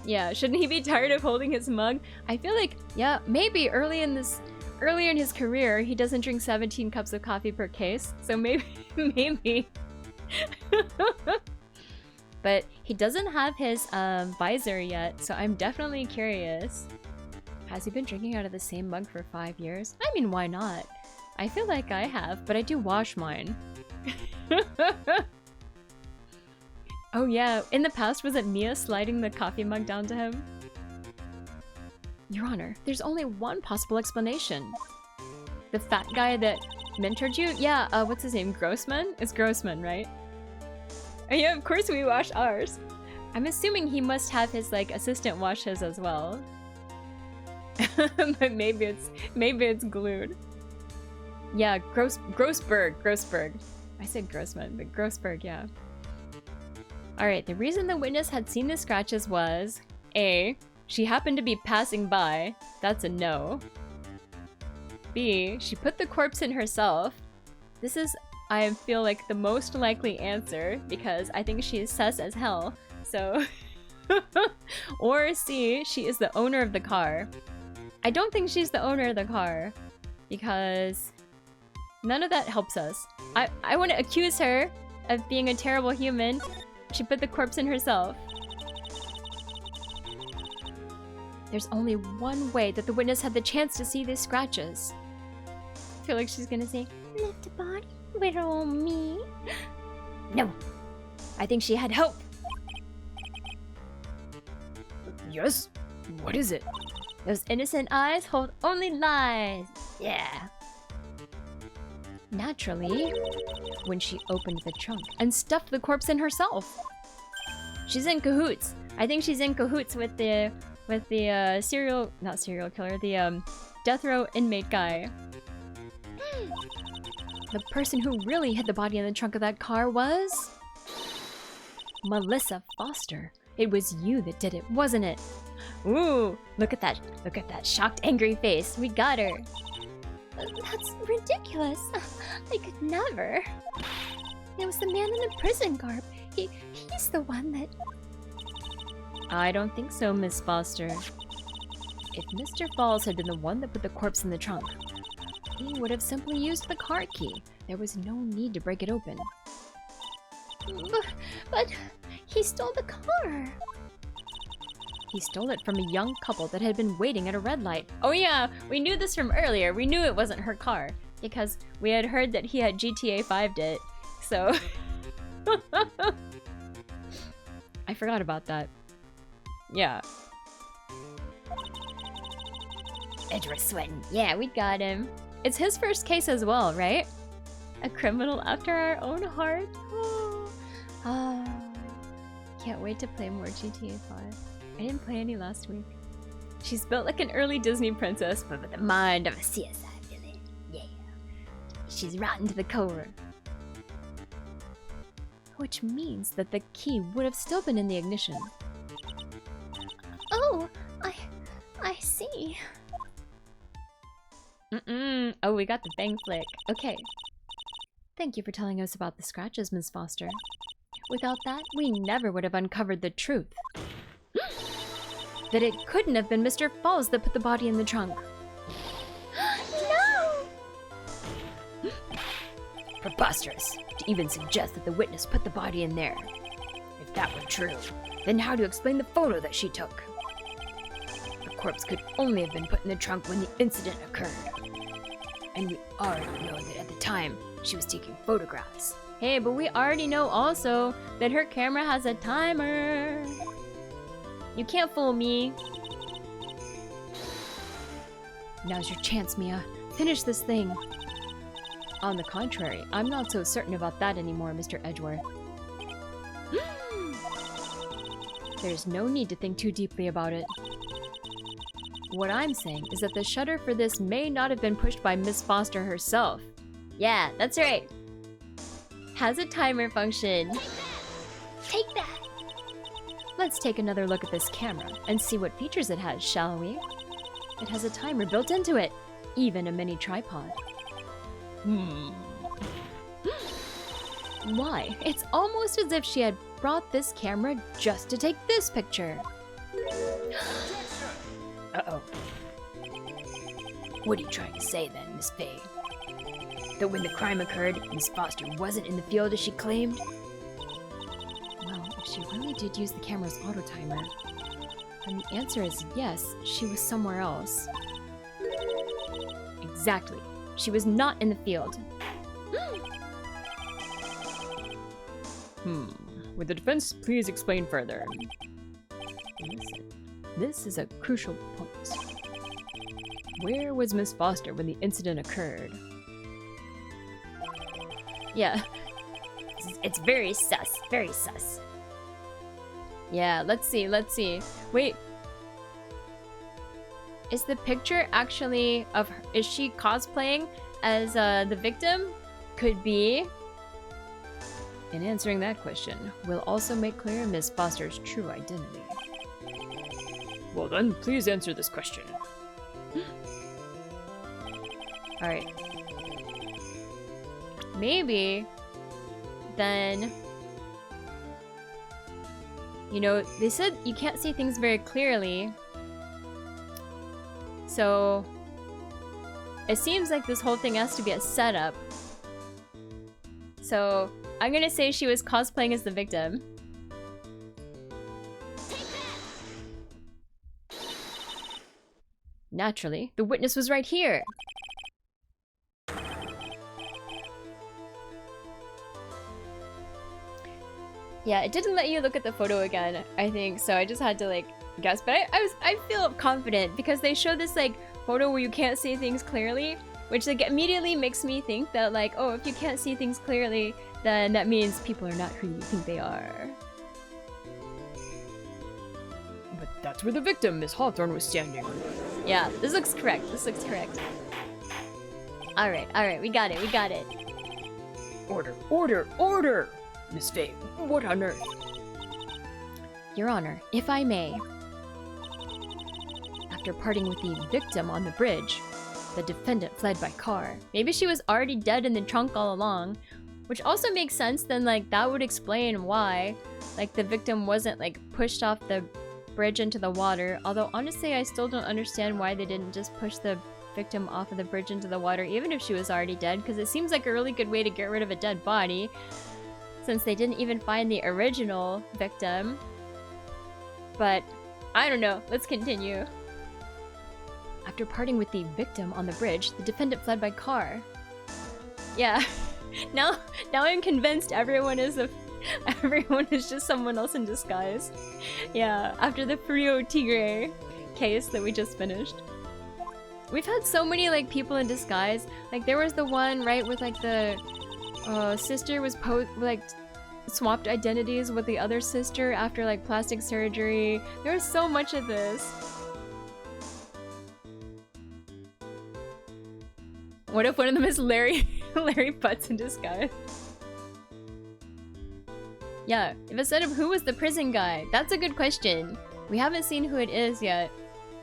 yeah, shouldn't he be tired of holding his mug? I feel like, yeah, maybe earlier in his career, he doesn't drink 17 cups of coffee per case. So maybe. But he doesn't have his visor yet, so I'm definitely curious. Has he been drinking out of the same mug for 5 years? I mean, why not? I feel like I have, but I do wash mine. Oh yeah, in the past, was it Mia sliding the coffee mug down to him? Your Honor, there's only one possible explanation. The fat guy that mentored you? Yeah, what's his name? Grossman? It's Grossman, right? Oh, yeah, of course we wash ours. I'm assuming he must have his like assistant wash his as well. But maybe it's glued. Yeah, Grossberg. I said Grossman, but Grossberg, yeah. Alright, the reason the witness had seen the scratches was A. She happened to be passing by. That's a no. B. She put the corpse in herself. This is, I feel like, the most likely answer because I think she is sus as hell. So, or C. She is the owner of the car. I don't think she's the owner of the car because none of that helps us. I want to accuse her of being a terrible human. She put the corpse in herself. There's only one way that the witness had the chance to see these scratches. I feel like she's gonna say, left a body, little me. No, I think she had hope. Yes? What is it? Those innocent eyes hold only lies. Yeah. Naturally, when she opened the trunk and stuffed the corpse in herself. She's in cahoots. I think she's in cahoots with the not serial killer, the death row inmate guy. The person who really hid the body in the trunk of that car was Melissa Foster. It was you that did it, wasn't it? Ooh, look at that shocked, angry face. We got her. That's ridiculous. I could never. It was the man in the prison garb. He's the one that... I don't think so, Miss Foster. If Mr. Falls had been the one that put the corpse in the trunk, he would have simply used the car key. There was no need to break it open. But he stole the car. He stole it from a young couple that had been waiting at a red light. Oh yeah, we knew this from earlier. We knew it wasn't her car. because we had heard that he had GTA 5'd it, so... I forgot about that. Yeah. Edward's sweating. Yeah, we got him. It's his first case as well, right? A criminal after our own heart. Ah, can't wait to play more GTA 5. I didn't play any last week. She's built like an early Disney princess, but with the mind of a CSI villain. Yeah. She's rotten to the core. Which means that the key would have still been in the ignition. Oh, I see. Oh, we got the bang flick. Okay. Thank you for telling us about the scratches, Ms. Foster. Without that, we never would have uncovered the truth. That it couldn't have been Mr. Falls that put the body in the trunk. No! Preposterous to even suggest that the witness put the body in there. If that were true, then how to explain the photo that she took? The corpse could only have been put in the trunk when the incident occurred. And we already know that at the time, she was taking photographs. Hey, but we already know also that her camera has a timer. You can't fool me. Now's your chance, Mia. Finish this thing. On the contrary, I'm not so certain about that anymore, Mr. Edgeworth. There's no need to think too deeply about it. What I'm saying is that the shutter for this may not have been pushed by Miss Foster herself. Yeah, that's right. Has a timer function. Take that! Let's take another look at this camera and see what features it has, shall we? It has a timer built into it, even a mini tripod. Why? It's almost as if she had brought this camera just to take this picture. Uh-oh. What are you trying to say then, Miss Faye? That when the crime occurred, Miss Foster wasn't in the field as she claimed? Well, if she really did use the camera's auto timer, then the answer is yes, she was somewhere else. Exactly. She was not in the field. Would the defense please explain further? Listen, this is a crucial point. Where was Miss Foster when the incident occurred? Yeah. It's very sus. Very sus. Yeah, let's see. Wait. Is the picture actually of her, is she cosplaying as the victim? Could be. In answering that question, we'll also make clear Miss Foster's true identity. Well then, please answer this question. Alright. Maybe then, you know, they said you can't see things very clearly, so it seems like this whole thing has to be a setup. So I'm gonna say she was cosplaying as the victim. Naturally, the witness was right here. Yeah, it didn't let you look at the photo again, I think, so I just had to like guess. But I feel confident because they show this like photo where you can't see things clearly, which like immediately makes me think that like, oh, if you can't see things clearly, then that means people are not who you think they are. But that's where the victim, Miss Hawthorne, was standing. Yeah, this looks correct. This looks correct. Alright, we got it. Order! Miss Faye, what on earth? Your Honor, if I may. After parting with the victim on the bridge, the defendant fled by car. Maybe she was already dead in the trunk all along, which also makes sense. Then like that would explain why like the victim wasn't like pushed off the bridge into the water. Although honestly, I still don't understand why they didn't just push the victim off of the bridge into the water even if she was already dead, because it seems like a really good way to get rid of a dead body, since they didn't even find the original victim. But I don't know, let's continue. After parting with the victim on the bridge, the defendant fled by car. Yeah. Now I'm convinced everyone is just someone else in disguise. Yeah, after the Frio Tigre case that we just finished. We've had so many like people in disguise. Like there was the one, right, with like the sister was swapped identities with the other sister after like plastic surgery. There was so much of this. What if one of them is Larry Butts in disguise? Yeah, if instead of who was the prison guy? That's a good question. We haven't seen who it is yet.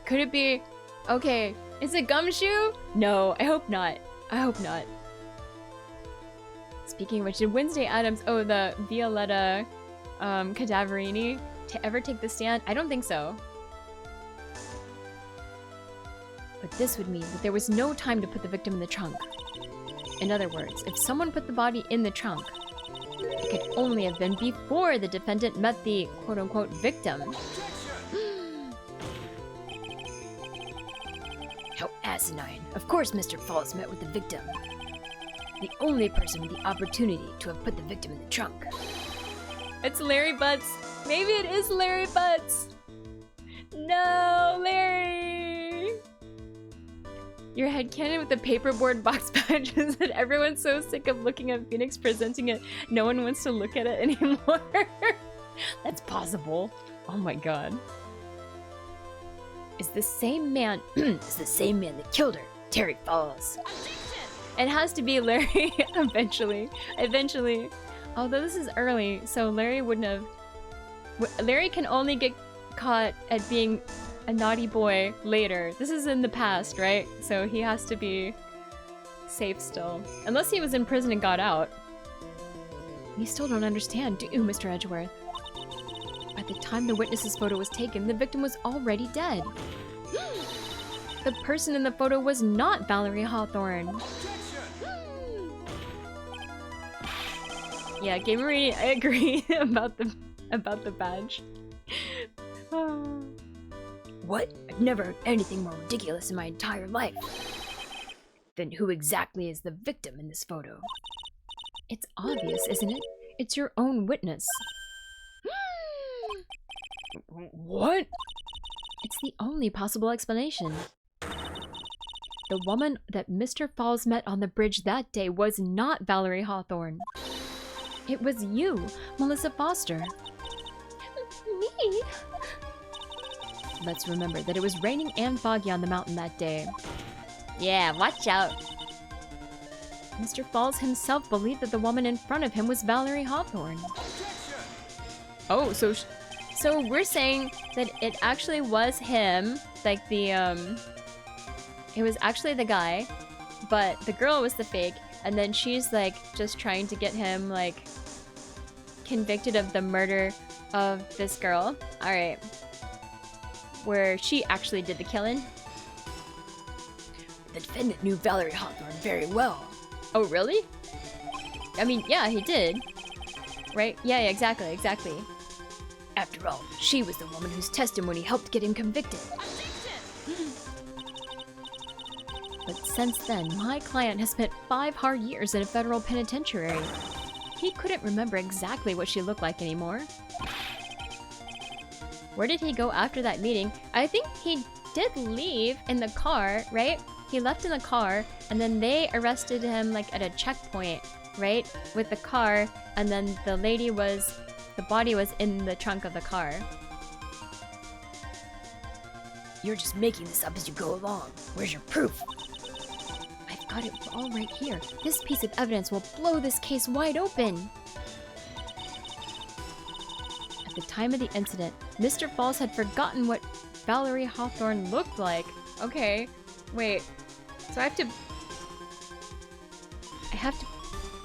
Could it be... Okay, is it Gumshoe? No, I hope not. I hope not. Speaking of which, did Wednesday Addams... Oh, the Violetta Cadaverini ever take the stand? I don't think so. But this would mean that there was no time to put the victim in the trunk. In other words, if someone put the body in the trunk, it could only have been before the defendant met the quote-unquote victim. How asinine. Of course Mr. Falls met with the victim. The only person with the opportunity to have put the victim in the trunk. It's Larry Butts. Maybe it is Larry Butts. No, Larry. Your headcanon with the paperboard box badge is that everyone's so sick of looking at Phoenix presenting it, no one wants to look at it anymore. That's possible. Oh my god. Is the same man that killed her, Terry Falls. It has to be Larry eventually. Eventually. Although this is early, so Larry wouldn't have... Larry can only get caught at being a naughty boy later. This is in the past, right? So he has to be safe still. Unless he was in prison and got out. You still don't understand, do you, Mr. Edgeworth? By the time the witness's photo was taken, the victim was already dead. The person in the photo was not Valerie Hawthorne. Yeah, Gamery, I agree about the badge. What? I've never heard anything more ridiculous in my entire life. Then who exactly is the victim in this photo? It's obvious, isn't it? It's your own witness. What? It's the only possible explanation. The woman that Mr. Falls met on the bridge that day was not Valerie Hawthorne. It was you, Melissa Foster. Me? Let's remember that it was raining and foggy on the mountain that day. Yeah, watch out. Mr. Falls himself believed that the woman in front of him was Valerie Hawthorne. Oh, so we're saying that it actually was him, like the, it was actually the guy, but the girl was the fake, and then she's, like, just trying to get him, like, convicted of the murder of this girl. Alright. Where she actually did the killing. The defendant knew Valerie Hawthorne very well. Oh, really? I mean, yeah, he did. Right? Yeah, exactly. After all, she was the woman whose testimony helped get him convicted. But since then, my client has spent 5 hard years in a federal penitentiary. He couldn't remember exactly what she looked like anymore. Where did he go after that meeting? I think he did leave in the car, right? He left in the car, and then they arrested him, like, at a checkpoint, right? With the car, and then the body was in the trunk of the car. You're just making this up as you go along. Where's your proof? I've got it all right here. This piece of evidence will blow this case wide open. At the time of the incident, Mr. Falls had forgotten what Valerie Hawthorne looked like. Okay, wait. So I have to...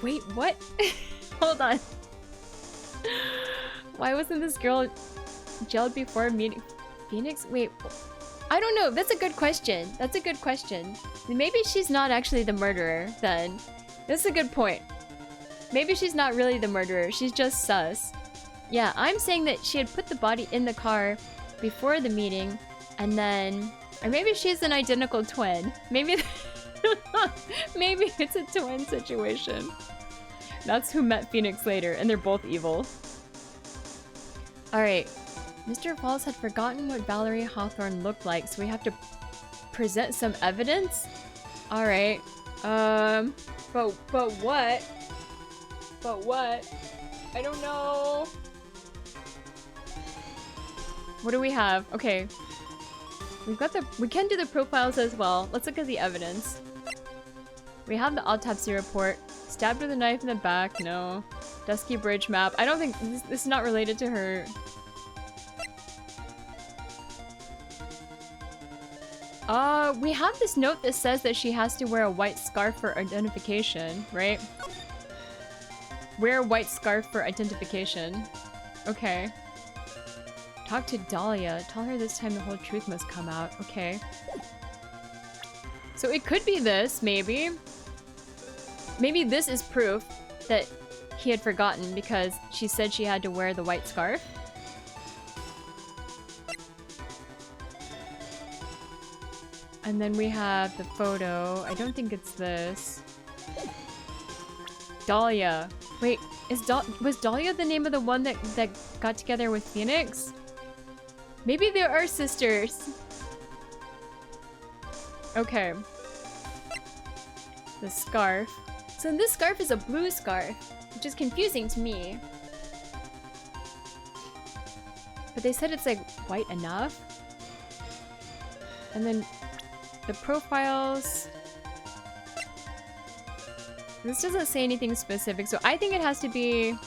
Wait, what? Hold on. Why wasn't this girl jailed before meeting Phoenix? Wait, I don't know. That's a good question. Maybe she's not actually the murderer, then. That's a good point. Maybe she's not really the murderer. She's just sus. Yeah, I'm saying that she had put the body in the car before the meeting, and then... Or maybe she's an identical twin. Maybe Maybe it's a twin situation. That's who met Phoenix later, and they're both evil. Alright. Mr. Falls had forgotten what Valerie Hawthorne looked like, so we have to present some evidence? Alright. But what? But what? I don't know. What do we have? Okay. We can do the profiles as well. Let's look at the evidence. We have the autopsy report. Stabbed with a knife in the back. No. Dusky Bridge map. I don't think this is not related to her. We have this note that says that she has to wear a white scarf for identification, right? Wear a white scarf for identification. Okay. Talk to Dahlia. Tell her this time the whole truth must come out. Okay. So it could be this, maybe. Maybe this is proof that he had forgotten because she said she had to wear the white scarf. And then we have the photo. I don't think it's this. Dahlia. Wait, was Dahlia the name of the one that got together with Phoenix? Maybe they are sisters. Okay. The scarf. So this scarf is a blue scarf, which is confusing to me. But they said it's like white enough. And then the profiles. This doesn't say anything specific, so I think it has to be...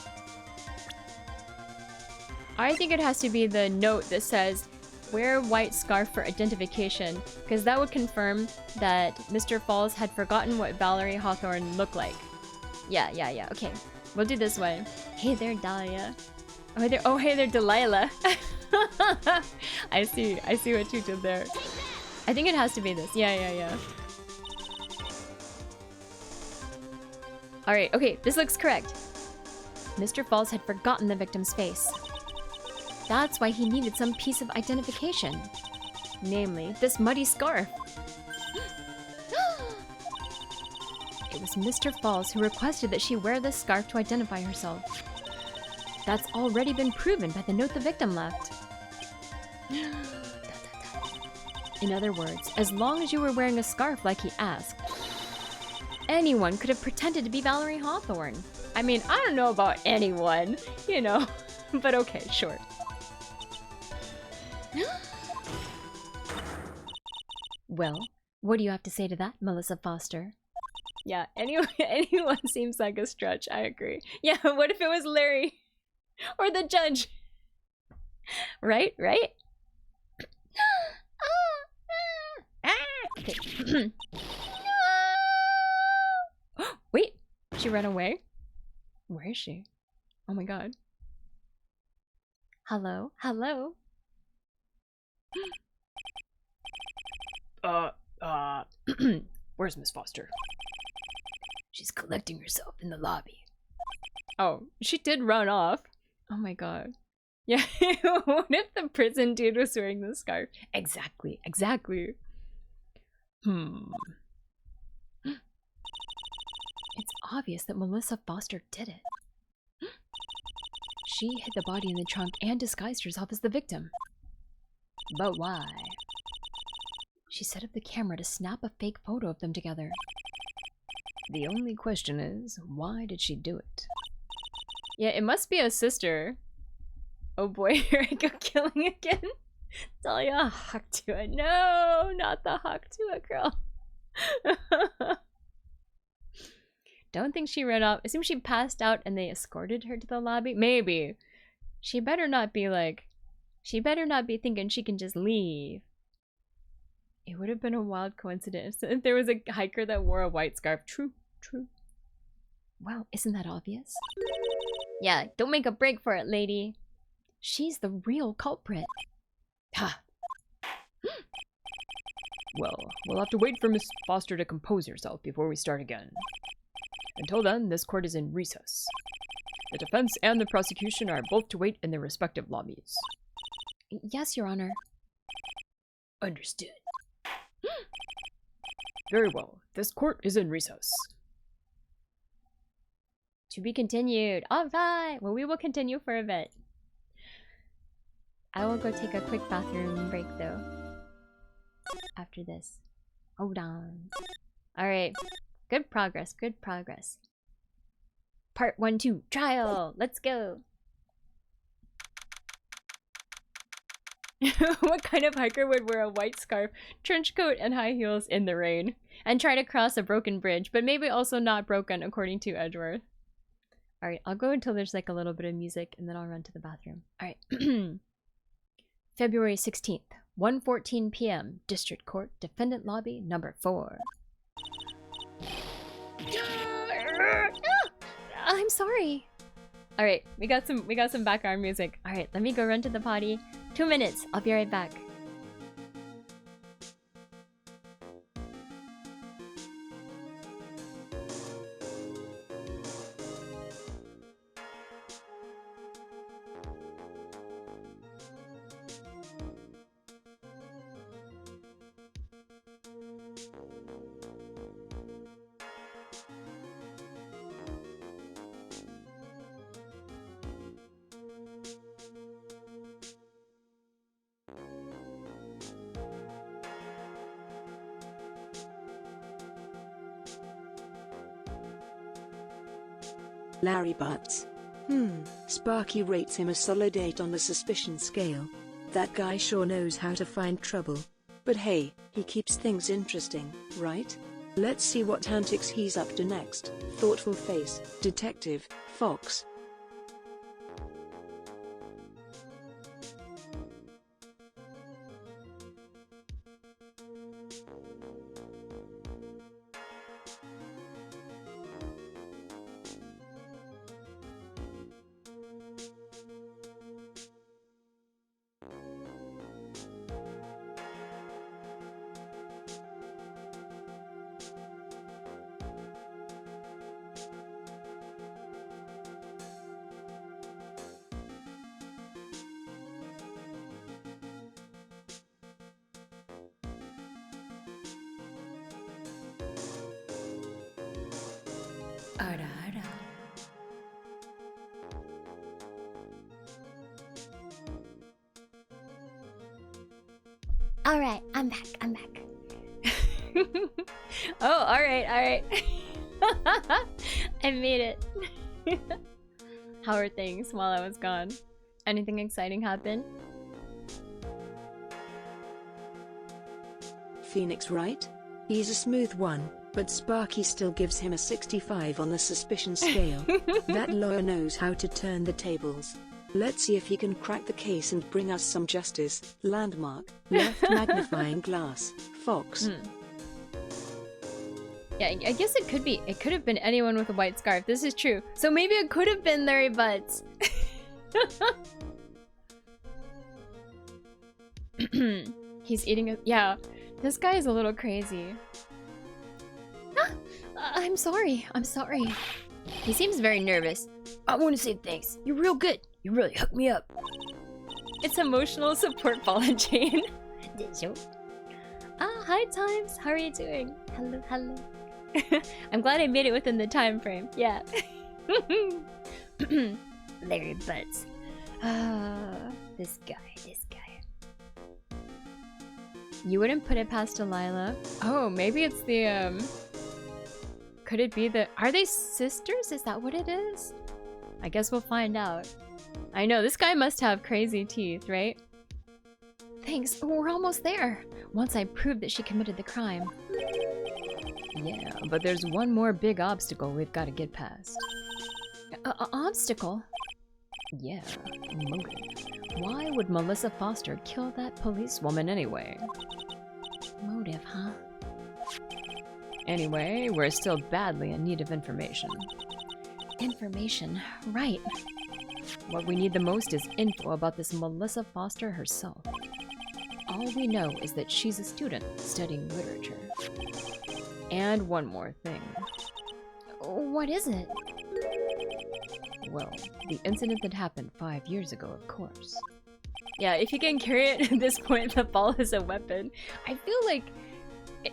I think it has to be the note that says, wear white scarf for identification, because that would confirm that Mr. Falls had forgotten what Valerie Hawthorne looked like. Yeah, okay. We'll do this one. Hey there, Dahlia. Oh, hey there, Delilah. I see what you did there. I think it has to be this. Yeah. Alright, okay, this looks correct. Mr. Falls had forgotten the victim's face. That's why he needed some piece of identification. Namely, this muddy scarf. It was Mr. Falls who requested that she wear this scarf to identify herself. That's already been proven by the note the victim left. In other words, as long as you were wearing a scarf like he asked, anyone could have pretended to be Valerie Hawthorne. I mean, I don't know about anyone, you know, but okay, sure. Well, what do you have to say to that, Melissa Foster? Yeah, anyone seems like a stretch, I agree. Yeah, what if it was Larry? Or the judge? Right? Okay. Wait, she ran away? Where is she? Oh my god. Hello? Where's Miss Foster? She's collecting herself in the lobby. Oh, she did run off. Oh my god. Yeah, what if the prison dude was wearing the scarf? Exactly. It's obvious that Melissa Foster did it. She hid the body in the trunk and disguised herself as the victim. But why? She set up the camera to snap a fake photo of them together. The only question is, why did she do it? Yeah, it must be a sister. Oh boy, here I go killing again. Dahlia Haktua. No, not the Haktua girl. Don't think she ran off. Assume she passed out and they escorted her to the lobby. Maybe. She better not be thinking she can just leave. It would have been a wild coincidence if there was a hiker that wore a white scarf. True. Well, isn't that obvious? Yeah, don't make a break for it, lady. She's the real culprit. Ha! Well, we'll have to wait for Miss Foster to compose herself before we start again. Until then, this court is in recess. The defense and the prosecution are both to wait in their respective lobbies. Yes, Your Honor. Understood. Very well. This court is in recess. To be continued. Alright! Well, we will continue for a bit. I will go take a quick bathroom break though. After this. Hold on. Alright. Good progress, good progress. Part 1, 2, trial! Let's go! What kind of hiker would wear a white scarf, trench coat, and high heels in the rain? And try to cross a broken bridge, but maybe also not broken, according to Edgeworth. Alright, I'll go until there's like a little bit of music, and then I'll run to the bathroom. Alright. February 16th, 1:14 p.m. District Court, Defendant Lobby, number 4. I'm sorry. Alright, we got some background music. Alright, let me go run to the potty. 2 minutes, I'll be right back. Larry Butts. Sparky rates him a solid 8 on the suspicion scale. That guy sure knows how to find trouble. But hey, he keeps things interesting, right? Let's see what antics he's up to next. Thoughtful face, Detective Fox. Alright, I'm back, I'm back. Oh, alright. I made it. How are things while I was gone? Anything exciting happen? Phoenix, right? He's a smooth one, but Sparky still gives him a 65 on the suspicion scale. That lawyer knows how to turn the tables. Let's see if he can crack the case and bring us some justice. Landmark, left magnifying glass, Fox. Yeah, I guess it could be. It could have been anyone with a white scarf. This is true. So maybe it could have been Larry Butts. He's eating a... Yeah, this guy is a little crazy. I'm sorry. I'm sorry. He seems very nervous. I want to say thanks. You're real good. You really hooked me up. It's emotional support ball and chain. Hi Times. How are you doing? Hello, hello. I'm glad I made it within the time frame. Yeah. Larry Butts. This guy. You wouldn't put it past Delilah. Oh, maybe it's the could it be the... Are they sisters? Is that what it is? I guess we'll find out. I know, this guy must have crazy teeth, right? Thanks, we're almost there. Once I prove that she committed the crime. Yeah, but there's one more big obstacle we've got to get past. Obstacle? Yeah, motive. Why would Melissa Foster kill that policewoman anyway? Motive, huh? Anyway, we're still badly in need of information. Information, right. What we need the most is info about this Melissa Foster herself. All we know is that she's a student studying literature. And one more thing. What is it? Well, the incident that happened 5 years ago, of course. Yeah, if you can carry it at this point, the ball is a weapon. I feel like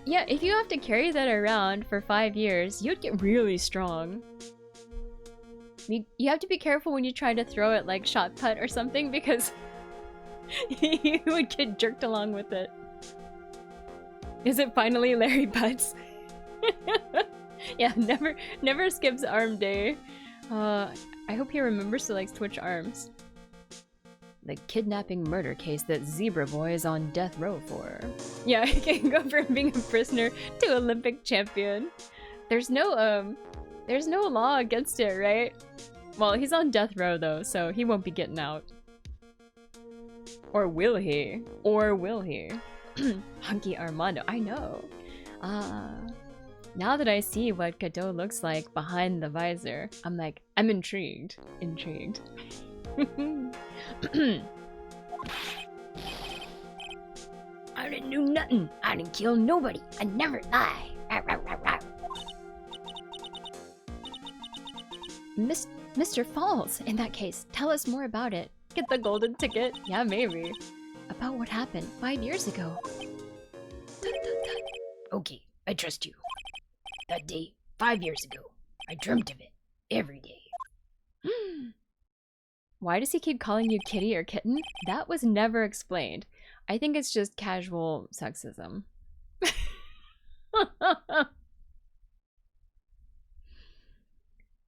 Yeah, if you have to carry that around for 5 years, you'd get really strong. You have to be careful when you try to throw it like shot put or something because you would get jerked along with it. Is it finally Larry Butts? Yeah, never skips arm day. I hope he remembers to like switch arms. The kidnapping murder case that Zebra Boy is on death row for. Yeah, he can go from being a prisoner to Olympic champion. There's no law against it, right? Well, he's on death row though, so he won't be getting out. Or will he? Or will he? Hunky Armando, I know. Now that I see what Kato looks like behind the visor, I'm intrigued. Intrigued. I didn't do nothing. I didn't kill nobody. I never lie. Mr. Falls, in that case, tell us more about it. Get the golden ticket? Yeah, maybe. About what happened 5 years ago. Okay, I trust you. That day, 5 years ago, I dreamt of it every day. Why does he keep calling you kitty or kitten? That was never explained. I think it's just casual sexism.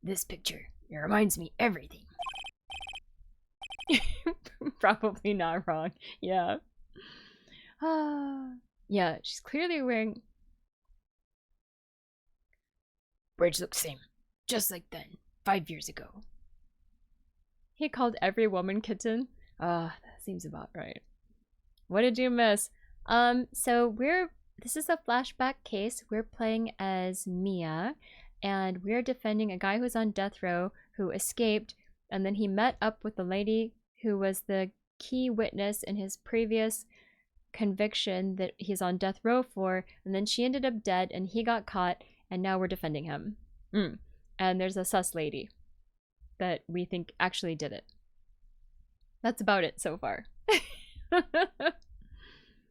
This picture, it reminds me everything. Probably not wrong. Yeah. Yeah, she's clearly wearing... Bridge looks same. Just like then, 5 years ago. He called every woman kitten? That seems about right. What did you miss? So this is a flashback case. We're playing as Mia, and we're defending a guy who's on death row who escaped, and then he met up with the lady who was the key witness in his previous conviction that he's on death row for, and then she ended up dead, and he got caught, and now we're defending him. And there's a sus lady that we think actually did it. That's about it so far.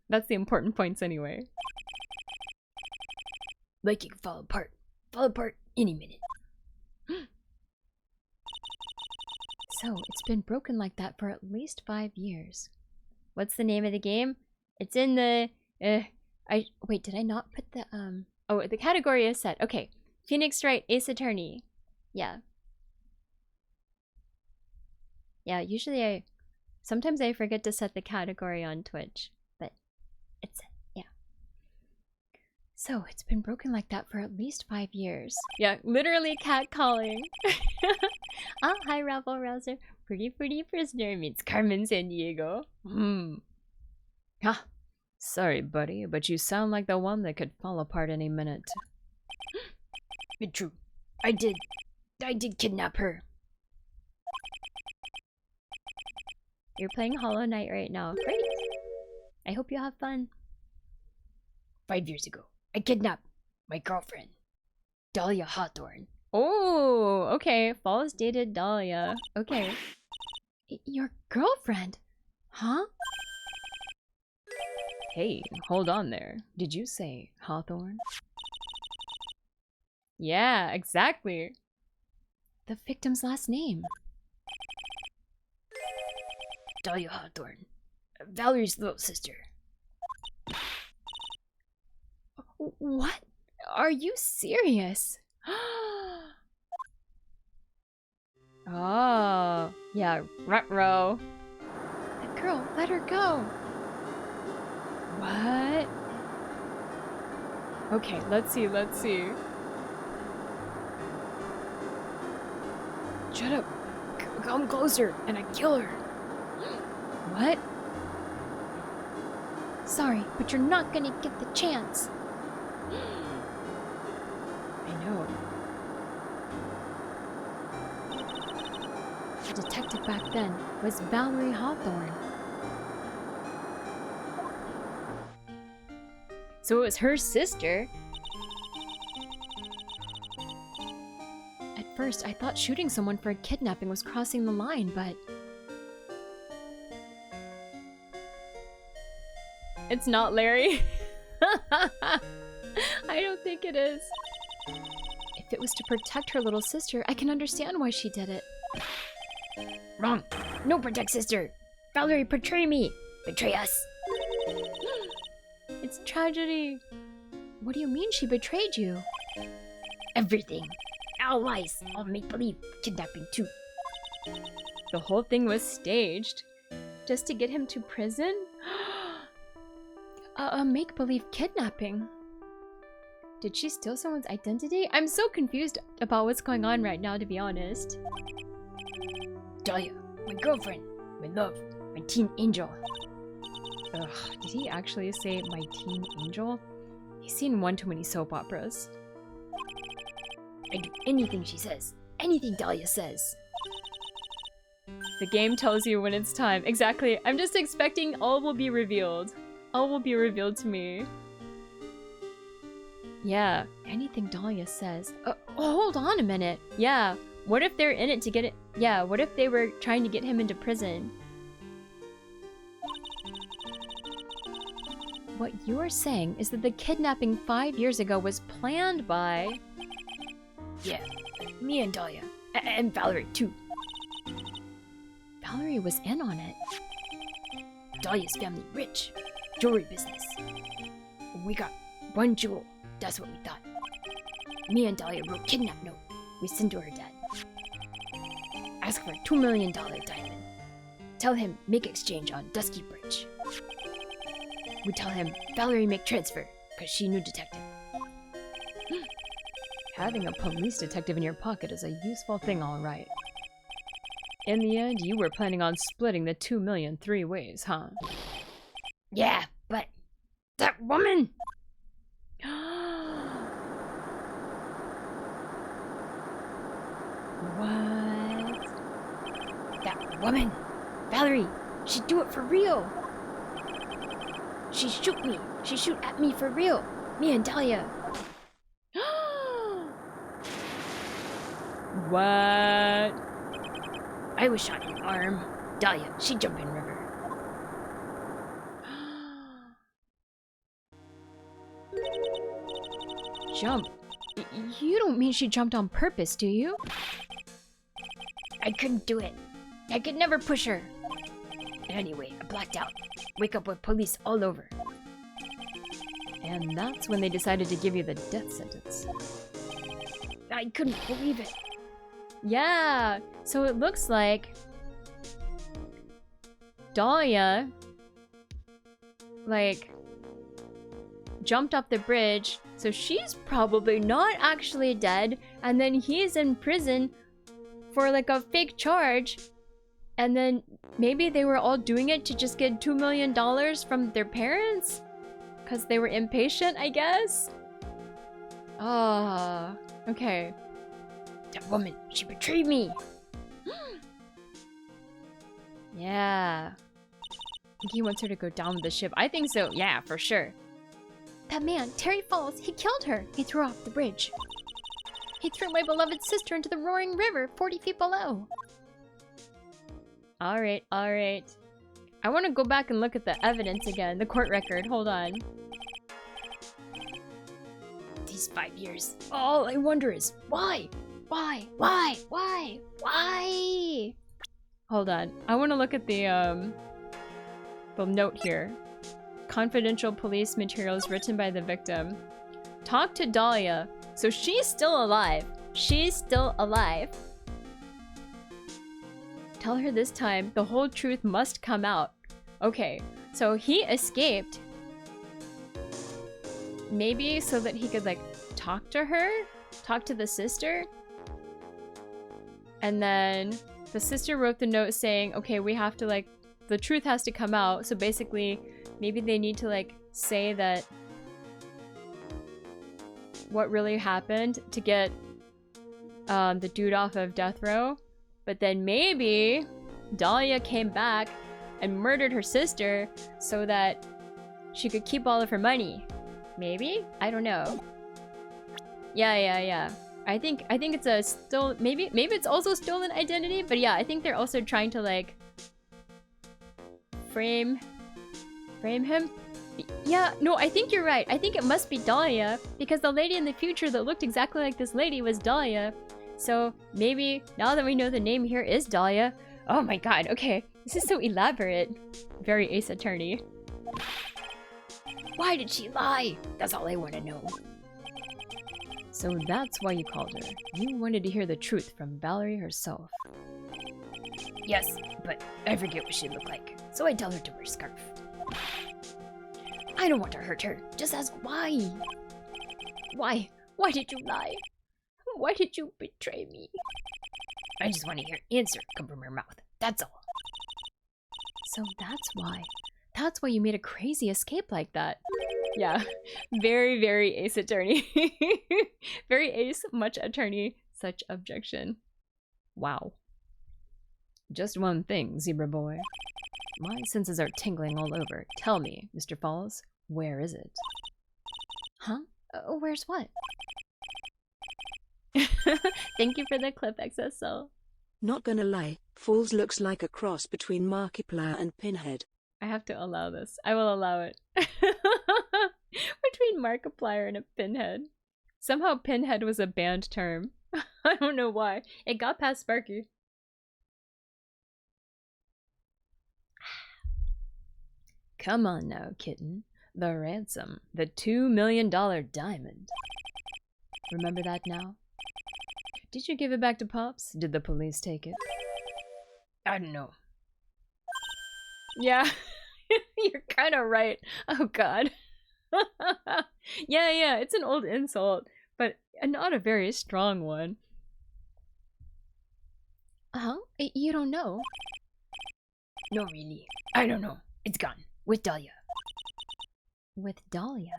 That's the important points anyway. Like it can fall apart. Fall apart any minute. So, it's been broken like that for at least 5 years. What's the name of the game? It's in the... Wait, did I not put the... Oh, the category is set. Okay. Phoenix Wright, Ace Attorney. Yeah. Yeah, usually sometimes I forget to set the category on Twitch, but it's, yeah. So, it's been broken like that for at least 5 years. Yeah, literally catcalling. Ah, hi, Rabble Rouser. Pretty prisoner meets Carmen Sandiego. Sorry, buddy, but you sound like the one that could fall apart any minute. It's true. I did kidnap her. You're playing Hollow Knight right now. Great. I hope you have fun. 5 years ago, I kidnapped my girlfriend, Dahlia Hawthorne. Oh, okay. Falls dated Dahlia. Okay. Your girlfriend? Huh? Hey, hold on there. Did you say Hawthorne? Yeah, exactly. The victim's last name. Dahlia Hawthorne. Valerie's little sister. What? Are you serious? Oh, yeah, ruh-roh. That girl, let her go. What? Okay, let's see. Shut up. Come closer and I kill her. What? Sorry, but you're not gonna get the chance. I know. The detective back then was Valerie Hawthorne. So it was her sister. At first, I thought shooting someone for a kidnapping was crossing the line, but... It's not Larry. I don't think it is. If it was to protect her little sister, I can understand why she did it. Wrong. No protect sister. Valerie, betray me. Betray us. It's tragedy. What do you mean she betrayed you? Everything. All lies. All make-believe. Kidnapping too. The whole thing was staged. Just to get him to prison? A make-believe kidnapping. Did she steal someone's identity? I'm so confused about what's going on right now, to be honest. Dahlia, my girlfriend, my love, my teen angel. Ugh, did he actually say my teen angel? He's seen one too many soap operas. I do anything she says. Anything Dahlia says. The game tells you when it's time. Exactly. I'm just expecting all will be revealed. All will be revealed to me. Yeah, anything Dahlia says. Hold on a minute. Yeah, what if they're in it to get it? Yeah, what if they were trying to get him into prison? What you're saying is that the kidnapping 5 years ago was planned by... Yeah, me and Dahlia. And Valerie too. Valerie was in on it. Dahlia's family rich. Jewelry business. We got one jewel. That's what we thought. Me and Dahlia wrote kidnap note. We sent to her dad. Ask for a $2 million diamond. Tell him make exchange on Dusky Bridge. We tell him Valerie make transfer, cause she knew detective. Having a police detective in your pocket is a useful thing, alright. In the end, you were planning on splitting the 2 million 3 ways, huh? Yeah, but that woman! What? That woman! Valerie! She'd do it for real! She shoot me! She shoot at me for real! Me and Dahlia! What? I was shot in the arm. Dahlia, she jumped in river. Jump? You don't mean she jumped on purpose, do you? I couldn't do it. I could never push her. Anyway, I blacked out. Wake up with police all over. And that's when they decided to give you the death sentence. I couldn't believe it. Yeah, so it looks like Dahlia, like, jumped off the bridge, so she's probably not actually dead, and then he's in prison for like a fake charge, and then maybe they were all doing it to just get $2 million from their parents? Because they were impatient, I guess? Ah, okay. That woman, she betrayed me. Yeah. I think he wants her to go down with the ship. I think so. Yeah, for sure. That man, Terry Falls, he killed her. He threw her off the bridge. He threw my beloved sister into the roaring river 40 feet below. Alright, alright. I want to go back and look at the evidence again. The court record. Hold on. These 5 years, all I wonder is, why? Why? Why? Why? Why? Hold on. I want to look at the note here. Confidential police materials written by the victim. Talk to Dahlia. So she's still alive. She's still alive. Tell her this time the whole truth must come out. Okay, so he escaped. Maybe so that he could like talk to her? Talk to the sister? And then the sister wrote the note saying, okay, we have to like, the truth has to come out. So basically, maybe they need to like say that what really happened to get the dude off of death row. But then maybe Dahlia came back and murdered her sister so that she could keep all of her money. Maybe? I don't know. Yeah. I think it's a still maybe it's also stolen identity, but yeah, I think they're also trying to like frame him. Yeah, no, I think you're right. I think it must be Dahlia, because the lady in the future that looked exactly like this lady was Dahlia. So maybe now that we know the name here is Dahlia. Oh my god, okay. This is so elaborate. Very Ace Attorney. Why did she lie? That's all I want to know. So that's why you called her. You wanted to hear the truth from Valerie herself. Yes, but I forget what she looked like, so I tell her to wear a scarf. I don't want to hurt her. Just ask why. Why? Why did you lie? Why did you betray me? I just want to hear an answer come from her mouth. That's all. So that's why. That's why you made a crazy escape like that. Yeah. Very, very Ace Attorney. Very Ace, much attorney, such objection. Wow. Just one thing, Zebra Boy. My senses are tingling all over. Tell me, Mr. Falls, where is it? Huh? Where's what? Thank you for the clip, XSL. Not gonna lie, Falls looks like a cross between Markiplier and Pinhead. I have to allow this. I will allow it. Between Markiplier and a Pinhead. Somehow Pinhead was a banned term. I don't know why. It got past Sparky. Come on now, kitten. The ransom. The $2 million diamond. Remember that now? Did you give it back to Pops? Did the police take it? I don't know. Yeah. You're kind of right. Oh god. Yeah, it's an old insult, but not a very strong one. You don't know? No, really. I don't know. It's gone. With Dahlia. With Dahlia?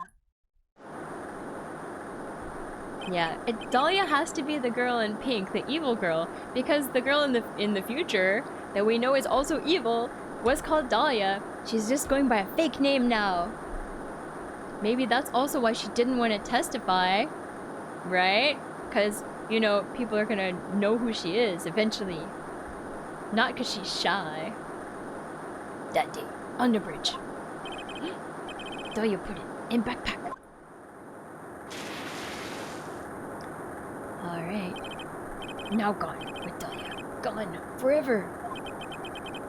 Yeah, Dahlia has to be the girl in pink, the evil girl, because the girl in the future that we know is also evil was called Dahlia. She's just going by a fake name now. Maybe that's also why she didn't want to testify, right? Because, you know, people are gonna know who she is eventually. Not because she's shy. That day, on the bridge. Dahlia put it in backpack. Alright. Now gone with Dahlia. Gone forever.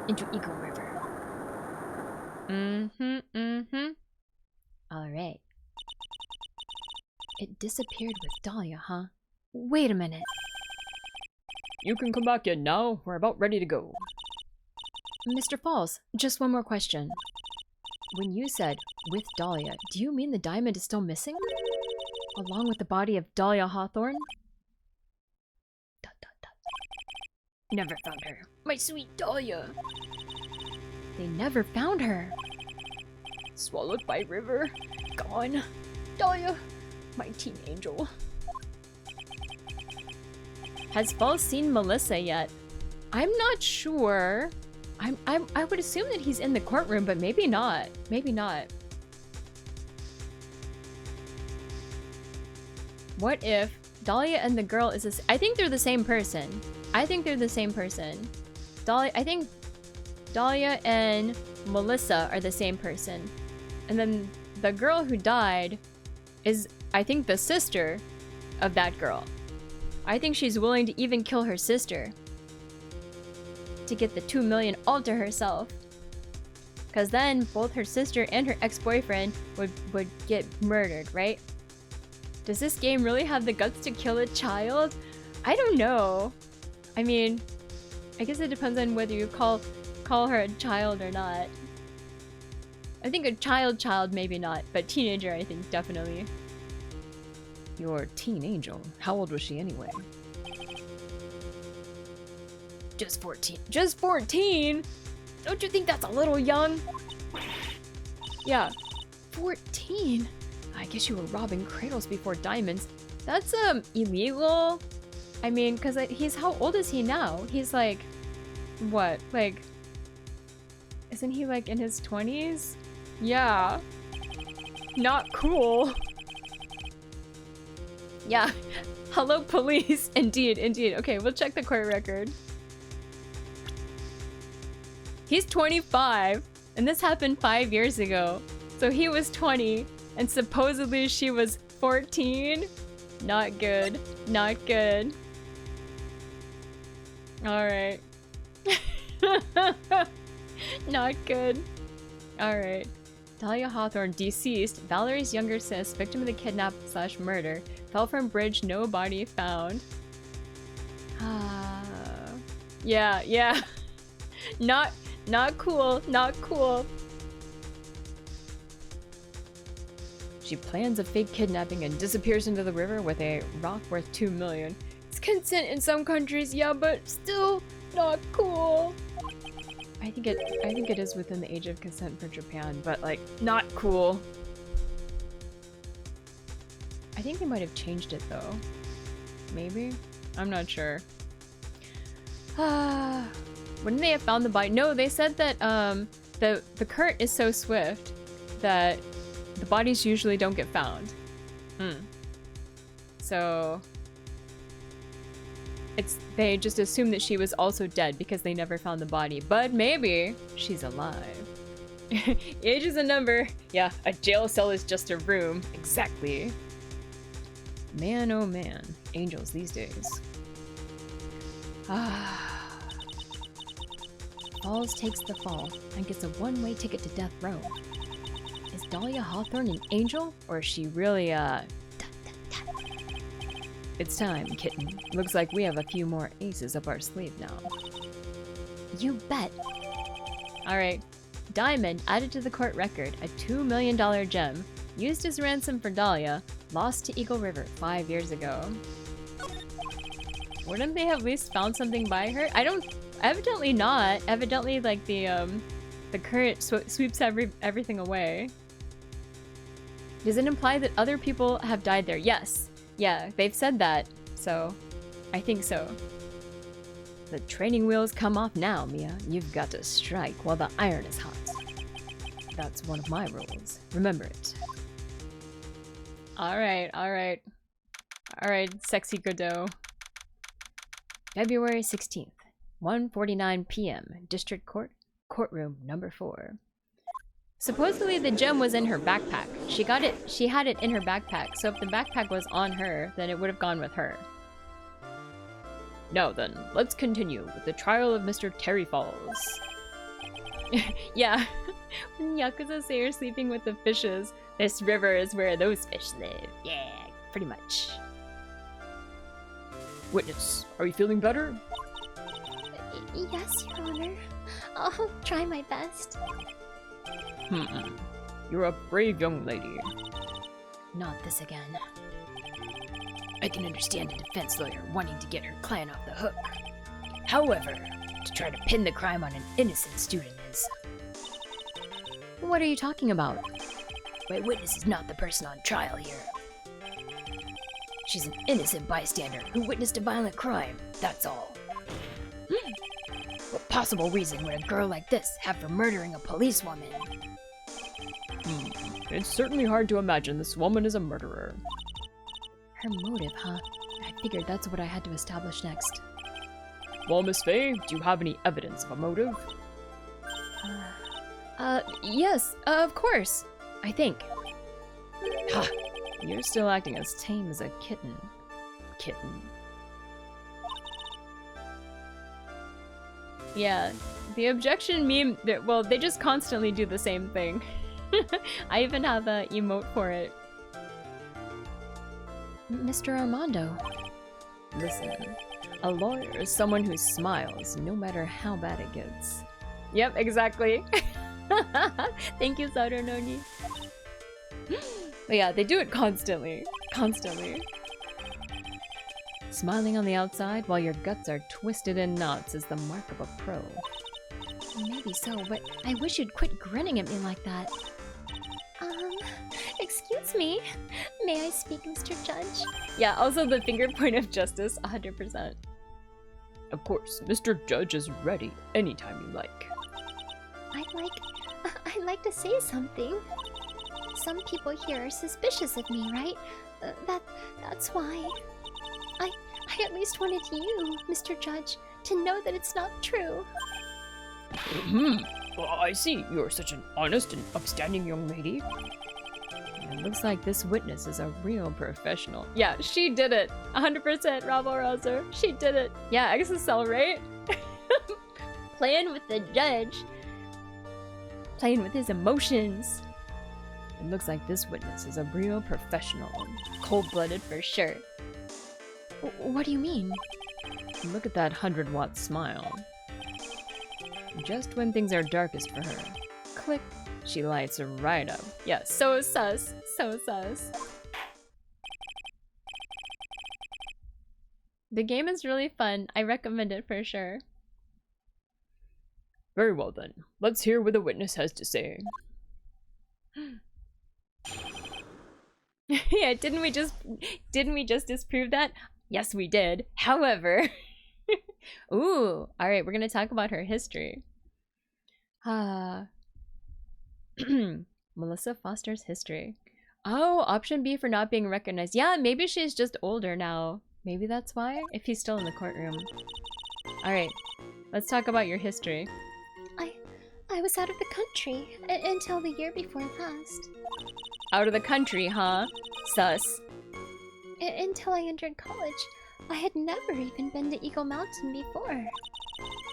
Into Eagle River. Alright. It disappeared with Dahlia, huh? Wait a minute. You can come back in now. We're about ready to go. Mr. Falls, just one more question. When you said, with Dahlia, do you mean the diamond is still missing? Along with the body of Dahlia Hawthorne? Never found her. My sweet Dahlia. They never found her. Swallowed by river. Gone. Dahlia, my teen angel. Has Falls seen Melissa yet? I'm not sure. I would assume that he's in the courtroom, but maybe not. Maybe not. What if Dahlia and the girl is I think they're the same person. I think they're the same person. I think Dahlia and Melissa are the same person. And then the girl who died is, I think, the sister of that girl. I think she's willing to even kill her sister to get the $2 million all to herself. Because then both her sister and her ex-boyfriend would get murdered, right? Does this game really have the guts to kill a child? I don't know. I mean, I guess it depends on whether you call her a child or not. I think a child maybe not, but teenager I think definitely. Your teen angel. How old was she anyway? Just 14. Just 14? Don't you think that's a little young? Yeah. 14? I guess you were robbing cradles before diamonds. That's illegal. I mean, cause how old is he now? He's like, what? Like, isn't he like in his 20s? Yeah. Not cool. Yeah. Hello, police. Indeed. Okay, we'll check the court record. He's 25, and this happened 5 years ago. So he was 20, and supposedly she was 14? Not good. Not good. Alright. Not good. Alright. Dahlia Hawthorne, deceased. Valerie's younger sis, victim of the kidnap/murder. Fell from bridge, no body found. Yeah. Not cool. Not cool. She plans a fake kidnapping and disappears into the river with a rock worth 2 million. It's consent in some countries, yeah, but still not cool. I think it is within the age of consent for Japan, but like not cool. I think they might have changed it though. Maybe? I'm not sure. Wouldn't they have found the body? No, they said that the current is so swift that the bodies usually don't get found. So they just assume that she was also dead because they never found the body. But maybe she's alive. Age is a number. Yeah, a jail cell is just a room. Exactly. Man, oh man. Angels these days. Falls takes the fall and gets a one-way ticket to death row. Is Dahlia Hawthorne an angel, or is she really It's time, kitten. Looks like we have a few more aces up our sleeve now. You bet. Alright. Diamond added to the court record, a $2 million gem, used as ransom for Dahlia, lost to Eagle River 5 years ago. Wouldn't they have at least found something by her? Evidently not. Evidently, like, the current sweeps everything away. Does it imply that other people have died there? Yes. Yeah, they've said that. So, I think so. The training wheels come off now, Mia. You've got to strike while the iron is hot. That's one of my rules. Remember it. Alright, alright. Alright, sexy Godot. February 16th, 1:49 p.m. District Court, courtroom number 4. Supposedly the gem was in her backpack. She had it in her backpack, so if the backpack was on her, then it would have gone with her. Now then, let's continue with the trial of Mr. Terry Falls. Yeah, when Yakuza say you're sleeping with the fishes, this river is where those fish live. Yeah, pretty much. Witness, are you feeling better? Yes, Your Honor. I'll try my best. You're a brave young lady. Not this again. I can understand a defense lawyer wanting to get her client off the hook. However, to try to pin the crime on an innocent student is... What are you talking about? My witness is not the person on trial here. She's an innocent bystander who witnessed a violent crime, that's all. What possible reason would a girl like this have for murdering a policewoman? It's certainly hard to imagine this woman is a murderer. Her motive, huh? I figured that's what I had to establish next. Well, Miss Faye, do you have any evidence of a motive? Yes, of course. I think. Ha! You're still acting as tame as a kitten. Kitten. Yeah, the objection meme, well, they just constantly do the same thing. I even have a emote for it. Mr. Armando. Listen, a lawyer is someone who smiles no matter how bad it gets. Yep, exactly. Thank you, Saurononi. But yeah, they do it constantly. Constantly. Smiling on the outside while your guts are twisted in knots is the mark of a pro. Maybe so, but I wish you'd quit grinning at me like that. Excuse me. May I speak, Mr. Judge? Yeah, also the finger point of justice, 100%. Of course, Mr. Judge is ready anytime you like. I'd like to say something. Some people here are suspicious of me, right? That's why. I at least wanted you, Mr. Judge, to know that it's not true. Oh, I see. You're such an honest and upstanding young lady. It looks like this witness is a real professional. Yeah, she did it. 100% Rabble Rouser. She did it. Yeah, XSL, right? Playing with the judge. Playing with his emotions. It looks like this witness is a real professional. Cold-blooded for sure. What do you mean? Look at that 100-watt smile. Just when things are darkest for her. Click. She lights right up. Yeah, so sus. So sus. The game is really fun. I recommend it for sure. Very well then. Let's hear what the witness has to say. Yeah, didn't we just disprove that? Yes, we did. However, ooh, all right, we're gonna talk about her history. Melissa Foster's history. Oh, option B for not being recognized. Yeah, maybe she's just older now. Maybe that's why, if he's still in the courtroom. All right, let's talk about your history. I was out of the country until the year before last. Out of the country, huh? Sus. Until I entered college. I had never even been to Eagle Mountain before.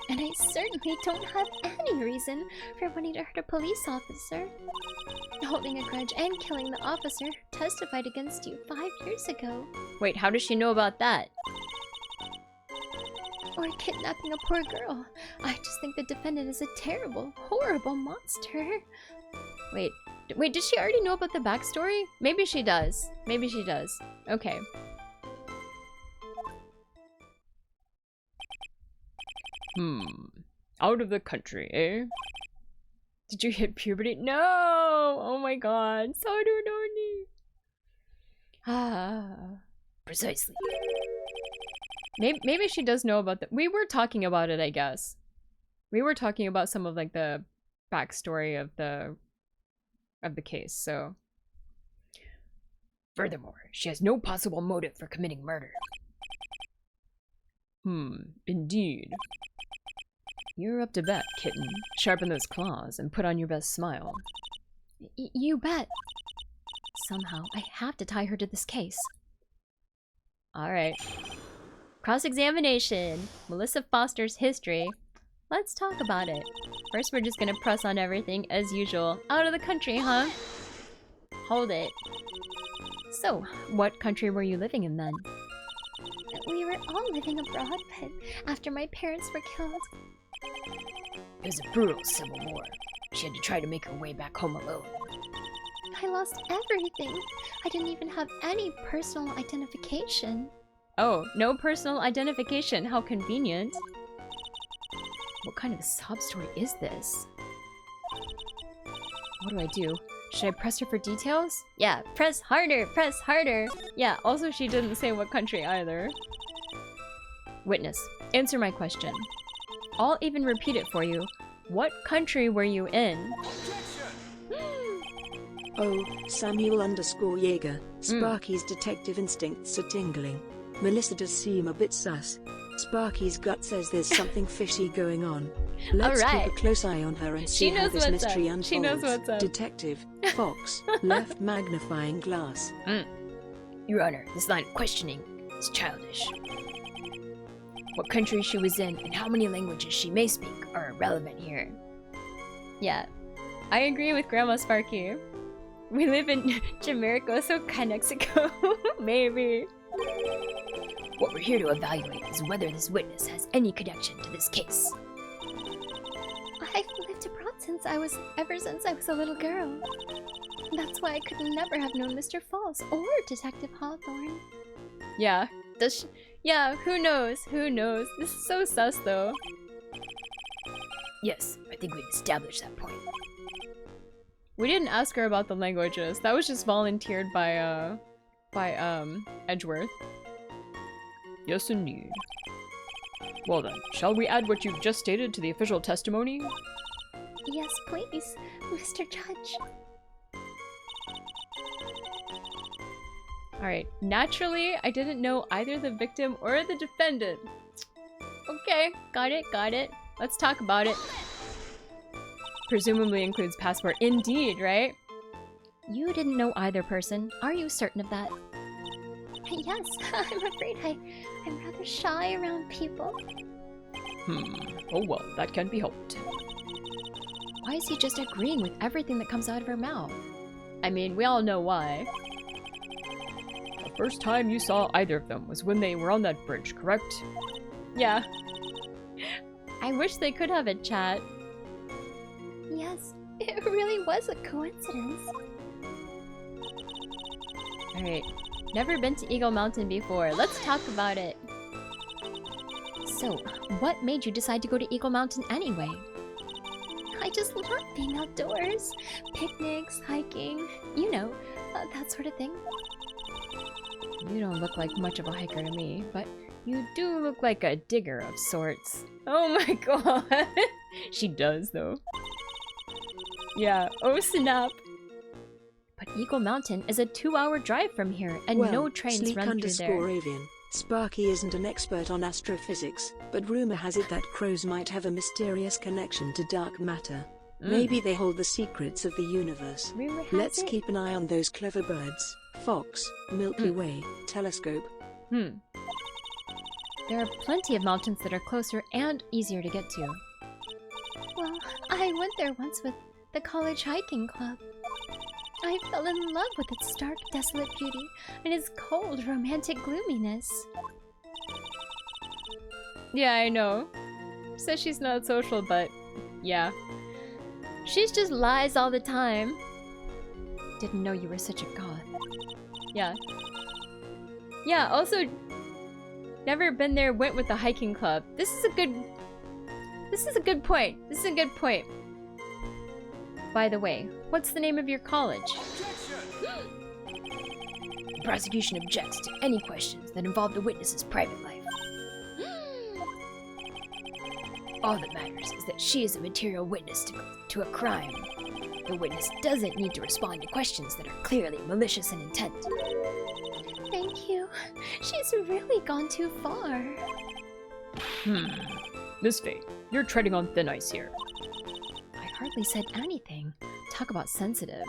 And I certainly don't have any reason for wanting to hurt a police officer. Holding a grudge and killing the officer who testified against you 5 years ago. Wait, how does she know about that? Or kidnapping a poor girl. I just think the defendant is a terrible, horrible monster. Wait, did she already know about the backstory? Maybe she does. Maybe she does. Okay. Out of the country, eh? Did you hit puberty? No! Oh my god. So Precisely. Maybe she does know about the— we were talking about it, I guess. We were talking about some of like the backstory of the case, so. Furthermore, she has no possible motive for committing murder. Indeed. You're up to bat, kitten. Sharpen those claws and put on your best smile. You bet. Somehow, I have to tie her to this case. Alright. Cross-examination. Melissa Foster's history. Let's talk about it. First, we're just gonna press on everything as usual. Out of the country, huh? Hold it. So, what country were you living in then? We were all living abroad, but after my parents were killed... It was a brutal civil war. She had to try to make her way back home alone. I lost everything. I didn't even have any personal identification. Oh, no personal identification. How convenient. What kind of a sob story is this? What do I do? Should I press her for details? Yeah, press harder, press harder. Yeah, also she didn't say what country either. Witness, answer my question. I'll even repeat it for you. What country were you in? Oh, Samuel_Jaeger. Sparky's detective instincts are tingling. Melissa does seem a bit sus. Sparky's gut says there's something fishy going on. Let's keep a close eye on her and see how this mystery unfolds. She knows what's up. Detective Fox, left magnifying glass. Your Honor, this line of questioning is childish. What country she was in and how many languages she may speak are irrelevant here. Yeah, I agree with Grandma Sparky. We live in Jamaica, so Mexico. Maybe. What we're here to evaluate is whether this witness has any connection to this case. I've lived abroad ever since I was a little girl. That's why I could never have known Mr. Falls or Detective Hawthorne. Yeah, yeah, who knows? Who knows? This is so sus, though. Yes, I think we've established that point. We didn't ask her about the languages. That was just volunteered by Edgeworth. Yes, indeed. Well then, shall we add what you've just stated to the official testimony? Yes, please, Mr. Judge. Alright, naturally, I didn't know either the victim or the defendant. Okay, got it, got it. Let's talk about it. Presumably includes passport. Indeed, right? You didn't know either person. Are you certain of that? Yes, I'm afraid I'm rather shy around people. Oh well, that can be helped. Why is he just agreeing with everything that comes out of her mouth? I mean, we all know why. The first time you saw either of them was when they were on that bridge, correct? Yeah. I wish they could have a chat. Yes, it really was a coincidence. Alright. Never been to Eagle Mountain before. Let's talk about it. So, what made you decide to go to Eagle Mountain anyway? I just love being outdoors. Picnics, hiking, you know, that sort of thing. You don't look like much of a hiker to me, but you do look like a digger of sorts. Oh my god. She does, though. Yeah, oh snap. But Eagle Mountain is a 2-hour drive from here, and Well, no trains run through there. Avian. Sparky isn't an expert on astrophysics, but rumor has it that crows might have a mysterious connection to dark matter. Maybe they hold the secrets of the universe. Rumor has Let's it. keep an eye on those clever birds. Fox, Milky Way, telescope. There are plenty of mountains that are closer and easier to get to. Well, I went there once with the college hiking club. I fell in love with its stark, desolate beauty and its cold, romantic gloominess. Yeah, I know. Says she's not social, but yeah. She's just lies all the time. Didn't know you were such a goth. Yeah. Yeah, also never been there, went with the hiking club. This is a good point. This is a good point. By the way, what's the name of your college? The prosecution objects to any questions that involve the witness's private life. All that matters is that she is a material witness to a crime. The witness doesn't need to respond to questions that are clearly malicious in intent. Thank you. She's really gone too far. Miss Faye, you're treading on thin ice here. I hardly said anything. Talk about sensitive.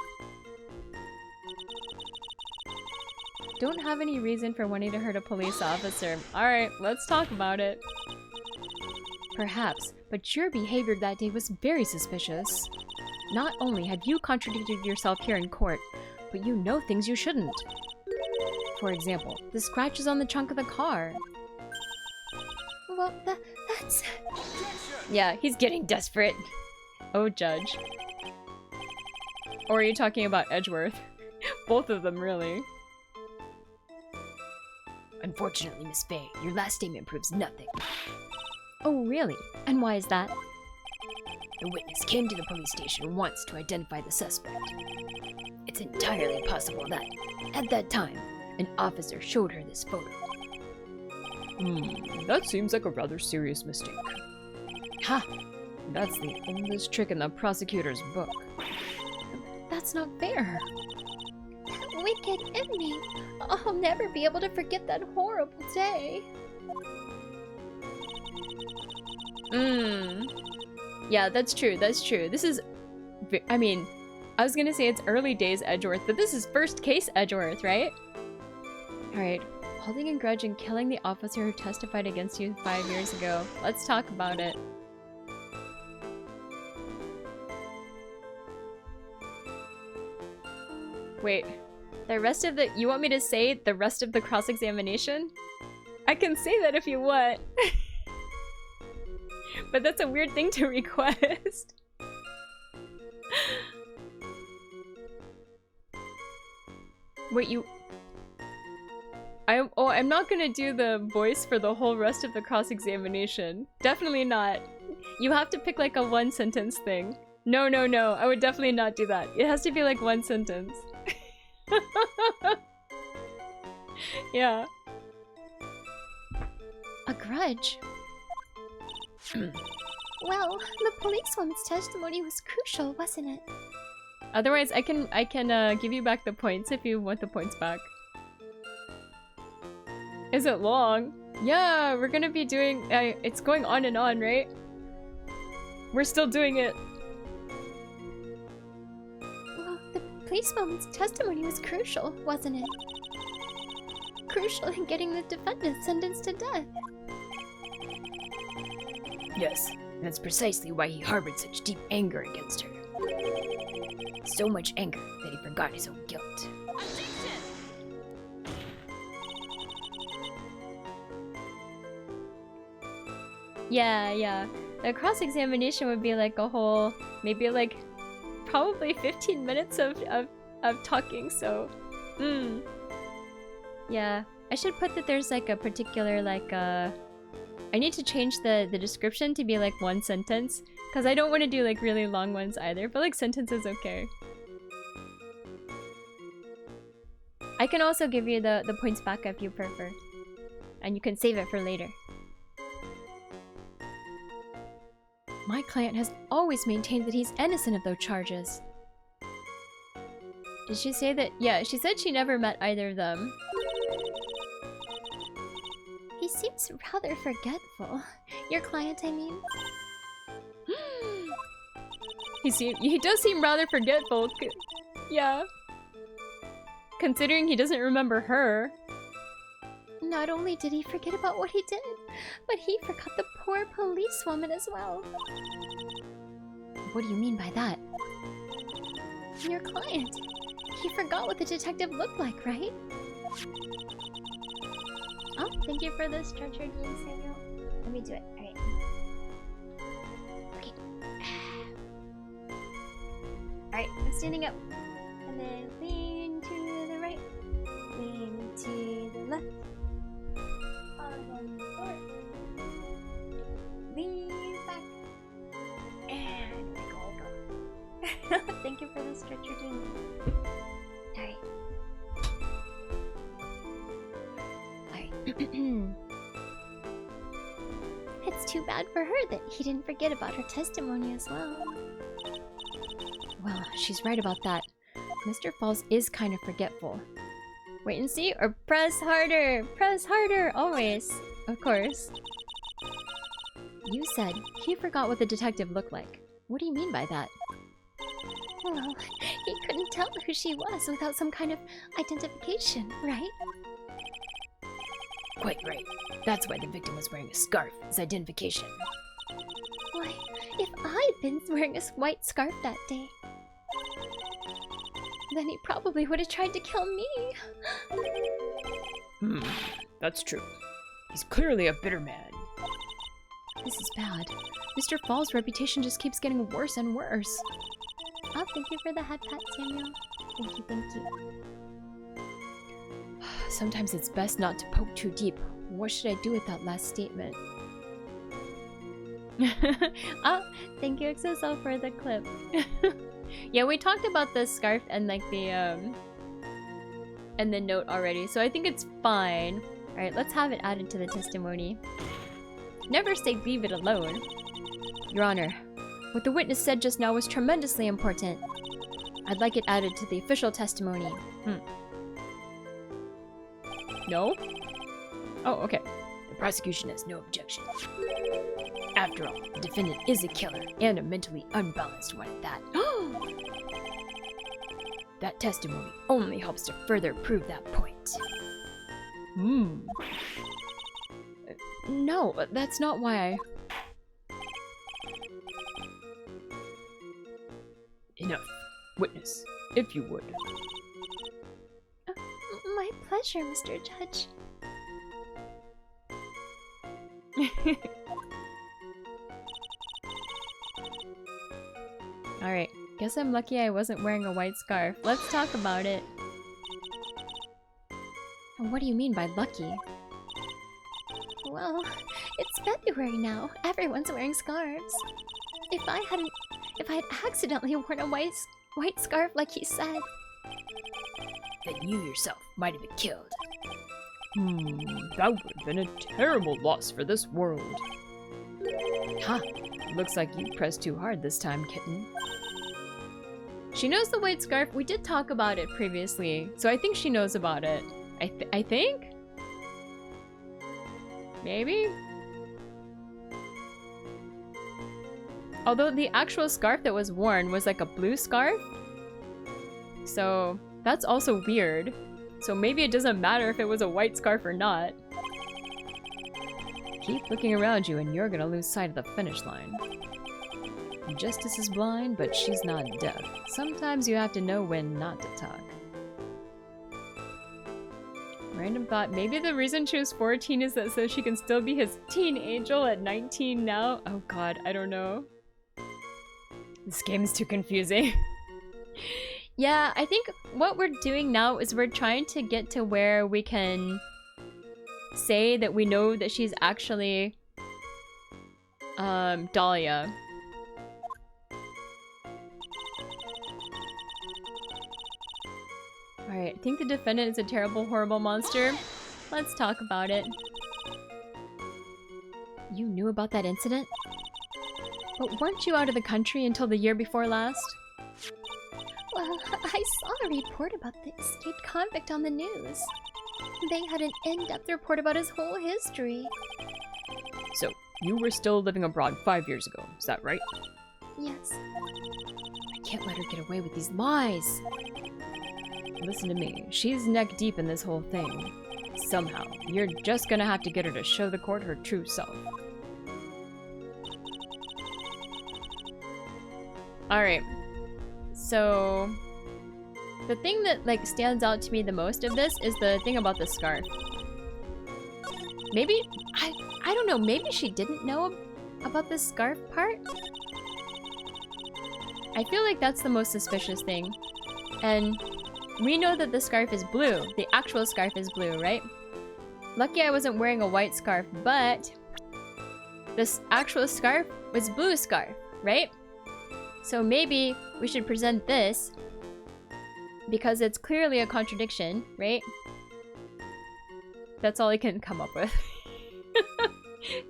Don't have any reason for wanting to hurt a police officer. Alright, let's talk about it. Perhaps, but your behavior that day was very suspicious. Not only have you contradicted yourself here in court, but you know things you shouldn't. For example, the scratches on the trunk of the car. Well, that's... Yeah, he's getting desperate. Oh, Judge. Or are you talking about Edgeworth? Both of them, really. Unfortunately, Miss Faye, your last statement proves nothing. Oh, really? And why is that? The witness came to the police station once to identify the suspect. It's entirely possible that, at that time, an officer showed her this photo. That seems like a rather serious mistake. Ha! That's the oldest trick in the prosecutor's book. That's not fair. That wicked inmate. I'll never be able to forget that horrible day. Yeah, that's true, that's true. This is... I mean, I was gonna say it's early days Edgeworth, but this is first case Edgeworth, right? Alright, holding a grudge and killing the officer who testified against you 5 years ago. Let's talk about it. Wait, the rest of the- you want me to say the rest of the cross-examination? I can say that if you want. But that's a weird thing to request. Wait, you... I'm not gonna do the voice for the whole rest of the cross-examination. Definitely not. You have to pick like a one-sentence thing. No, I would definitely not do that. It has to be like one sentence. Yeah. A grudge? Well, the policewoman's testimony was crucial, wasn't it? Otherwise, I can give you back the points if you want the points back. Is it long? Yeah, we're gonna be doing... it's going on and on, right? We're still doing it. policewoman's testimony was crucial, wasn't it? Crucial in getting the defendant sentenced to death. Yes, that's precisely why he harbored such deep anger against her. So much anger that he forgot his own guilt. Yeah. The cross-examination would be like a whole, maybe like, probably 15 minutes of talking, so... Yeah, I should put that there's like a particular, like, I need to change the description to be like one sentence, because I don't want to do like really long ones either, but like sentence is okay. I can also give you the points back if you prefer. And you can save it for later. My client has always maintained that he's innocent of those charges. Did she say that? Yeah, she said she never met either of them. He seems rather forgetful. Your client, I mean. He does seem rather forgetful. Yeah. Considering he doesn't remember her. Not only did he forget about what he did, but he forgot the poor policewoman as well. What do you mean by that? Your client. He forgot what the detective looked like, right? Oh, thank you for the structured game, Samuel. Let me do it. Alright. Okay. Alright, I'm standing up. And then lean to the right. Lean to the left. On the floor. Lean back. And go. Thank you for the structured game. Alright. It's too bad for her that he didn't forget about her testimony as well. Well, she's right about that. Mr. Falls is kind of forgetful. Wait and see, or press harder! Press harder! Always! Of course. You said he forgot what the detective looked like. What do you mean by that? Well, he couldn't tell who she was without some kind of identification, right? Quite right. That's why the victim was wearing a scarf as identification. Why, if I'd been wearing a white scarf that day, then he probably would have tried to kill me. That's true. He's clearly a bitter man. This is bad. Mr. Fall's reputation just keeps getting worse and worse. Oh, thank you for the head pat, Samuel. Thank you. Sometimes it's best not to poke too deep. What should I do with that last statement? Oh, thank you, XSL, for the clip. Yeah, we talked about the scarf and like the and the note already, so I think it's fine. Alright, let's have it added to the testimony. Never say leave it alone. Your Honor, what the witness said just now was tremendously important. I'd like it added to the official testimony. No? Oh, okay. The prosecution has no objection. After all, the defendant is a killer and a mentally unbalanced one at that. That testimony only helps to further prove that point. No, that's not why I... Enough. Witness, if you would. My pleasure, Mr. Judge. Alright, guess I'm lucky I wasn't wearing a white scarf. Let's talk about it. What do you mean by lucky? Well, it's February now. Everyone's wearing scarves. If I had accidentally worn a white scarf like he said, then you yourself might have been killed. That would have been a terrible loss for this world. Huh. Looks like you pressed too hard this time, kitten. She knows the white scarf. We did talk about it previously, so I think she knows about it. I think? Maybe? Although the actual scarf that was worn was like a blue scarf. So that's also weird. So maybe it doesn't matter if it was a white scarf or not. Keep looking around you and you're gonna lose sight of the finish line. Justice is blind, but she's not deaf. Sometimes you have to know when not to talk. Random thought, maybe the reason she was 14 is that so she can still be his teen angel at 19 now? Oh god, I don't know. This game is too confusing. Yeah, I think what we're doing now is we're trying to get to where we can say that we know that she's actually Dahlia. Alright, I think the defendant is a terrible, horrible monster. Let's talk about it. You knew about that incident? But weren't you out of the country until the year before last? Well, I saw a report about the escaped convict on the news. They had an in-depth report about his whole history. So, you were still living abroad 5 years ago, is that right? Yes. I can't let her get away with these lies! Listen to me, she's neck deep in this whole thing. Somehow, you're just gonna have to get her to show the court her true self. Alright. So the thing that like stands out to me the most of this is the thing about the scarf. Maybe I don't know, maybe she didn't know about the scarf part? I feel like that's the most suspicious thing. And we know that the scarf is blue. The actual scarf is blue, right? Lucky I wasn't wearing a white scarf, but this actual scarf was blue scarf, right? So maybe we should present this because it's clearly a contradiction, right? That's all I can come up with.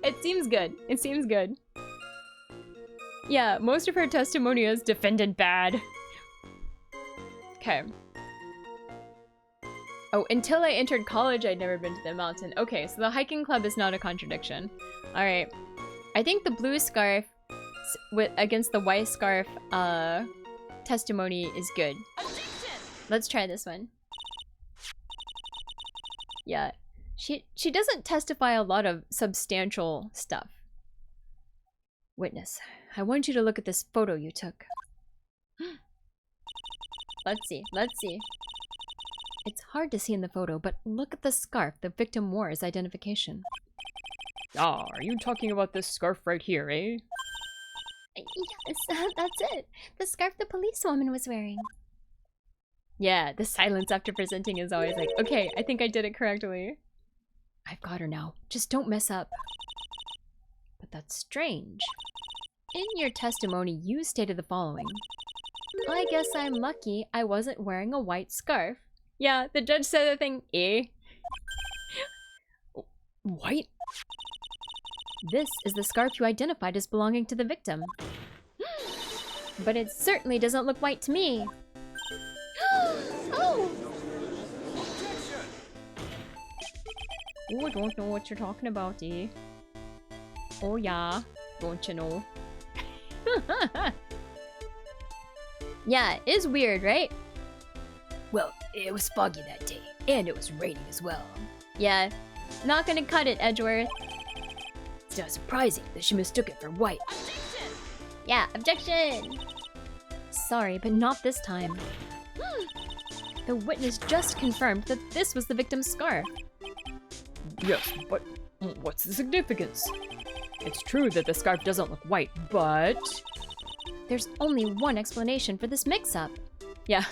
It seems good. It seems good. Yeah, most of her testimony is defended bad. Okay. Oh, until I entered college, I'd never been to the mountain. Okay, so the hiking club is not a contradiction. Alright. I think the blue scarf against the white scarf testimony is good. Let's try this one. Yeah. She doesn't testify a lot of substantial stuff. Witness, I want you to look at this photo you took. Let's see, let's see. It's hard to see in the photo, but look at the scarf the victim wore as identification. Ah, are you talking about this scarf right here, eh? Yes, that's it. The scarf the policewoman was wearing. Yeah, the silence after presenting is always like, okay, I think I did it correctly. I've got her now. Just don't mess up. But that's strange. In your testimony, you stated the following. I guess I'm lucky I wasn't wearing a white scarf. Yeah, the judge said the thing, eh? White? This is the scarf you identified as belonging to the victim. But it certainly doesn't look white to me. Oh! Oh, I don't know what you're talking about, eh? Oh yeah, don't you know? Yeah, it is weird, right? Well, it was foggy that day, and it was raining as well. Yeah, not gonna cut it, Edgeworth. It's not surprising that she mistook it for white. Objection! Yeah, objection! Sorry, but not this time. The witness just confirmed that this was the victim's scarf. Yes, but what's the significance? It's true that the scarf doesn't look white, but... There's only one explanation for this mix-up. Yeah,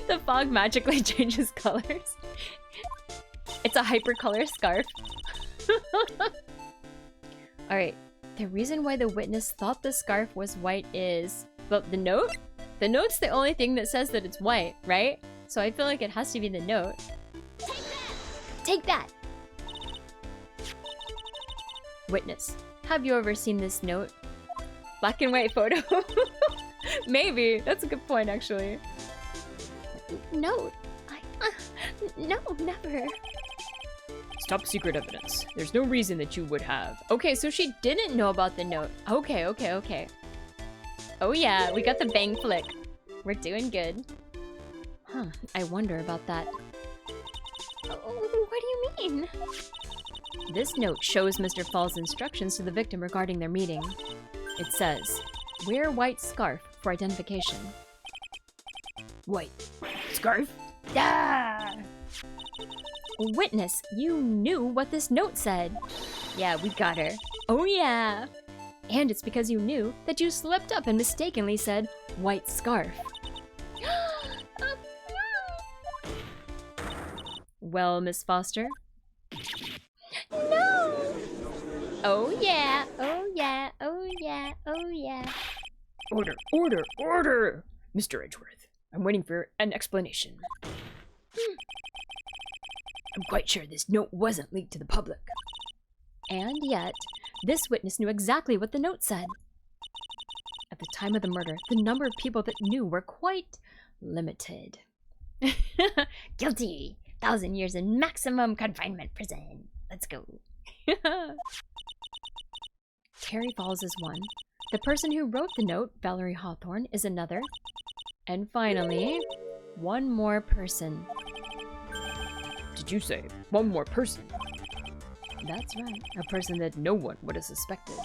the fog magically changes colors. It's a hypercolor scarf. Alright, the reason why the witness thought the scarf was white is... Well, the note? The note's the only thing that says that it's white, right? So I feel like it has to be the note. Take that! Take that! Witness, have you ever seen this note? Black and white photo? Maybe. That's a good point, actually. Note? No, never. It's top secret evidence. There's no reason that you would have. Okay, so she didn't know about the note. Okay, okay, okay. Oh yeah, we got the bang flick. We're doing good. Huh, I wonder about that. What do you mean? This note shows Mr. Fall's instructions to the victim regarding their meeting. It says, wear white scarf for identification. White scarf? Ah! Witness, you knew what this note said. Yeah, we got her. Oh yeah! And it's because you knew that you slipped up and mistakenly said white scarf. Well, Miss Foster? No! Oh yeah, oh yeah, oh yeah, oh yeah. Order, order, order! Mr. Edgeworth, I'm waiting for an explanation. I'm quite sure this note wasn't leaked to the public. And yet, this witness knew exactly what the note said. At the time of the murder, the number of people that knew were quite limited. Guilty. 1,000 years in maximum confinement prison. Let's go. Terry Falls is one. The person who wrote the note, Valerie Hawthorne, is another. And finally, one more person. Did you say one more person? That's right, a person that no one would have suspected.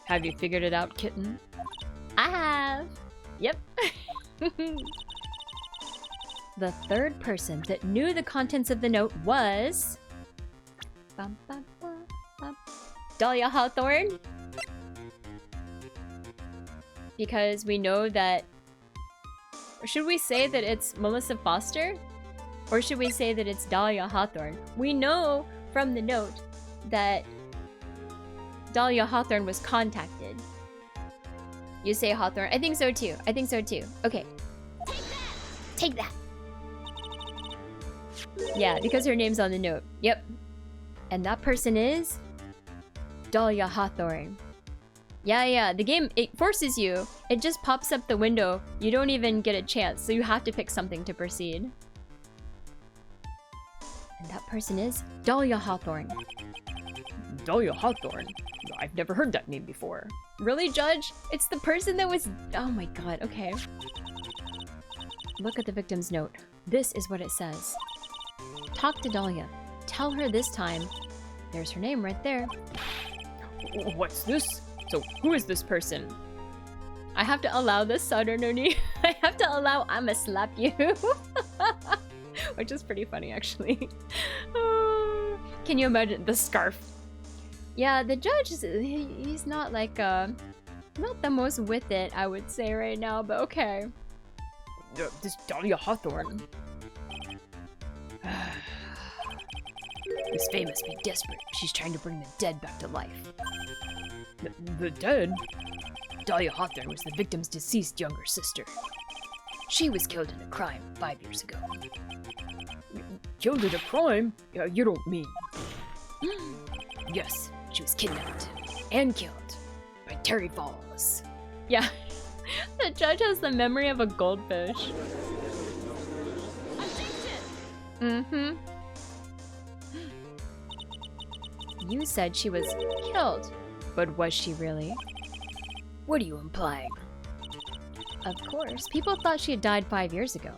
Have you figured it out, kitten? I have. Yep. The third person that knew the contents of the note was... Bum, bum, bum, bum. Dahlia Hawthorne. Because we know that... Or should we say that it's Melissa Foster? Or should we say that it's Dahlia Hawthorne? We know from the note that Dahlia Hawthorne was contacted. You say Hawthorne? I think so too. I think so too. Okay. Take that. Yeah, because her name's on the note. Yep. And that person is Dahlia Hawthorne. Yeah, the game, it forces you. It just pops up the window. You don't even get a chance, so you have to pick something to proceed. And that person is Dahlia Hawthorne. Dahlia Hawthorne? I've never heard that name before. Really, Judge? It's the person that was... Oh my god, okay. Look at the victim's note. This is what it says. Talk to Dahlia. Tell her this time. There's her name right there. What's this? So who is this person? I have to allow this, Sadornuni. I have to allow I'ma slap you. Which is pretty funny, actually. Can you imagine the scarf? Yeah, the judge, he's not like, not the most with it, I would say right now, but okay. This Dahlia Hawthorne. Miss Faye must be desperate. She's trying to bring the dead back to life. The dead? Dahlia Hawthorne was the victim's deceased younger sister. She was killed in a crime 5 years ago. Killed in a crime? You don't mean... Yes, she was kidnapped and killed by Terry Falls. Yeah, the judge has the memory of a goldfish. Mm-hmm. You said she was killed, but was she really? What are you implying? Of course, people thought she had died 5 years ago,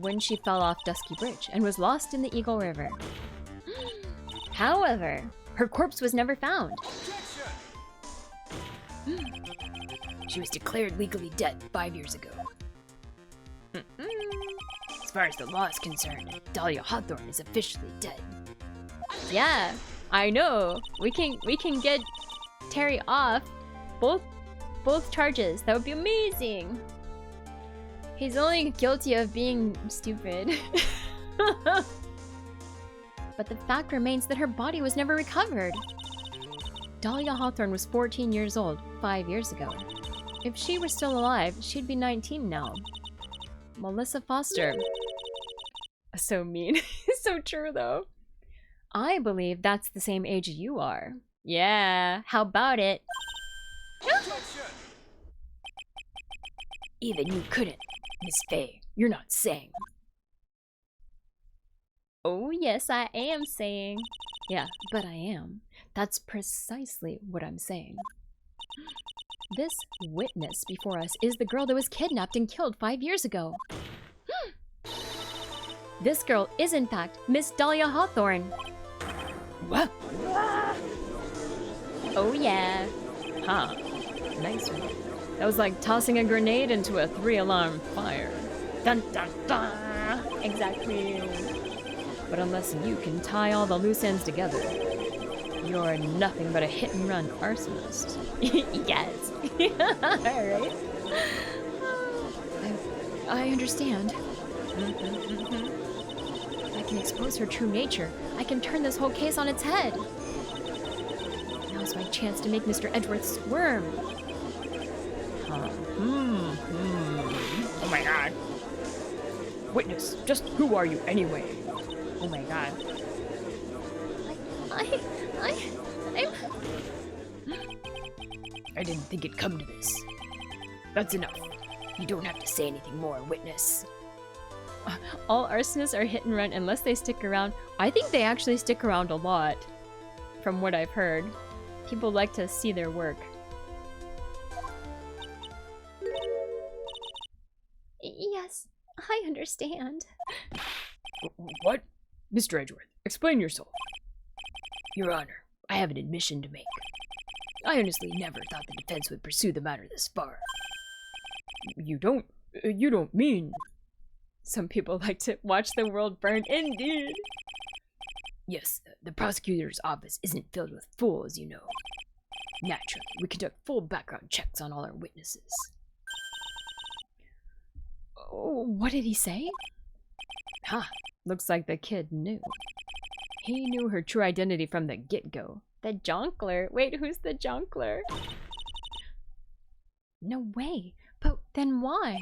when she fell off Dusky Bridge and was lost in the Eagle River. However, her corpse was never found. She was declared legally dead 5 years ago. As far as the law is concerned, Dahlia Hawthorne is officially dead. Yeah, I know. We can get Terry off both charges. That would be amazing. He's only guilty of being stupid. But the fact remains that her body was never recovered. Dahlia Hawthorne was 14 years old 5 years ago. If she were still alive, she'd be 19 now. Melissa Foster. So mean. So true, though. I believe that's the same age you are. Yeah, how about it? Even you couldn't, Miss Faye. You're not saying. Oh, yes, I am saying. Yeah, but I am. That's precisely what I'm saying. This witness before us is the girl that was kidnapped and killed 5 years ago. This girl is in fact Miss Dahlia Hawthorne. What? Oh yeah. Huh. Nice one. That was like tossing a grenade into a 3-alarm fire. Dun dun dun. Exactly. But unless you can tie all the loose ends together, you're nothing but a hit-and-run arsonist. Yes. Alright. I understand. If I can expose her true nature, I can turn this whole case on its head. Now's my chance to make Mr. Edgeworth squirm. Huh. Oh my god. Witness, just who are you anyway? Oh my god. I didn't think it'd come to this. That's enough. You don't have to say anything more, witness. All arsonists are hit and run unless they stick around. I think they actually stick around a lot, from what I've heard. People like to see their work. Yes, I understand. What? Mr. Edgeworth, explain yourself. Your Honor, I have an admission to make. I honestly never thought the defense would pursue the matter this far. You don't mean... Some people like to watch the world burn, indeed. Yes, the prosecutor's office isn't filled with fools, you know. Naturally, we conduct full background checks on all our witnesses. Oh, what did he say? Ha! Looks like the kid knew. He knew her true identity from the get-go. The Jonkler. Wait, who's the Jonkler? No way. But then why?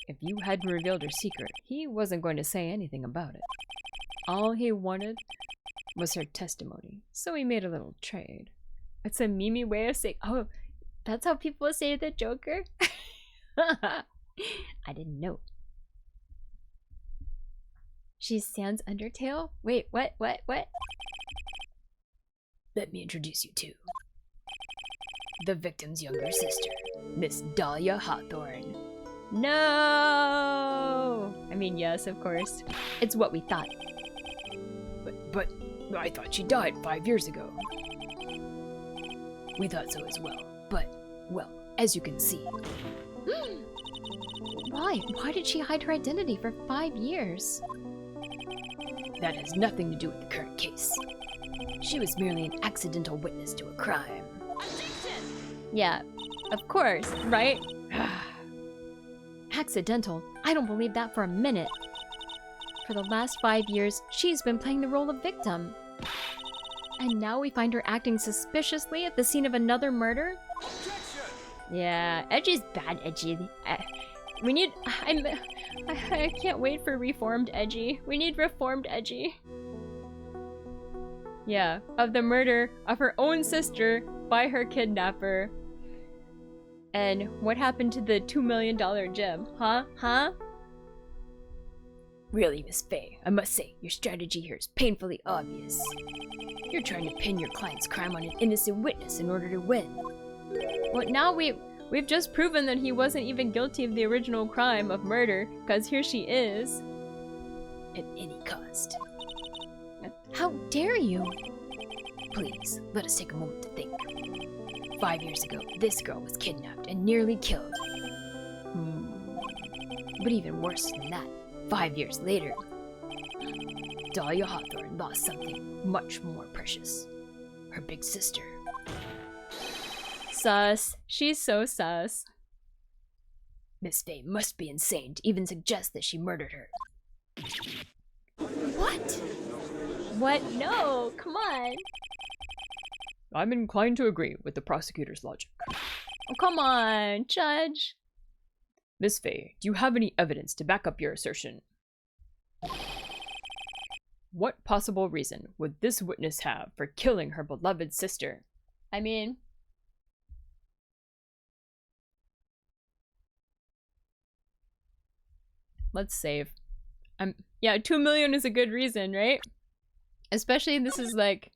If you hadn't revealed her secret, he wasn't going to say anything about it. All he wanted was her testimony, so he made a little trade. It's a Mimi way of saying, oh, that's how people say the Joker? I didn't know. She's Sans Undertale? Wait, what? Let me introduce you to the victim's younger sister, Miss Dahlia Hawthorne. No! I mean, yes, of course. It's what we thought. But I thought she died 5 years ago. We thought so as well, but, well, as you can see. Why? Why did she hide her identity for 5 years? That has nothing to do with the current case. She was merely an accidental witness to a crime. Yeah, of course, right? Accidental? I don't believe that for a minute. For the last 5 years, she's been playing the role of victim. And now we find her acting suspiciously at the scene of another murder? Yeah, Edgy's bad, Edgy. We need... I can't wait for reformed Edgy. We need reformed Edgy. Yeah, of the murder of her own sister by her kidnapper. And what happened to the $2 million gem? Huh? Really, Miss Faye, I must say, your strategy here is painfully obvious. You're trying to pin your client's crime on an innocent witness in order to win. Well, now we've just proven that he wasn't even guilty of the original crime of murder, because here she is. At any cost. How dare you? Please, let us take a moment to think. 5 years ago, this girl was kidnapped and nearly killed. But even worse than that, 5 years later, Dahlia Hawthorne lost something much more precious. Her big sister. Sus. She's so sus. Miss Faye must be insane to even suggest that she murdered her. What? What? No, come on. I'm inclined to agree with the prosecutor's logic. Oh, come on, Judge. Miss Faye, do you have any evidence to back up your assertion? What possible reason would this witness have for killing her beloved sister? I mean... Let's save. Yeah, 2 million is a good reason, right? Especially this is like...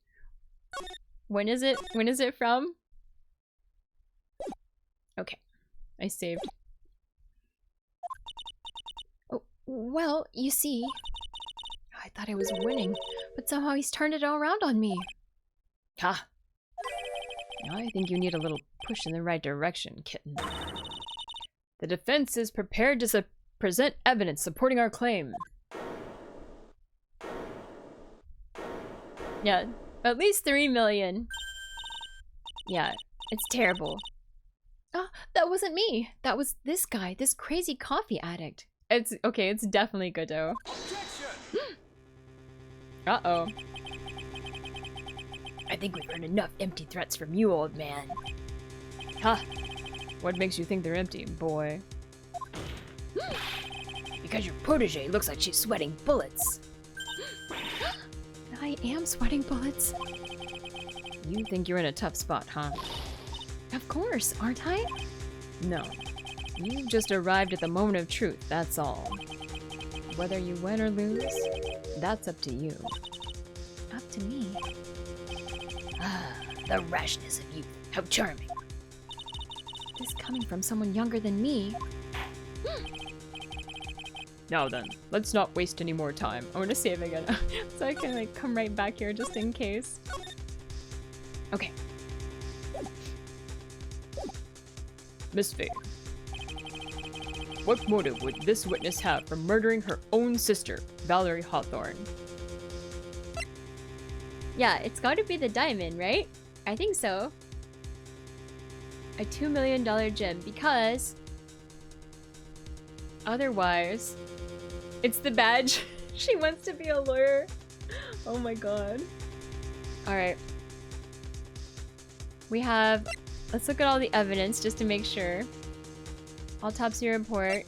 When is it? When is it from? Okay. I saved. Well, you see, I thought I was winning, but somehow he's turned it all around on me. Ha! Now I think you need a little push in the right direction, kitten. The defense is prepared to present evidence supporting our claim. Yeah, at least 3 million. Yeah, it's terrible. Oh, that wasn't me. That was this guy, this crazy coffee addict. It's okay, it's definitely Godot. Uh-oh. I think we've heard enough empty threats from you, old man. Huh. What makes you think they're empty, boy? Because your protege looks like she's sweating bullets. I am sweating bullets. You think you're in a tough spot, huh? Of course, aren't I? No. You've just arrived at the moment of truth, that's all. Whether you win or lose, that's up to you. Up to me? Ah, the rashness of youth. How charming. This coming from someone younger than me. Now then, let's not waste any more time. I want to save again, so I can like come right back here just in case. Okay. Miss Faye, what motive would this witness have for murdering her own sister, Valerie Hawthorne? Yeah, it's got to be the diamond, right? I think so. A $2 million gem, because otherwise, it's the badge. She wants to be a lawyer. Oh my god. Alright. We have... Let's look at all the evidence just to make sure. Autopsy report.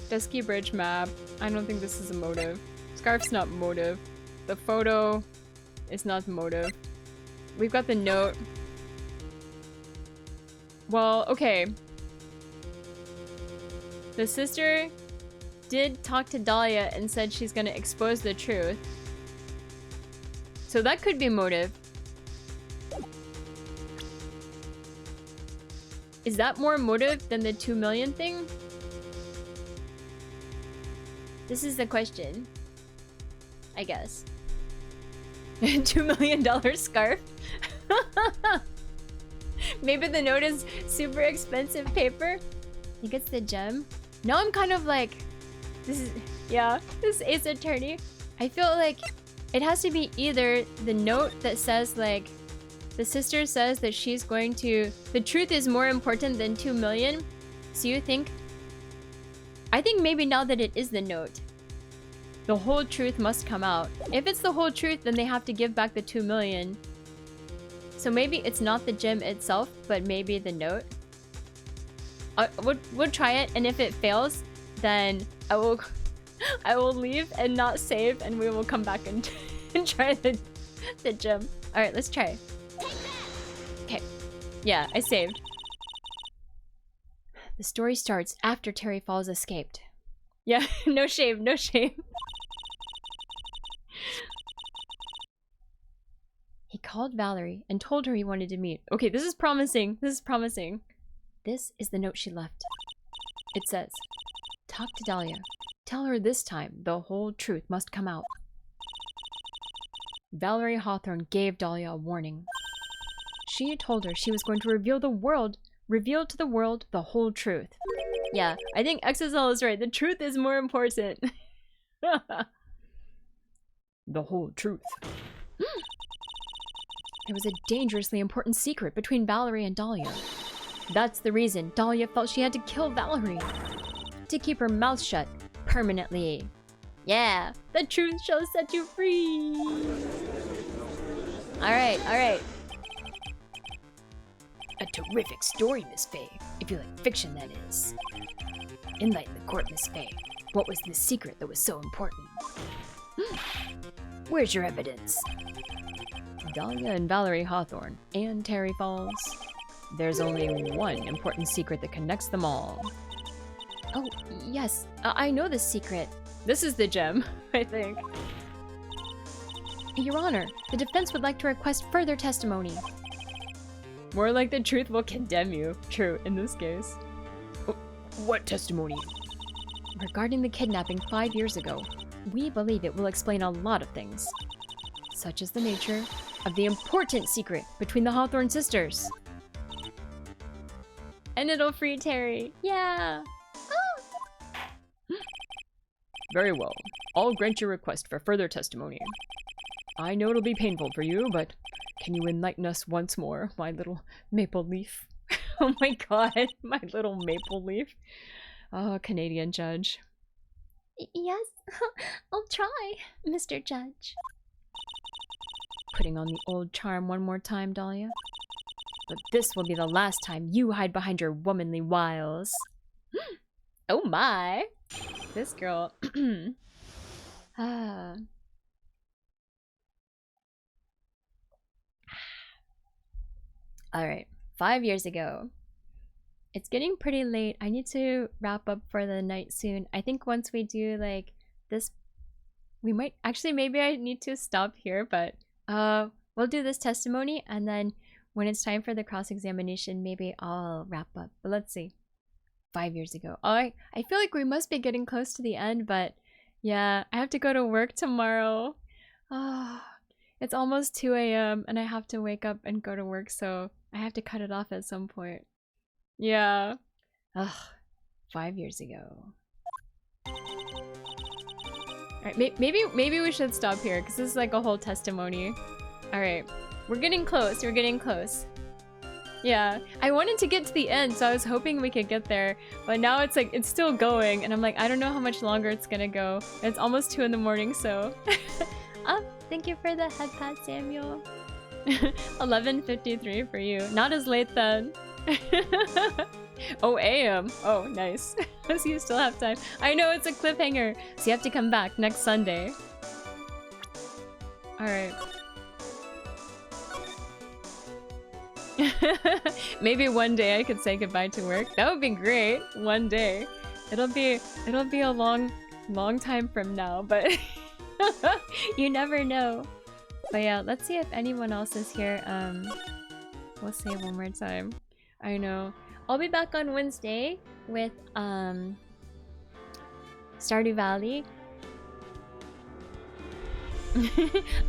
Dusky Bridge map. I don't think this is a motive. Scarf's not motive. The photo is not motive. We've got the note. Well, okay. The sister did talk to Dahlia and said she's gonna expose the truth. So that could be motive. Is that more motive than the 2 million thing? This is the question. I guess. $2 million scarf? Maybe the note is super expensive paper? He gets the gem? Now I'm kind of like... This is... Yeah, this Ace Attorney. I feel like it has to be either the note that says like... The sister says that she's going to... The truth is more important than 2 million. So you think... I think maybe now that it is the note, the whole truth must come out. If it's the whole truth, then they have to give back the 2 million. So maybe it's not the gem itself, but maybe the note. We'll try it, and if it fails, then I will leave and not save, and we will come back and, and try the gem. Alright, let's try. Okay. Yeah, I saved. The story starts after Terry Falls escaped. Yeah, no shame, no shame. He called Valerie and told her he wanted to meet. Okay, this is promising. This is promising. This is the note she left. It says, "Talk to Dahlia. Tell her this time the whole truth must come out." Valerie Hawthorne gave Dahlia a warning. She told her she was going to reveal to the world the whole truth. Yeah, I think XSL is right. The truth is more important. The whole truth. There was a dangerously important secret between Valerie and Dahlia. That's the reason Dahlia felt she had to kill Valerie. To keep her mouth shut permanently. Yeah, the truth shall set you free. Alright, alright. A terrific story, Miss Faye. If you like fiction, that is. Enlighten the court, Miss Faye. What was the secret that was so important? Where's your evidence? Dahlia and Valerie Hawthorne, and Terry Falls. There's only one important secret that connects them all. Oh, yes, I know this secret. This is the gem, I think. Your Honor, the defense would like to request further testimony. More like the truth will condemn you. True, in this case. What testimony? Regarding the kidnapping 5 years ago, we believe it will explain a lot of things, such as the nature of the important secret between the Hawthorne sisters. And it'll free Terry. Yeah. Very well. I'll grant your request for further testimony. I know it'll be painful for you, but can you enlighten us once more, my little maple leaf? Oh my god, my little maple leaf. Oh, Canadian judge. Yes, I'll try, Mr. Judge. Putting on the old charm one more time, Dahlia. But this will be the last time you hide behind your womanly wiles. Oh my. This girl. Alright, 5 years ago. It's getting pretty late. I need to wrap up for the night soon. I think once we do like this, we might actually, maybe I need to stop here, but we'll do this testimony, and then when it's time for the cross-examination, maybe I'll wrap up. But let's see. 5 years ago. Oh, I feel like we must be getting close to the end, but yeah, I have to go to work tomorrow. Oh, it's almost 2 a.m. and I have to wake up and go to work, so I have to cut it off at some point. Yeah. Ugh. 5 years ago. Alright, maybe we should stop here, because this is like a whole testimony. Alright. We're getting close. We're getting close. Yeah. I wanted to get to the end, so I was hoping we could get there. But now it's like, it's still going. And I'm like, I don't know how much longer it's gonna go. It's almost 2 in the morning, so... Oh, thank you for the head pat, Samuel. 11:53 for you. Not as late then. Oh, AM. Oh, nice. So you still have time. I know, it's a cliffhanger. So you have to come back next Sunday. Alright. Maybe one day I could say goodbye to work. That would be great. One day. It'll be a long time from now, but you never know. But yeah, let's see if anyone else is here. We'll say it one more time. I know. I'll be back on Wednesday with Stardew Valley.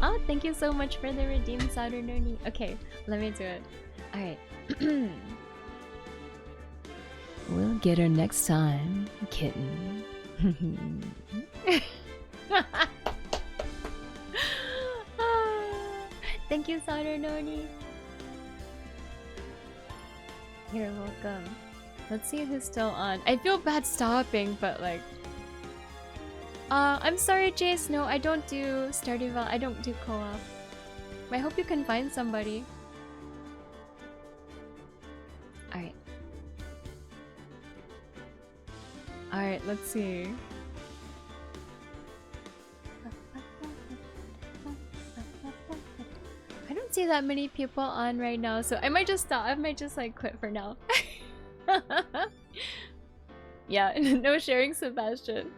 Oh, thank you so much for the redeemed Saturnoni. Okay, let me do it. Alright. We'll get her next time, kitten. Thank you, Saturnoni. You're welcome. Let's see who's still on. I feel bad stopping, but like... I'm sorry, Jace. No, I don't do Stardew Valley. I don't do co-op. I hope you can find somebody. Alright. Alright, let's see. I don't see that many people on right now, so I might just stop. I might just like quit for now. Yeah, no sharing, Sebastian.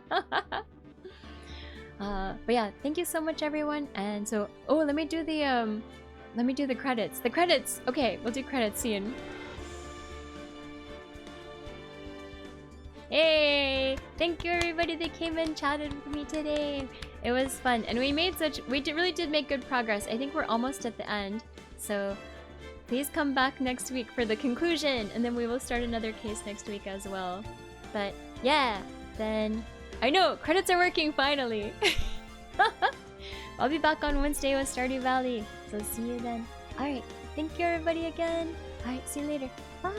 But yeah, thank you so much, everyone. And so, oh, let me do the credits. The credits. Okay, we'll do credits soon. Hey, thank you everybody that came and chatted with me today. It was fun, and we really did make good progress. I think we're almost at the end, so please come back next week for the conclusion, and then we will start another case next week as well. But yeah, then I know credits are working finally. I'll be back on Wednesday with Stardew Valley, so see you then. Alright, thank you everybody again. Alright, see you later. Bye.